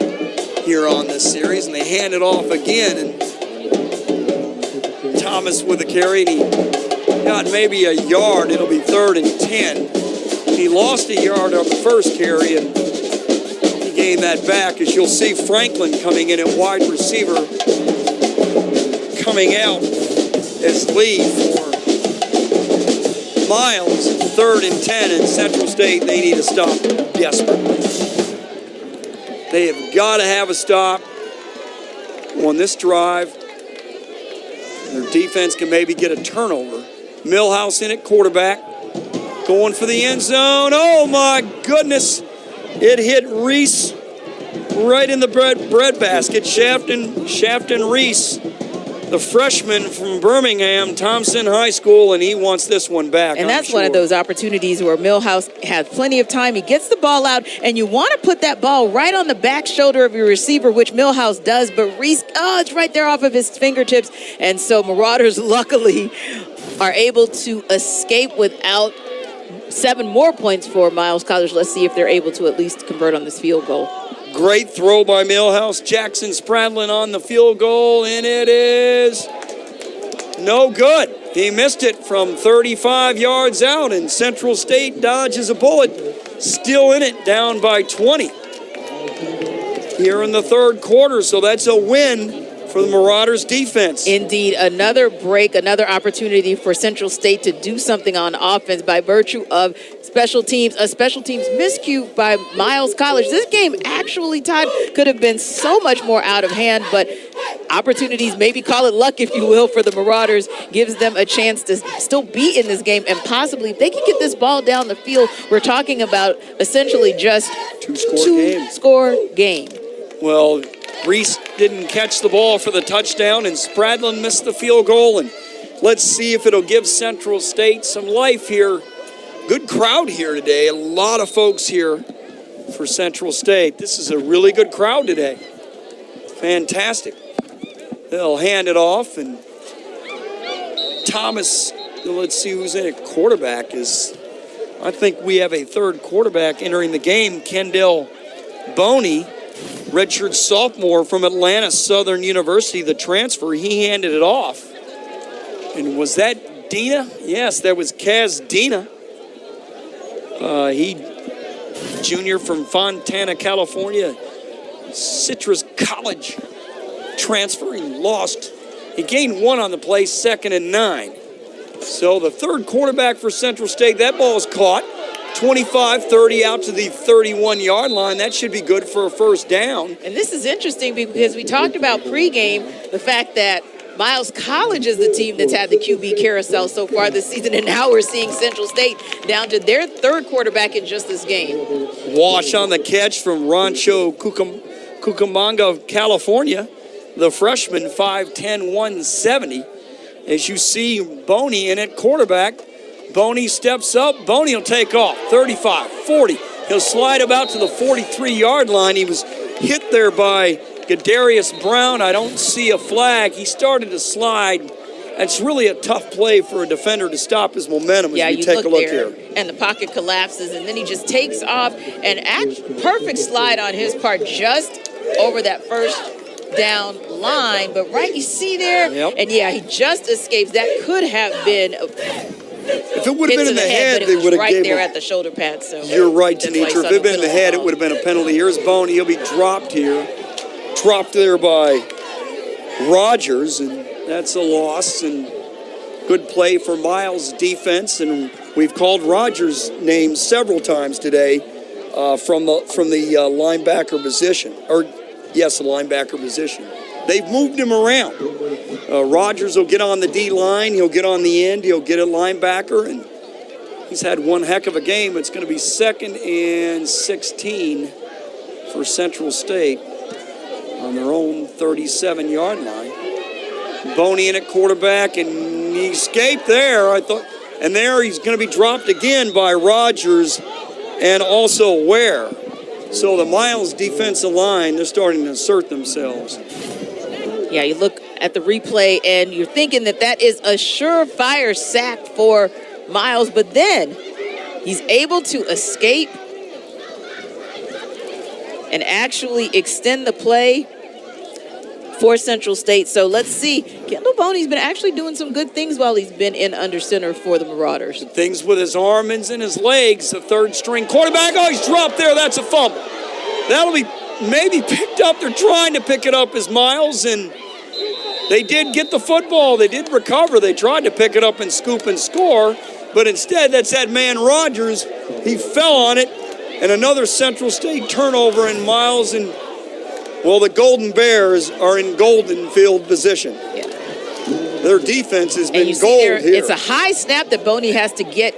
here on this series, and they hand it off again, and Thomas with the carry, and he got maybe a yard. It'll be 3rd and 10. He lost a yard on the first carry, and he gained that back. As you'll see, Franklin coming in at wide receiver, coming out as lead for Miles. 3rd and 10, and Central State, they need a stop desperately. They have got to have a stop on this drive. Their defense can maybe get a turnover. Millhouse in at quarterback, going for the end zone. Oh my goodness! It hit Reese right in the bread basket. Shafton Reese, the freshman from Birmingham, Thompson High School, and he wants this one back. And that's one of those opportunities where Millhouse has plenty of time. He gets the ball out, and you want to put that ball right on the back shoulder of your receiver, which Millhouse does, but Reese, it's right there off of his fingertips. And so Marauders, luckily, are able to escape without 7 more points for Miles College. Let's see if they're able to at least convert on this field goal. Great throw by Millhouse. Jackson Spradlin on the field goal, and it is no good. He missed it from 35 yards out, and Central State dodges a bullet. Still in it, down by 20 here in the 3rd quarter, so that's a win for the Marauders defense. Indeed, another break, another opportunity for Central State to do something on offense by virtue of special teams, a special teams miscue by Miles College. This game actually, Todd, could have been so much more out of hand, but opportunities, maybe call it luck if you will, for the Marauders, gives them a chance to still be in this game, and possibly if they can get this ball down the field, we're talking about essentially just two-score game. Well, Reese didn't catch the ball for the touchdown, and Spradlin missed the field goal. And let's see if it'll give Central State some life here. Good crowd here today. A lot of folks here for Central State. This is a really good crowd today. Fantastic. They'll hand it off, and Thomas, let's see who's in at quarterback. I think we have a 3rd quarterback entering the game, Kendall Boney. Redshirt sophomore from Atlanta Southern University, the transfer. He handed it off. And was that Dina? Yes, that was Kaz Dina. He, junior from Fontana, California, Citrus College transfer. He lost. He gained 1 on the play, 2nd and 9. So the 3rd quarterback for Central State, that ball is caught. 25-30 out to the 31-yard line. That should be good for a 1st down. And this is interesting because we talked about pregame the fact that Miles College is the team that's had the QB carousel so far this season, and now we're seeing Central State down to their 3rd quarterback in just this game. Wash on the catch from Rancho Cucamonga, California. The freshman, 5'10", 170. As you see, Boney in at quarterback. Boney steps up. Boney will take off. 35, 40. He'll slide about to the 43-yard line. He was hit there by Gadarius Brown. I don't see a flag. He started to slide. It's really a tough play for a defender to stop his momentum as we take a look here. And the pocket collapses, and then he just takes off. And perfect slide on his part just over that 1st down line. But right, you see there? Yep. And yeah, he just escapes. That could have been if it would have been in the head, they would have right given there at the shoulder pad. So you're right, Tanitra. If it had been in the head, it would have been a penalty. Here's Boney. He'll be dropped here. Dropped there by Rogers, and that's a loss. And good play for Miles' defense. And we've called Rogers' name several times today from the linebacker position. The linebacker position. They've moved him around. Rogers will get on the D-line. He'll get on the end. He'll get a linebacker. And he's had one heck of a game. It's going to be 2nd and 16 for Central State on their own 37-yard line. Boney in at quarterback, and he escaped there. And there he's going to be dropped again by Rogers and also Ware. So the Miles defensive line, they're starting to assert themselves. Yeah, you look at the replay, and you're thinking that is a surefire sack for Miles, but then he's able to escape and actually extend the play for Central State. So let's see. Kendall Boney's been actually doing some good things while he's been in under center for the Marauders. Things with his arms and his legs. The third string quarterback. Oh, he's dropped there. That's a fumble. That'll be maybe picked up. They're trying to pick it up as Miles, and they did get the football. They did recover. They tried to pick it up and scoop and score, but instead that's that man Rogers. He fell on it, and another Central State turnover, and Miles and, well, the Golden Bears are in golden field position. Yeah. Their defense has been and you gold see there, here. it's a high snap that Boney has to get,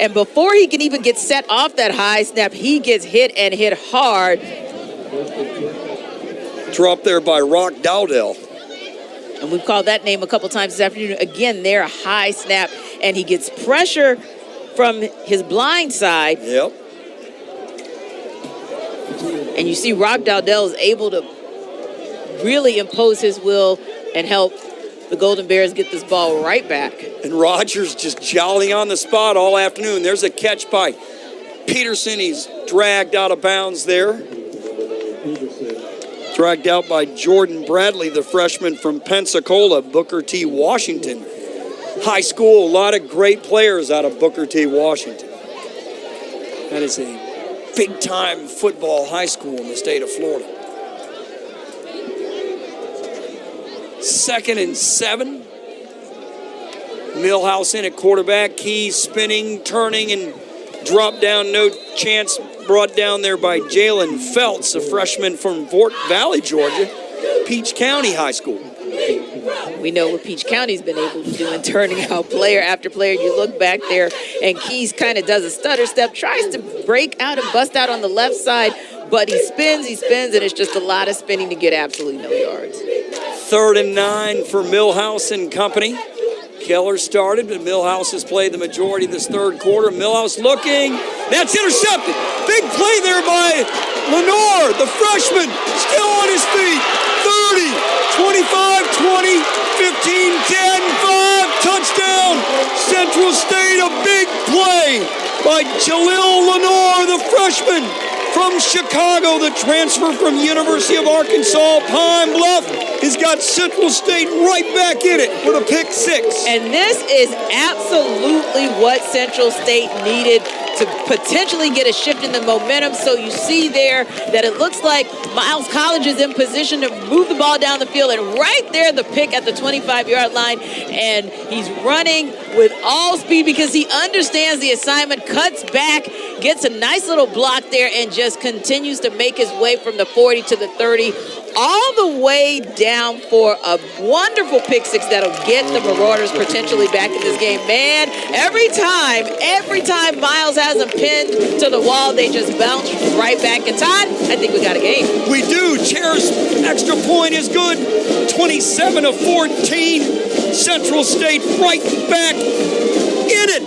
and before he can even get set off that high snap, he gets hit and hit hard. Dropped there by Rock Dowdell. And we've called that name a couple times this afternoon. Again, there, a high snap, and he gets pressure from his blind side. Yep. And you see Rock Dowdell is able to really impose his will and help the Golden Bears get this ball right back. And Rogers just jolly on the spot all afternoon. There's a catch by Peterson. He's dragged out of bounds there. Dragged out by Jordan Bradley, the freshman from Pensacola, Booker T. Washington High School. A lot of great players out of Booker T. Washington. That is a big-time football high school in the state of Florida. 2nd and 7. Millhouse in at quarterback. Keys spinning, turning, and drop down. No chance. Brought down there by Jalen Feltz, a freshman from Fort Valley, Georgia, Peach County High School. We know what Peach County's been able to do in turning out player after player. You look back there, and Keys kind of does a stutter step, tries to break out and bust out on the left side, but he spins, and it's just a lot of spinning to get absolutely no yards. 3rd and 9 for Millhouse and company. Keller started, but Millhouse has played the majority of this third quarter. Millhouse looking. That's intercepted. Big play there by Lenore, the freshman, still on his feet. 30, 25, 20, 15, 10, 5, touchdown. Central State, a big play by Jalil Lenore, the freshman from Chicago, the transfer from University of Arkansas, Pine Bluff, has got Central State right back in it with a pick 6. And this is absolutely what Central State needed to potentially get a shift in the momentum. So you see there that it looks like Miles College is in position to move the ball down the field, and right there the pick at the 25-yard line, and he's running with all speed because he understands the assignment, cuts back, gets a nice little block there, and just continues to make his way from the 40 to the 30, all the way down for a wonderful pick 6 that'll get the Marauders potentially back in this game. Man, every time Miles has them pinned to the wall, they just bounce right back. And Todd, I think we got a game. We do. Chair's extra point is good. 27-14. Central State right back in it.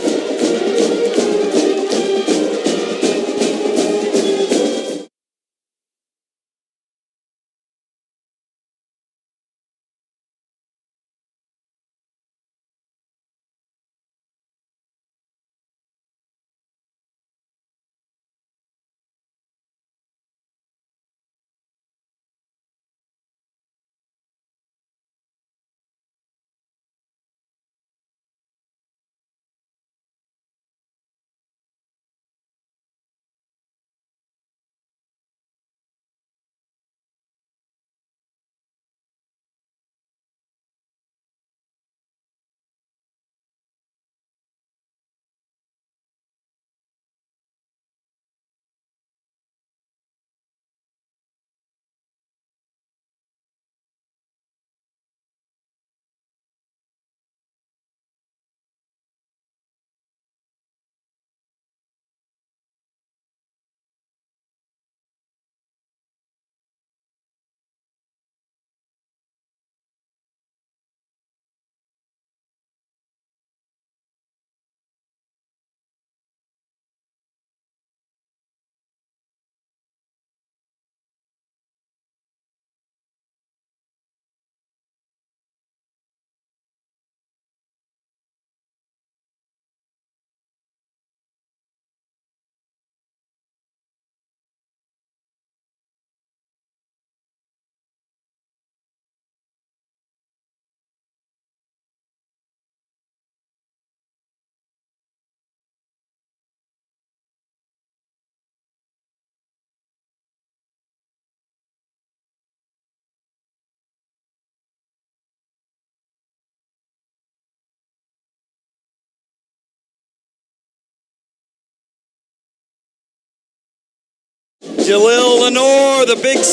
Jalil Lenore, the pick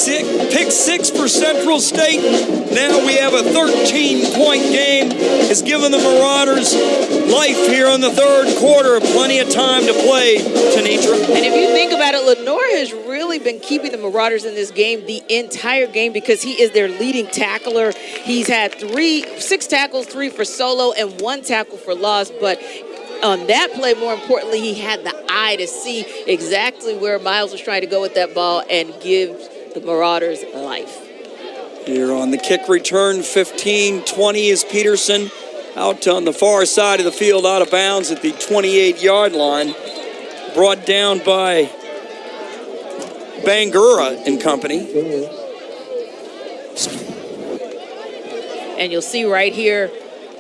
six for Central State. Now we have a 13-point game. Has given the Marauders life here in the third quarter. Plenty of time to play, Tanitra. And if you think about it, Lenore has really been keeping the Marauders in this game the entire game because he is their leading tackler. He's had 6 tackles, 3 for solo, and 1 tackle for loss. But on that play, more importantly, he had the eye to see exactly where Miles was trying to go with that ball and give the Marauders life. Here on the kick return, 15-20 is Peterson out on the far side of the field, out of bounds at the 28-yard line. Brought down by Bangura and company. And you'll see right here,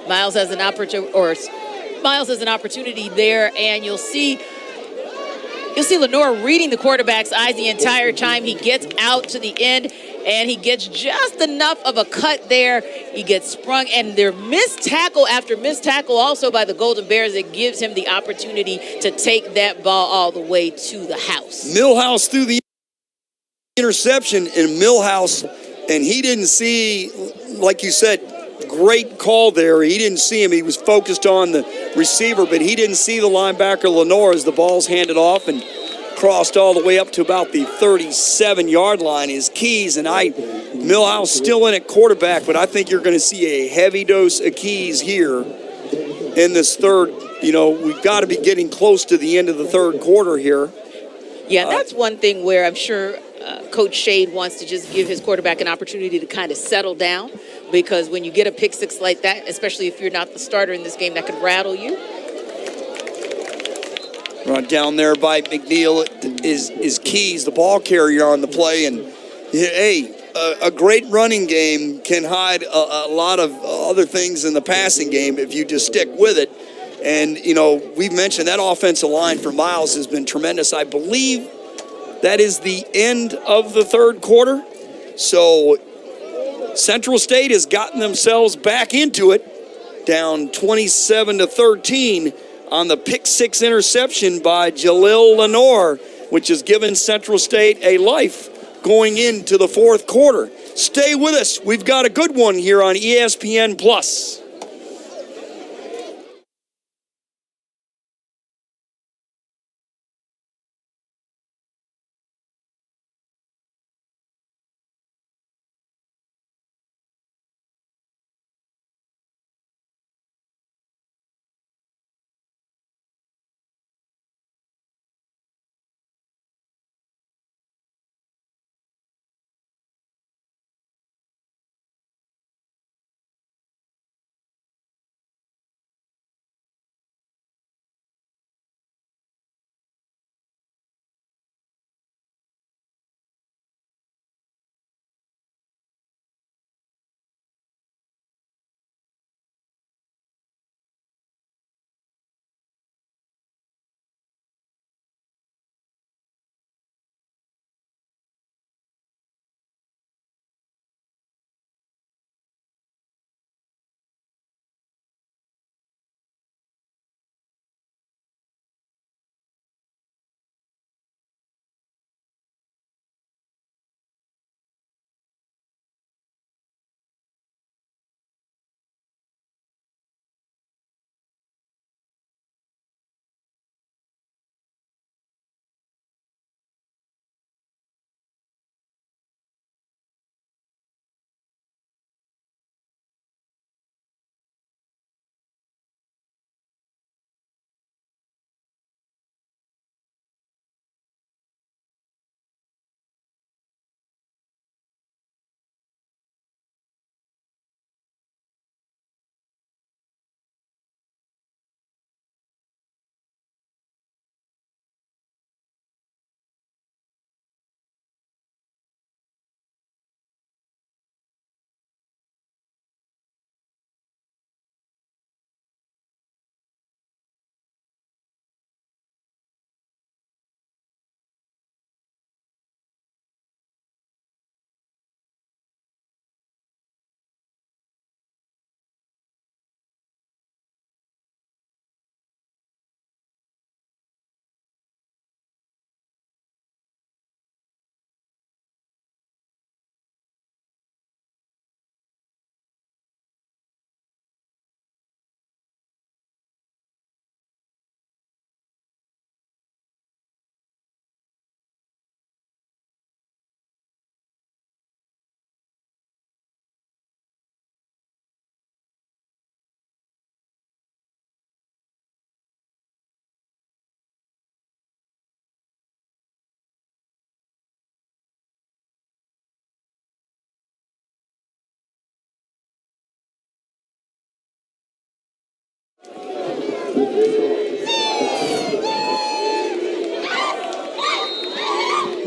Miles has an opportunity there, and you'll see Lenore reading the quarterback's eyes the entire time. He gets out to the end, and he gets just enough of a cut there. He gets sprung, and their missed tackle after missed tackle also by the Golden Bears, it gives him the opportunity to take that ball all the way to the house. Millhouse threw the interception in Millhouse, and he didn't see, like you said, great call there. He didn't see him. He was focused on the receiver, but he didn't see the linebacker Lenore as the ball's handed off and crossed all the way up to about the 37-yard line. His Keys, and Millhouse still in at quarterback, but I think you're going to see a heavy dose of Keys here in this third. We've got to be getting close to the end of the third quarter here. Yeah, that's one thing where I'm sure Coach Shade wants to just give his quarterback an opportunity to kind of settle down, because when you get a pick six like that, especially if you're not the starter in this game, that could rattle you. Brought down there by McNeil is Keys, the ball carrier on the play. And, hey, a great running game can hide a lot of other things in the passing game if you just stick with it. And, we've mentioned that offensive line for Miles has been tremendous. I believe that is the end of the third quarter. So Central State has gotten themselves back into it, down 27-13 on the pick six interception by Jalil Lenore, which has given Central State a life going into the fourth quarter. Stay with us. We've got a good one here on ESPN+.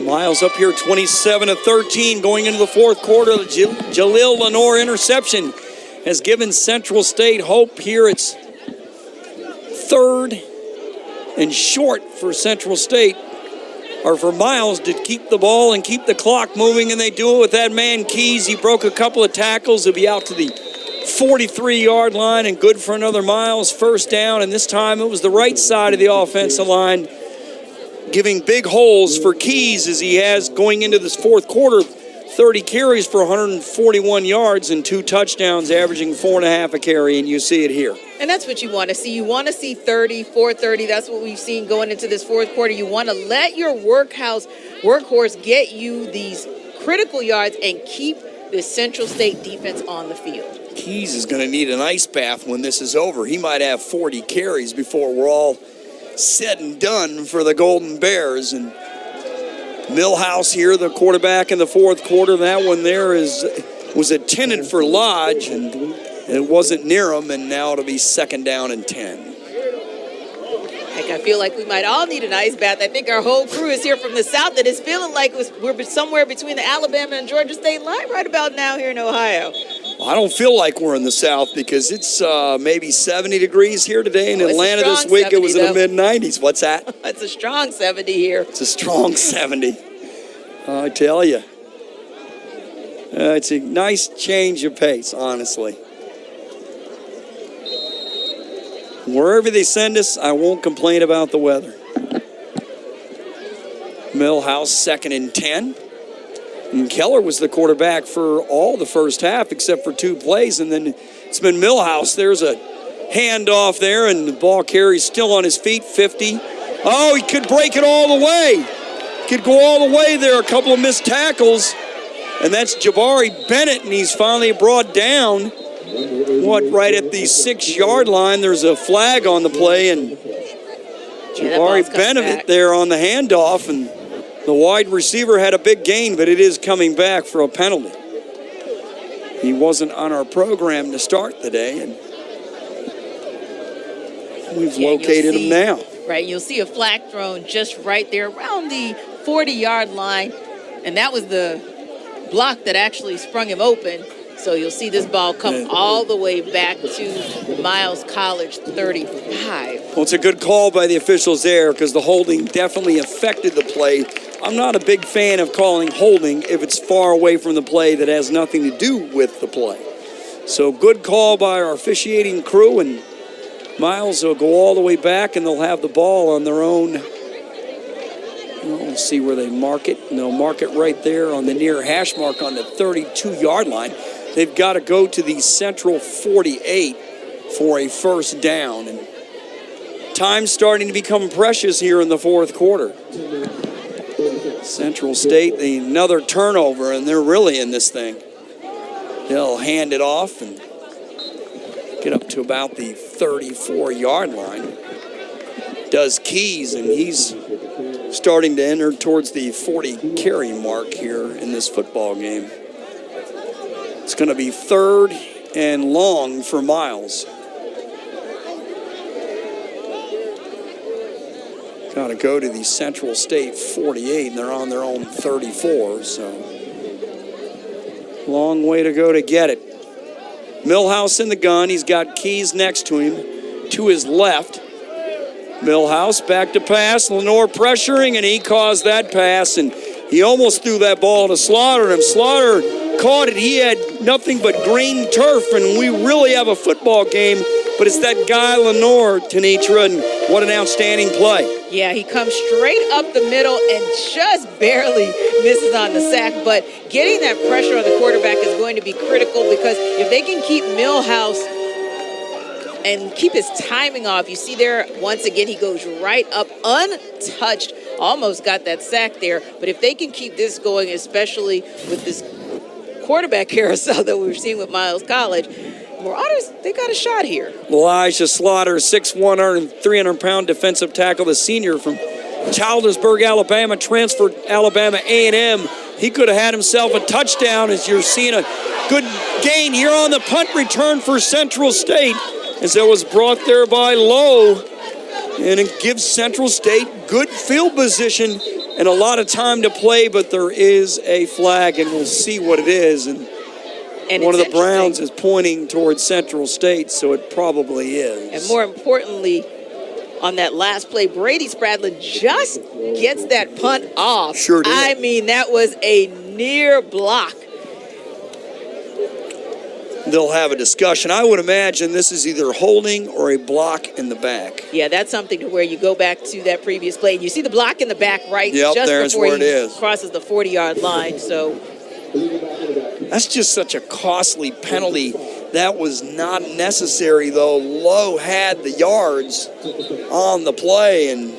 Miles up here 27-13 going into the fourth quarter. The Jaleel Lenore interception has given Central State hope here. It's third and short for Central State, or for Miles, to keep the ball and keep the clock moving, and they do it with that man Keys. He broke a couple of tackles. He'll be out to the 43-yard line and good for another Miles first down, and this time it was the right side of the offensive line, giving big holes for Keys as he has going into this fourth quarter. 30 carries for 141 yards and 2 touchdowns, averaging 4.5 a carry, and you see it here. And that's what you want to see. You want to see 30, 430. That's what we've seen going into this fourth quarter. You want to let your workhorse get you these critical yards and keep the Central State defense on the field. Keys is going to need an ice bath when this is over. He might have 40 carries before we're all said and done for the Golden Bears. And Millhouse here, the quarterback in the fourth quarter. That one there was intended for Lodge, and it wasn't near him, and now it'll be second down and 10. Heck, I feel like we might all need an ice bath. I think our whole crew is here from the South that is feeling like we're somewhere between the Alabama and Georgia State line right about now here in Ohio. Well, I don't feel like we're in the South because it's maybe 70 degrees here today. In Atlanta this week, 70, it was in the mid-90s. What's that? It's a strong 70 here. It's a strong 70. I tell you. It's a nice change of pace, honestly. Wherever they send us, I won't complain about the weather. Millhouse, second and 10. And Keller was the quarterback for all the first half except for 2 plays, and then it's been Millhouse. There's a handoff there, and the ball carries still on his feet, 50. Oh, he could break it all the way. Could go all the way there, a couple of missed tackles. And that's Jabari Bennett, and he's finally brought down, right at the 6-yard line. There's a flag on the play, and Jabari Bennett there on the handoff, and the wide receiver had a big gain, but it is coming back for a penalty. He wasn't on our program to start the day, and we've located him now. Right, you'll see a flag thrown just right there around the 40-yard line, and that was the block that actually sprung him open. So you'll see this ball come all the way back to Miles College 35. Well, it's a good call by the officials there because the holding definitely affected the play. I'm not a big fan of calling holding if it's far away from the play that has nothing to do with the play. So good call by our officiating crew, and Miles will go all the way back, and they'll have the ball on their own. We'll see where they mark it, and they'll mark it right there on the near hash mark on the 32-yard line. They've got to go to the Central 48 for a first down, and time's starting to become precious here in the fourth quarter. Central State, another turnover, and they're really in this thing. They'll hand it off and get up to about the 34-yard line. Does Keys, and he's starting to enter towards the 40-carry mark here in this football game. It's going to be third and long for Miles. Got to go to the Central State 48, and they're on their own 34, so long way to go to get it. Millhouse in the gun. He's got Keys next to him, to his left. Millhouse back to pass. Lenore pressuring, and he caused that pass, and he almost threw that ball to Slaughter, and Slaughter caught it. He had nothing but green turf, and we really have a football game, but it's that guy Lenore, Tenitra, and what an outstanding play. Yeah, he comes straight up the middle and just barely misses on the sack, but getting that pressure on the quarterback is going to be critical because if they can keep Millhouse and keep his timing off, you see there, once again, he goes right up untouched, almost got that sack there, but if they can keep this going, especially with this quarterback carousel that we're seeing with Miles College, Marauders, they got a shot here. Elijah Slaughter, 6'1", 300-pound defensive tackle, the senior from Childersburg, Alabama, transferred Alabama A&M. He could have had himself a touchdown, as you're seeing a good gain here on the punt return for Central State, as it was brought there by Lowe. And it gives Central State good field position and a lot of time to play, but there is a flag, and we'll see what it is. And one of the Browns is pointing towards Central State, so it probably is. And more importantly, on that last play, Brady Spradlin just gets that punt off. Sure did. I mean, that was a near block. They'll have a discussion. I would imagine this is either holding or a block in the back. Yeah, that's something to where you go back to that previous play. And you see the block in the back, right? Yep, just there's before where it he is. crosses the 40-yard line. So That's just such a costly penalty. That was not necessary, though. Lowe had the yards on the play, and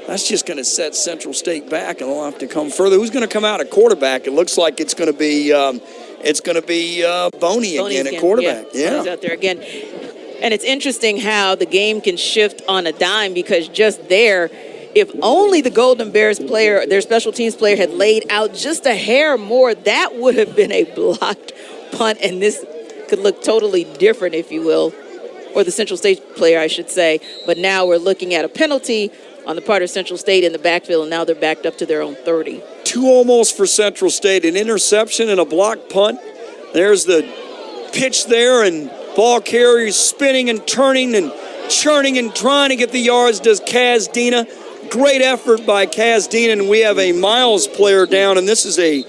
that's just going to set Central State back, and they'll have to come further. Who's going to come out at quarterback? It looks like it's going to be Boney again at quarterback. Yeah, Boney's out there again. And it's interesting how the game can shift on a dime, because just there, if only the Golden Bears player, their special teams player, had laid out just a hair more, that would have been a blocked punt, and this could look totally different, if you will, or the Central State player, I should say. But now we're looking at a penalty on the part of Central State in the backfield, and now they're backed up to their own 30. Two almost for Central State, an interception and a block punt. There's the pitch there, and ball carrier spinning and turning and churning and trying to get the yards, does Kaz Dina. Great effort by Kaz Dina, and we have a Miles player down, and this is a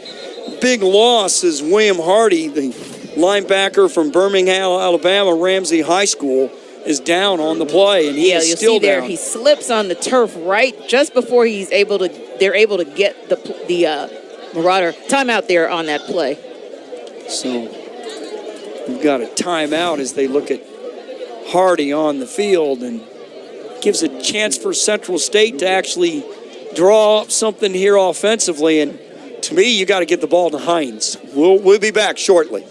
big loss as William Hardy, the linebacker from Birmingham, Alabama, Ramsey High School, is down on the play, and he is you'll still see there, down. he slips on the turf right just before they're able to get the Marauder timeout there on that play. So we've got a timeout as they look at Hardy on the field, and gives a chance for Central State to actually draw up something here offensively. And to me, you got to get the ball to Hines. We'll be back shortly.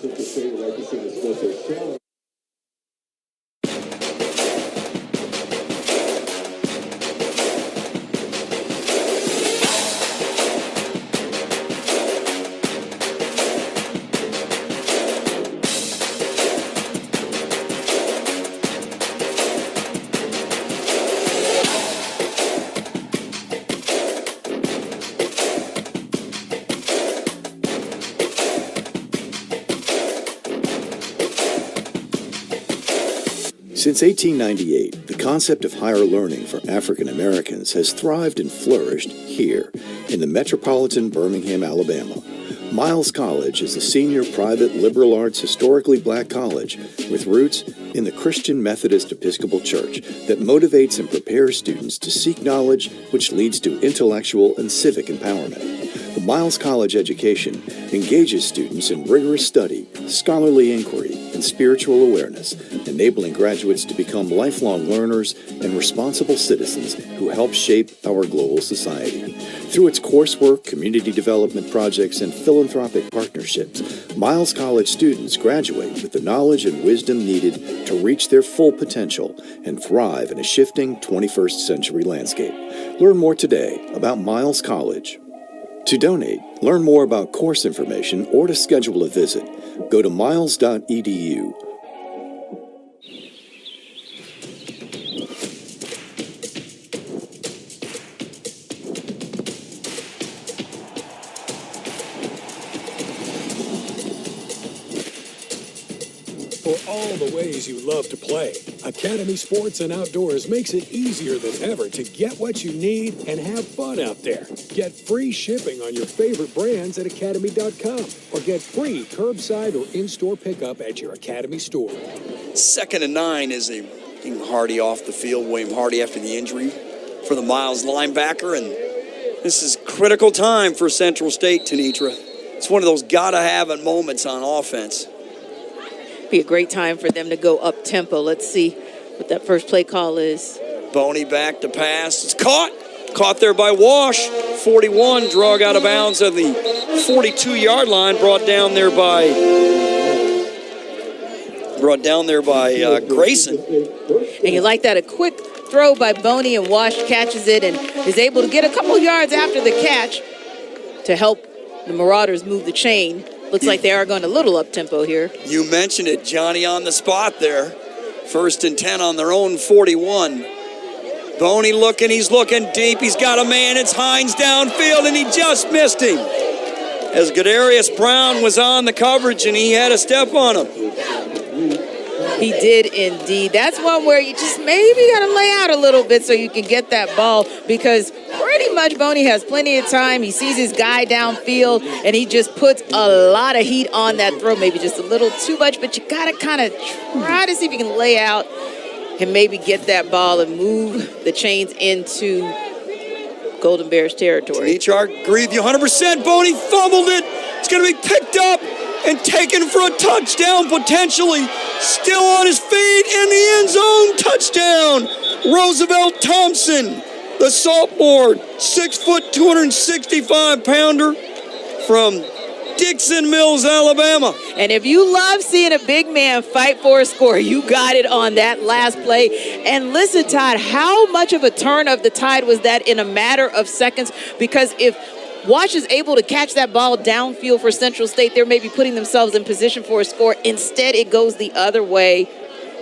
Since 1898, the concept of higher learning for African Americans has thrived and flourished here in the metropolitan Birmingham, Alabama. Miles College is a senior private liberal arts historically black college with roots in the Christian Methodist Episcopal Church that motivates and prepares students to seek knowledge which leads to intellectual and civic empowerment. The Miles College education engages students in rigorous study, scholarly inquiry, and spiritual awareness, enabling graduates to become lifelong learners and responsible citizens who help shape our global society. Through its coursework, community development projects, and philanthropic partnerships, Miles College students graduate with the knowledge and wisdom needed to reach their full potential and thrive in a shifting 21st century landscape. Learn more today about Miles College. To donate, learn more about course information, or to schedule a visit, go to miles.edu. For all the ways you love to play, Academy Sports and Outdoors makes it easier than ever to get what you need and have fun out there. Get free shipping on your favorite brands at academy.com, or get free curbside or in-store pickup at your Academy store. 2nd and 9 is getting Hardy off the field. William Hardy after the injury for the Miles linebacker, and this is critical time for Central State, Tenitra. It's one of those gotta-have-it moments on offense. Be a great time for them to go up tempo. Let's see what that first play call is. Boney back to pass. It's caught there by Wash. 41 drug out of bounds at the 42-yard line, brought down there by Grayson. And you like that, a quick throw by Boney, and Wash catches it and is able to get a couple yards after the catch to help the Marauders move the chain. Looks like they are going a little up-tempo here. You mentioned it, Johnny, on the spot there. 1st and 10 on their own 41. Boney looking, he's looking deep. He's got a man. It's Hines downfield, and he just missed him. As Gadarius Brown was on the coverage, and he had a step on him. He did indeed. That's one where you just maybe got to lay out a little bit so you can get that ball, because pretty much Boney has plenty of time. He sees his guy downfield, and he just puts a lot of heat on that throw, maybe just a little too much, but you got to kind of try to see if you can lay out and maybe get that ball and move the chains into Golden Bears territory. Each agree with you 100%. Boney fumbled it. It's going to be picked up and taken for a touchdown, potentially. Still on his feet in the end zone. Touchdown. Roosevelt Thompson, the sophomore, 6 foot, 265-pounder from Dixon Mills, Alabama. And if you love seeing a big man fight for a score, you got it on that last play. And listen, Todd, how much of a turn of the tide was that in a matter of seconds? Because if Wash is able to catch that ball downfield for Central State, they're maybe putting themselves in position for a score. Instead, it goes the other way.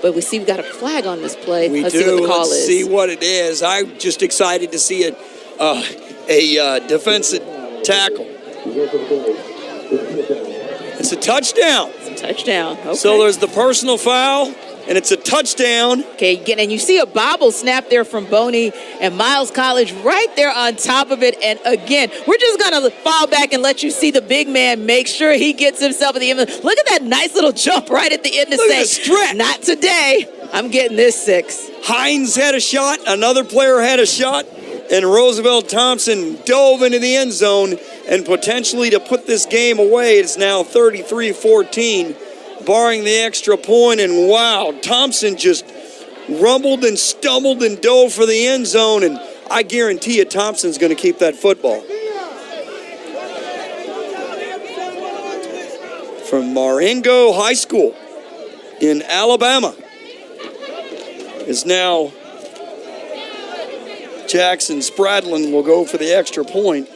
But we see we got a flag on this play. We Let's do. see what the call Let's is. see what it is. I'm just excited to see it. A defensive tackle. It's a touchdown. It's a touchdown. Okay. So there's the personal foul, and it's a touchdown. Okay, again, and you see a bobble snap there from Boney and Miles College right there on top of it. And again, we're just going to fall back and let you see the big man make sure he gets himself at the end. Look at that nice little jump right at the end to Look say, at the stretch. Not today. I'm getting this 6. Hines had a shot. Another player had a shot. And Roosevelt Thompson dove into the end zone, and potentially to put this game away. It's now 33-14, barring the extra point. And wow, Thompson just rumbled and stumbled and dove for the end zone. And I guarantee you Thompson's going to keep that football. From Marengo High School in Alabama is now Jackson Spradlin will go for the extra point,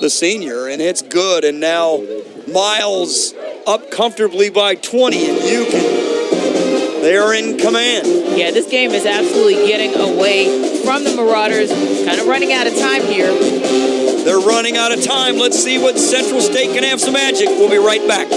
the senior, and it's good. And now Miles up comfortably by 20, and they are in command. Yeah, this game is absolutely getting away from the Marauders. Kind of running out of time here. They're running out of time. Let's see what Central State can have some magic. We'll be right back.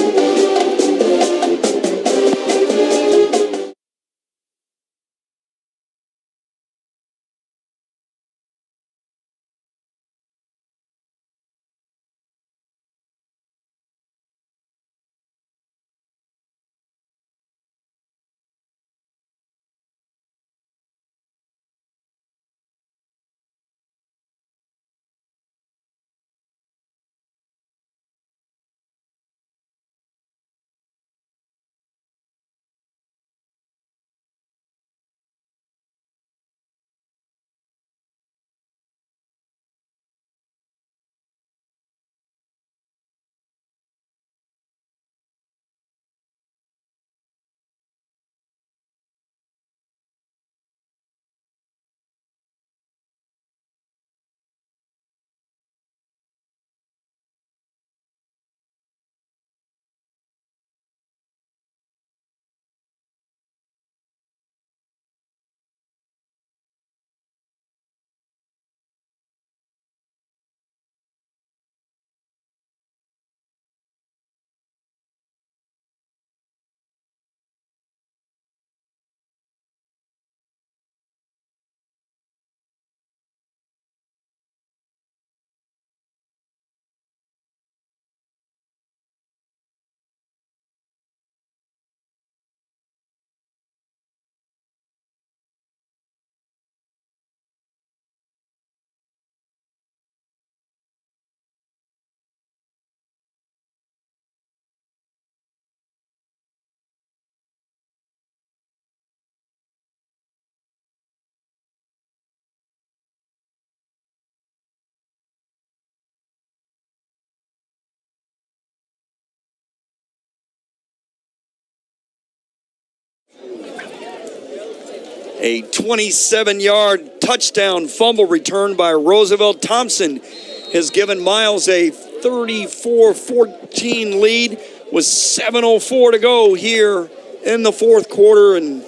A 27-yard touchdown fumble return by Roosevelt Thompson has given Miles a 34-14 lead with 7:04 to go here in the fourth quarter. And,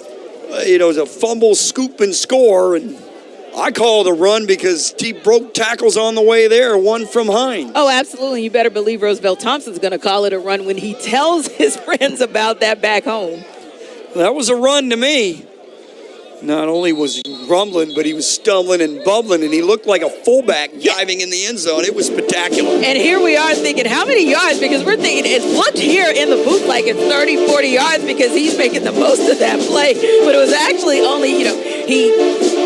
it was a fumble, scoop, and score. And I call it a run because he broke tackles on the way there, one from Hines. Oh, absolutely. You better believe Roosevelt Thompson's going to call it a run when he tells his friends about that back home. That was a run to me. Not only was he rumbling, but he was stumbling and bubbling, and he looked like a fullback diving in the end zone. It was spectacular. And here we are thinking, how many yards? Because we're thinking it looked here in the booth like it's 30, 40 yards because he's making the most of that play. But it was actually only, he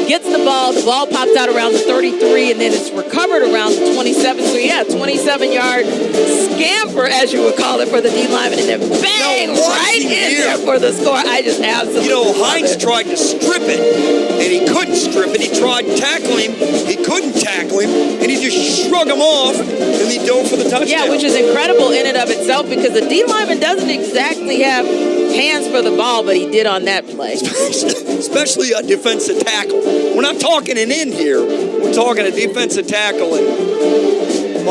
gets the ball pops out around the 33, and then it's recovered around the 27. So, 27-yard scamper, as you would call it, for the D lineman, and then bang, right in there for the score. I just absolutely Hines tried to strip it, and he couldn't strip it. He tried tackling him. He couldn't tackle him, and he just shrugged him off, and he dove for the touchdown. Yeah, which is incredible in and of itself because the D lineman doesn't exactly have hands for the ball, but he did on that play. Especially a defensive tackle. We're not talking an end here. We're talking a defensive tackle. And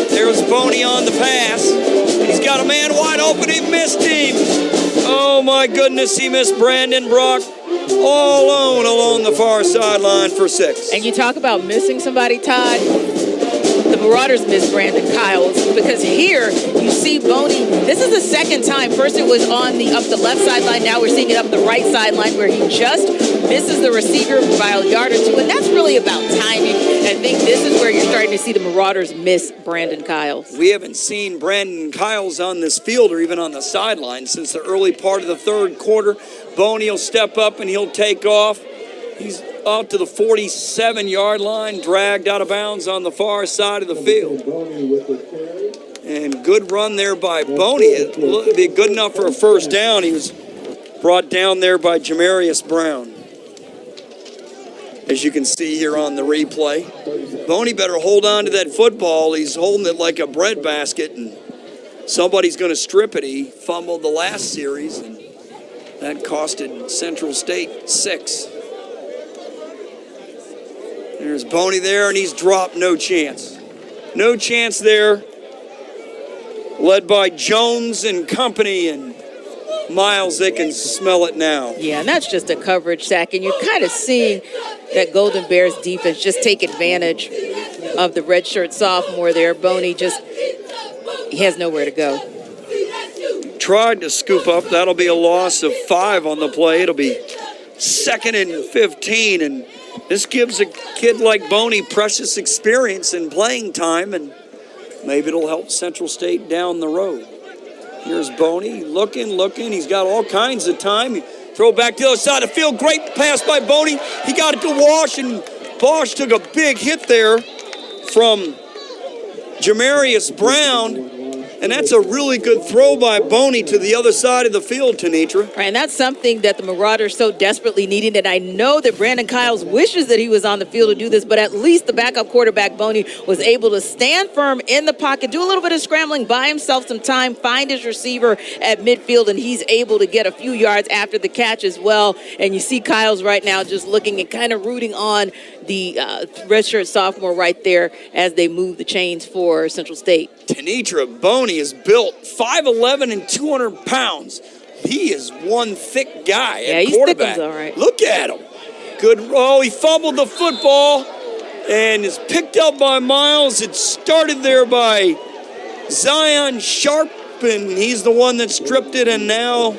there's Boney on the pass. He's got a man wide open. He missed him. Oh, my goodness. He missed Brandon Brock all alone along the far sideline for 6. And you talk about missing somebody, Todd. The Marauders missed Brandon Kyles because here you see Boney. This is the second time. First it was up the left sideline. Now we're seeing it up the right sideline where he just misses the receiver by a yard or two. And that's really about timing. And I think this is where you're starting to see the Marauders miss Brandon Kyles. We haven't seen Brandon Kyles on this field or even on the sideline since the early part of the third quarter. Boney will step up and he'll take off. He's out to the 47-yard line, dragged out of bounds on the far side of the field. And good run there by Boney. It'll be good enough for a first down. He was brought down there by Jamarius Brown. As you can see here on the replay. Boney better hold on to that football. He's holding it like a breadbasket, and somebody's going to strip it. He fumbled the last series, and that costed Central State 6. There's Boney there, and he's dropped. No chance. No chance there. Led by Jones and company, and Miles, they can smell it now. Yeah, and that's just a coverage sack, and you're kind of seeing that Golden Bears defense just take advantage of the redshirt sophomore there. Boney he has nowhere to go. Tried to scoop up. That'll be a loss of 5 on the play. It'll be 2nd and 15, and this gives a kid like Boney precious experience in playing time, and maybe it'll help Central State down the road. Here's Boney looking. He's got all kinds of time. He throw back to the other side of the field. Great pass by Boney. He got it to Wash, and Bosch took a big hit there from Jamarius Brown. And that's a really good throw by Boney to the other side of the field, Tanitra. Right, and that's something that the Marauders so desperately needed. And I know that Brandon Kyles wishes that he was on the field to do this, but at least the backup quarterback, Boney, was able to stand firm in the pocket, do a little bit of scrambling, buy himself some time, find his receiver at midfield, and he's able to get a few yards after the catch as well. And you see Kyles right now just looking and kind of rooting on the redshirt sophomore right there as they move the chains for Central State. Tanitra, Boney is built 5'11" and 200 pounds. He is one thick guy at quarterback. He's all right. Look at him. Good. Oh, he fumbled the football and is picked up by Miles. It started there by Zion Sharp, and he's the one that stripped it, and now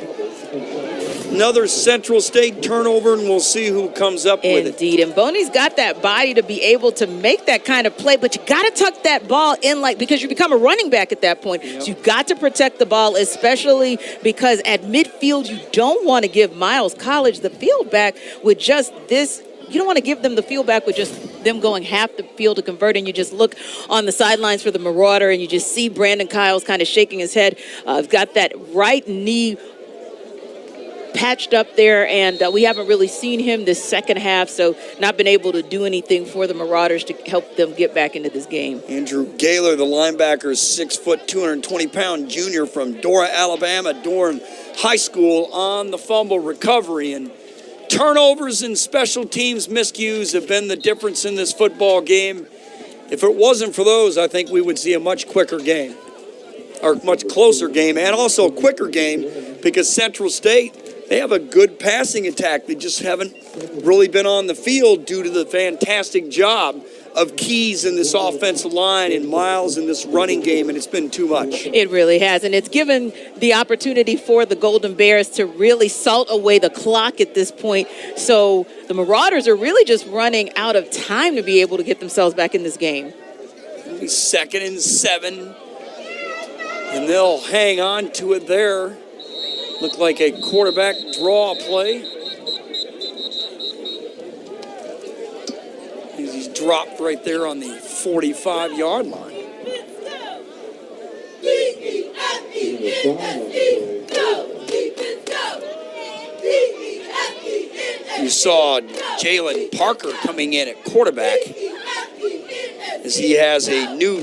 another Central State turnover, and we'll see who comes up with it. Indeed, and Boney's got that body to be able to make that kind of play, but you got to tuck that ball in because you become a running back at that point. Yep. So you got to protect the ball, especially because at midfield, you don't want to give Miles College the field back with just this. You don't want to give them the field back with just them going half the field to convert, and you just look on the sidelines for the Marauder, and you just see Brandon Kyles kind of shaking his head. Got that right knee patched up there, and we haven't really seen him this second half, so not been able to do anything for the Marauders to help them get back into this game. Andrew Gaylor, the linebacker, is 6 foot, 220-pound junior from Dora, Alabama, Doran High School, on the fumble recovery. And turnovers and special teams miscues have been the difference in this football game. If it wasn't for those, I think we would see a much quicker game, or much closer game, and also a quicker game, because Central State They have a good passing attack. They just haven't really been on the field due to the fantastic job of Keys in this offensive line and Miles in this running game, and it's been too much. It really has, and it's given the opportunity for the Golden Bears to really salt away the clock at this point. So the Marauders are really just running out of time to be able to get themselves back in this game. 2nd and 7, and they'll hang on to it there. Look like a quarterback draw play. He's dropped right there on the 45-yard line. You saw Jalen Parker coming in at quarterback as he has a new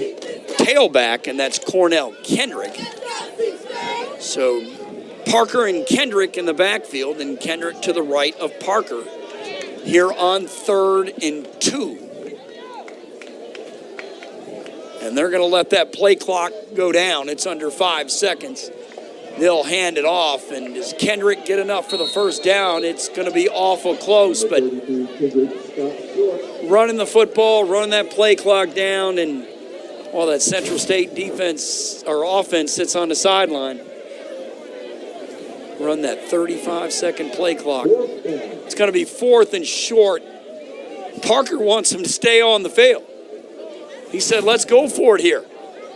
tailback, and that's Cornell Kendrick. So Parker and Kendrick in the backfield, and Kendrick to the right of Parker here on 3rd and 2. And they're going to let that play clock go down. It's under 5 seconds. They'll hand it off, and does Kendrick get enough for the first down? It's going to be awful close, but running the football, running that play clock down, and while that Central State defense or offense sits on the sideline, run that 35-second play clock. It's going to be 4th and short. Parker wants him to stay on the field. He said, let's go for it here.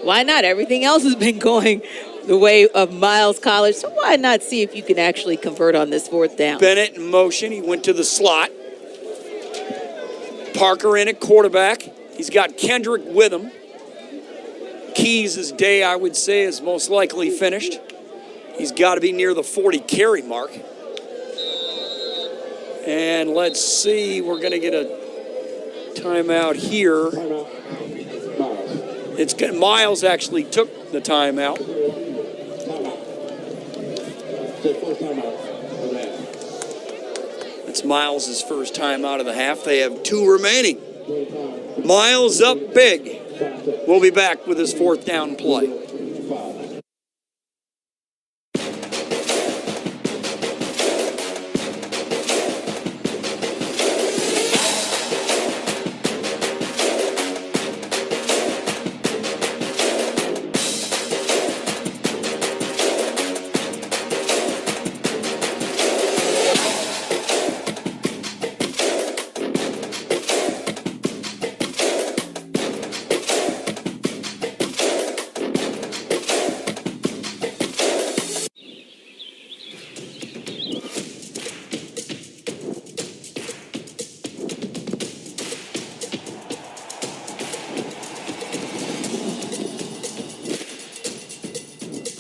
Why not? Everything else has been going the way of Miles College, so why not see if you can actually convert on this 4th down? Bennett in motion. He went to the slot. Parker in at quarterback. He's got Kendrick with him. Keys' day, I would say, is most likely finished. He's got to be near the 40 carry mark. And let's see, we're going to get a timeout here. It's good. Miles actually took the timeout. It's Miles' first time out of the half. They have 2 remaining. Miles up big. We'll be back with his 4th down play.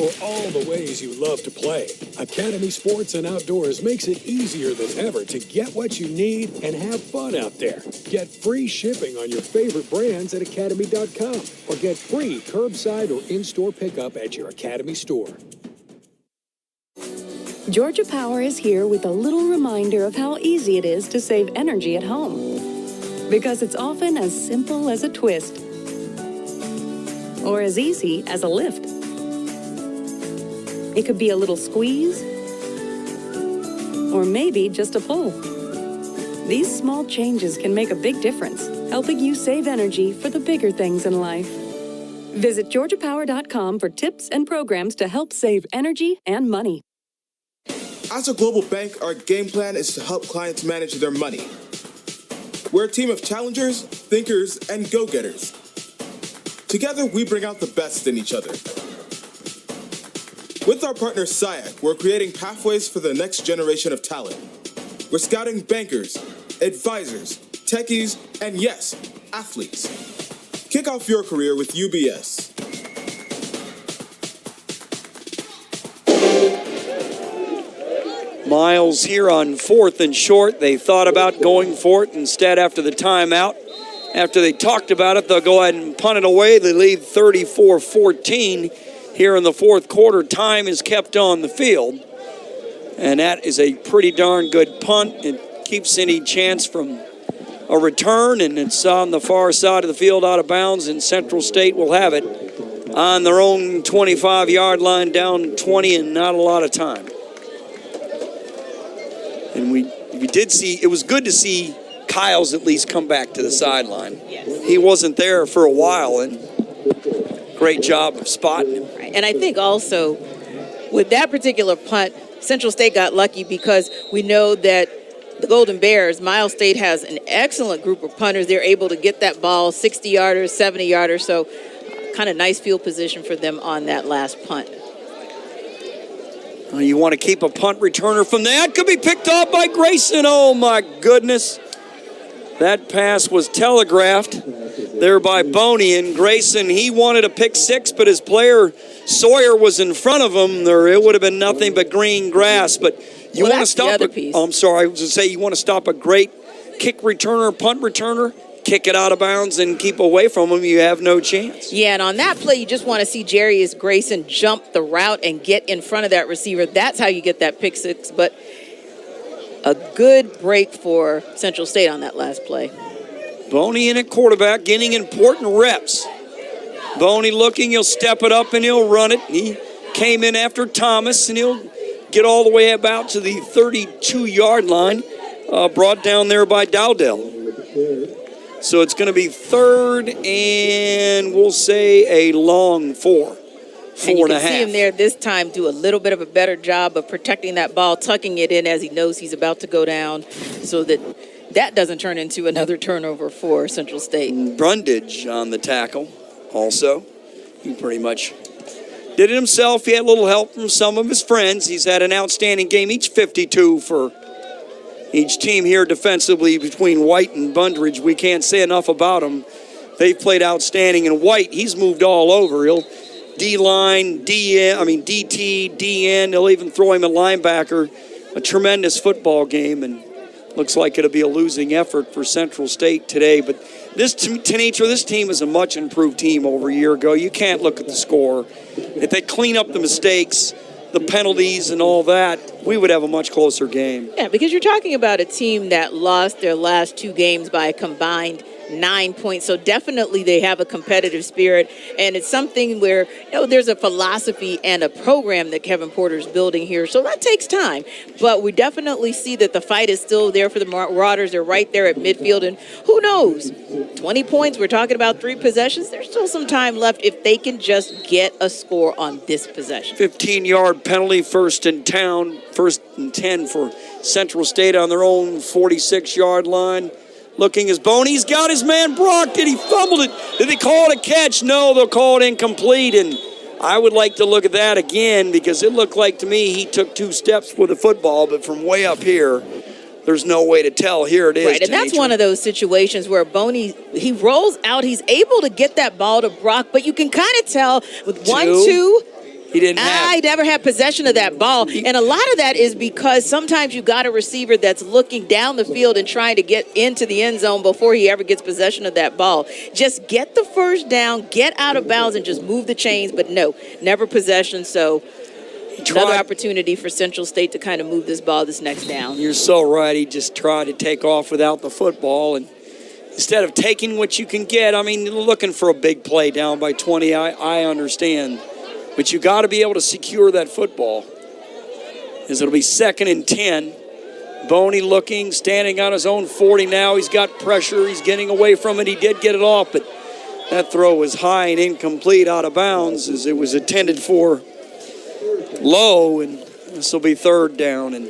For all the ways you love to play, Academy Sports and Outdoors makes it easier than ever to get what you need and have fun out there. Get free shipping on your favorite brands at Academy.com or get free curbside or in-store pickup at your Academy store. Georgia Power is here with a little reminder of how easy it is to save energy at home. Because it's often as simple as a twist or as easy as a lift. It could be a little squeeze or maybe just a pull. These small changes can make a big difference, helping you save energy for the bigger things in life. Visit GeorgiaPower.com for tips and programs to help save energy and money. As a global bank, our game plan is to help clients manage their money. We're a team of challengers, thinkers, and go-getters. Together, we bring out the best in each other. With our partner SIAC, we're creating pathways for the next generation of talent. We're scouting bankers, advisors, techies, and yes, athletes. Kick off your career with UBS. Miles here on 4th and short. They thought about going for it. Instead, after the timeout, after they talked about it, they'll go ahead and punt it away. They lead 34-14 here in the 4th quarter. Time is kept on the field. And that is a pretty darn good punt. It keeps any chance from a return, and it's on the far side of the field out of bounds, and Central State will have it on their own 25-yard line, down 20 and not a lot of time. And we did see, it was good to see Kyles at least come back to the sideline. Yes. He wasn't there for a while, and great job of spotting him. Right. And I think also with that particular punt, Central State got lucky because we know that the Golden Bears, Miles State has an excellent group of punters. They're able to get that ball 60-yarders, 70-yarders, so kind of nice field position for them on that last punt. You want to keep a punt returner from that. Could be picked off by Grayson. Oh, my goodness. That pass was telegraphed there by Boney. And Grayson, he wanted a pick six, but his player Sawyer was in front of him. It would have been nothing but green grass. But you want to stop I'm sorry, I was going to say you want to stop a great kick returner, punt returner, kick it out of bounds and keep away from him. You have no chance. Yeah, and on that play, you just want to see Jarius Grayson jump the route and get in front of that receiver. That's how you get that pick six. But a good break for Central State on that last play. Boney in at quarterback, getting important reps. Boney looking, he'll step it up and he'll run it. He came in after Thomas, and he'll get all the way about to the 32-yard line, brought down there by Dowdell. So it's going to be third and we'll say a long 4 And you and a can see half. him there this time do a little bit of a better job of protecting that ball, tucking it in as he knows he's about to go down so that doesn't turn into another turnover for Central State. Brundage on the tackle also. He pretty much did it himself. He had a little help from some of his friends. He's had an outstanding game, each 52 for each team here defensively between White and Brundage. We can't say enough about them. They've played outstanding. And White, he's moved all over. He'll D-line, DT, DN. They'll even throw him a linebacker. A tremendous football game, and looks like it'll be a losing effort for Central State today. But this team is a much improved team over a year ago. You can't look at the score. If they clean up the mistakes, the penalties and all that, we would have a much closer game. Yeah, because you're talking about a team that lost their last 2 games by a combined 9 points. So definitely they have a competitive spirit, and it's something where there's a philosophy and a program that Kevin Porter's building here. So that takes time, but we definitely see that the fight is still there for the Marauders. They're right there at midfield, and who knows, 20 points. We're talking about 3 possessions. There's still some time left if they can just get a score on this possession. 15-yard penalty, first and 10 for Central State on their own 46-yard line. Looking as Boney's got his man Brock. Did he fumble it? Did they call it a catch? No, they'll call it incomplete. And I would like to look at that again because it looked like to me he took 2 steps with the football, but from way up here, there's no way to tell. Here it is. Right, and that's one of those situations where Boney, he rolls out. He's able to get that ball to Brock, but you can kind of tell with 1, 2, he didn't have. I never had possession of that ball. And a lot of that is because sometimes you got a receiver that's looking down the field and trying to get into the end zone before he ever gets possession of that ball. Just get the first down, get out of bounds, and just move the chains. But no, never possession. So another opportunity for Central State to kind of move this ball this next down. You're so right. He just tried to take off without the football. And instead of taking what you can get, looking for a big play down by 20, I understand. But you got to be able to secure that football, as it'll be 2nd and 10. Boney looking, standing on his own 40 now. He's got pressure. He's getting away from it. He did get it off, but that throw was high and incomplete, out of bounds, as it was intended for low, and this will be 3rd down.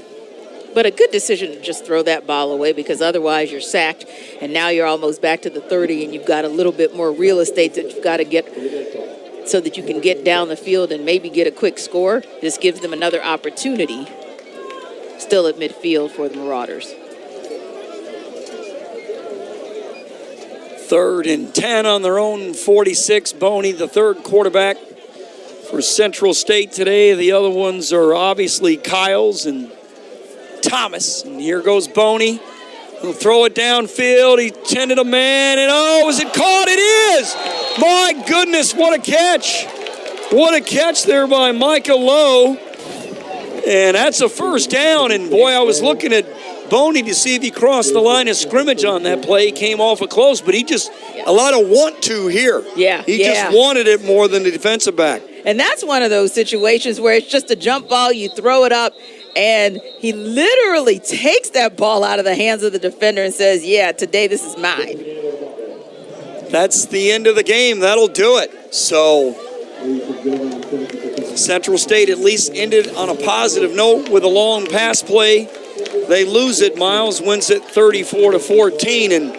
But a good decision to just throw that ball away, because otherwise you're sacked, and now you're almost back to the 30, and you've got a little bit more real estate that you've got to get so that you can get down the field and maybe get a quick score. This gives them another opportunity still at midfield for the Marauders. 3rd and 10 on their own 46. Boney, the 3rd quarterback for Central State today. The other ones are obviously Kyles and Thomas. And here goes Boney. He'll throw it downfield. He tended a man, and is it caught? It is! My goodness, what a catch. What a catch there by Micah Lowe. And that's a first down. And boy, I was looking at Boney to see if he crossed the line of scrimmage on that play. He came off it close, but a lot of want to here. He just wanted it more than the defensive back. And that's one of those situations where it's just a jump ball. You throw it up, And he literally takes that ball out of the hands of the defender and says, yeah, today this is mine. That's the end of the game. That'll do it. So Central State at least ended on a positive note with a long pass play. They lose it. Miles wins it 34-14. And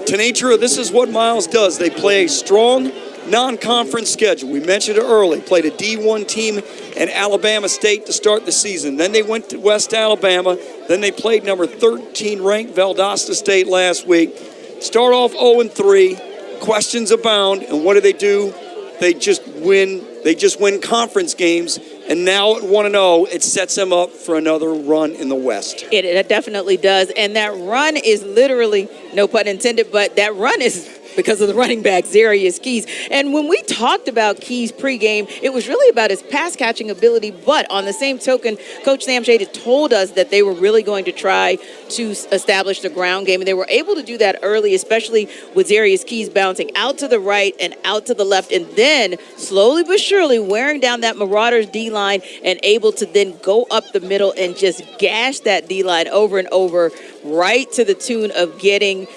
Tenitra, this is what Miles does. They play a strong non-conference schedule. We mentioned it early. Played a D1 team in Alabama State to start the season. Then they went to West Alabama. Then they played number 13 ranked Valdosta State last week. Start off 0-3. Questions abound. And what do? They just win. They just win conference games. And now at 1-0, it sets them up for another run in the West. It definitely does. And that run is literally, no pun intended, but that run is because of the running back, Zarius Keys. And when we talked about Keys pregame, it was really about his pass-catching ability. But on the same token, Coach Sam Shady told us that they were really going to try to establish the ground game. And they were able to do that early, especially with Zarius Keys bouncing out to the right and out to the left. And then, slowly but surely, wearing down that Marauders D-line and able to then go up the middle and just gash that D-line over and over, right to the tune of getting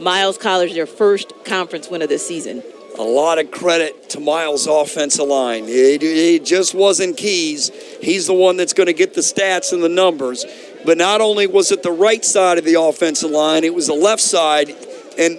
Miles College their first conference win of this season. A lot of credit to Miles' offensive line. It just wasn't Keys. He's the one that's going to get the stats and the numbers. But not only was it the right side of the offensive line, it was the left side. And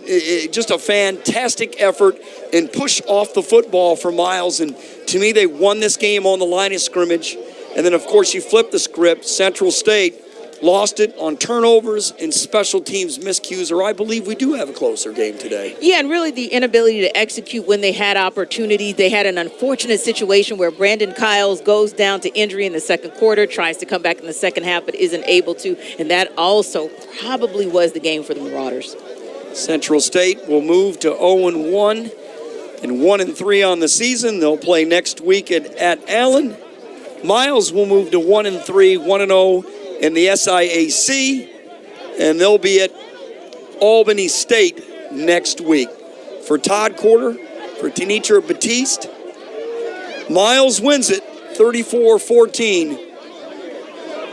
just a fantastic effort and push off the football for Miles. And to me, they won this game on the line of scrimmage. And then, of course, you flip the script. Central State lost it on turnovers and special teams miscues, or I believe we do have a closer game today. Yeah, and really the inability to execute when they had opportunities. They had an unfortunate situation where Brandon Kiles goes down to injury in the second quarter, tries to come back in the second half, but isn't able to. And that also probably was the game for the Marauders. Central State will move to 0-1 and 1-3 on the season. They'll play next week at Allen. Miles will move to 1-3, 1-0 in the SIAC, and they'll be at Albany State next week. For Todd Corder, for Tenitra Batiste, Miles wins it 34-14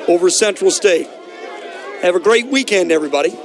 over Central State. Have a great weekend, everybody.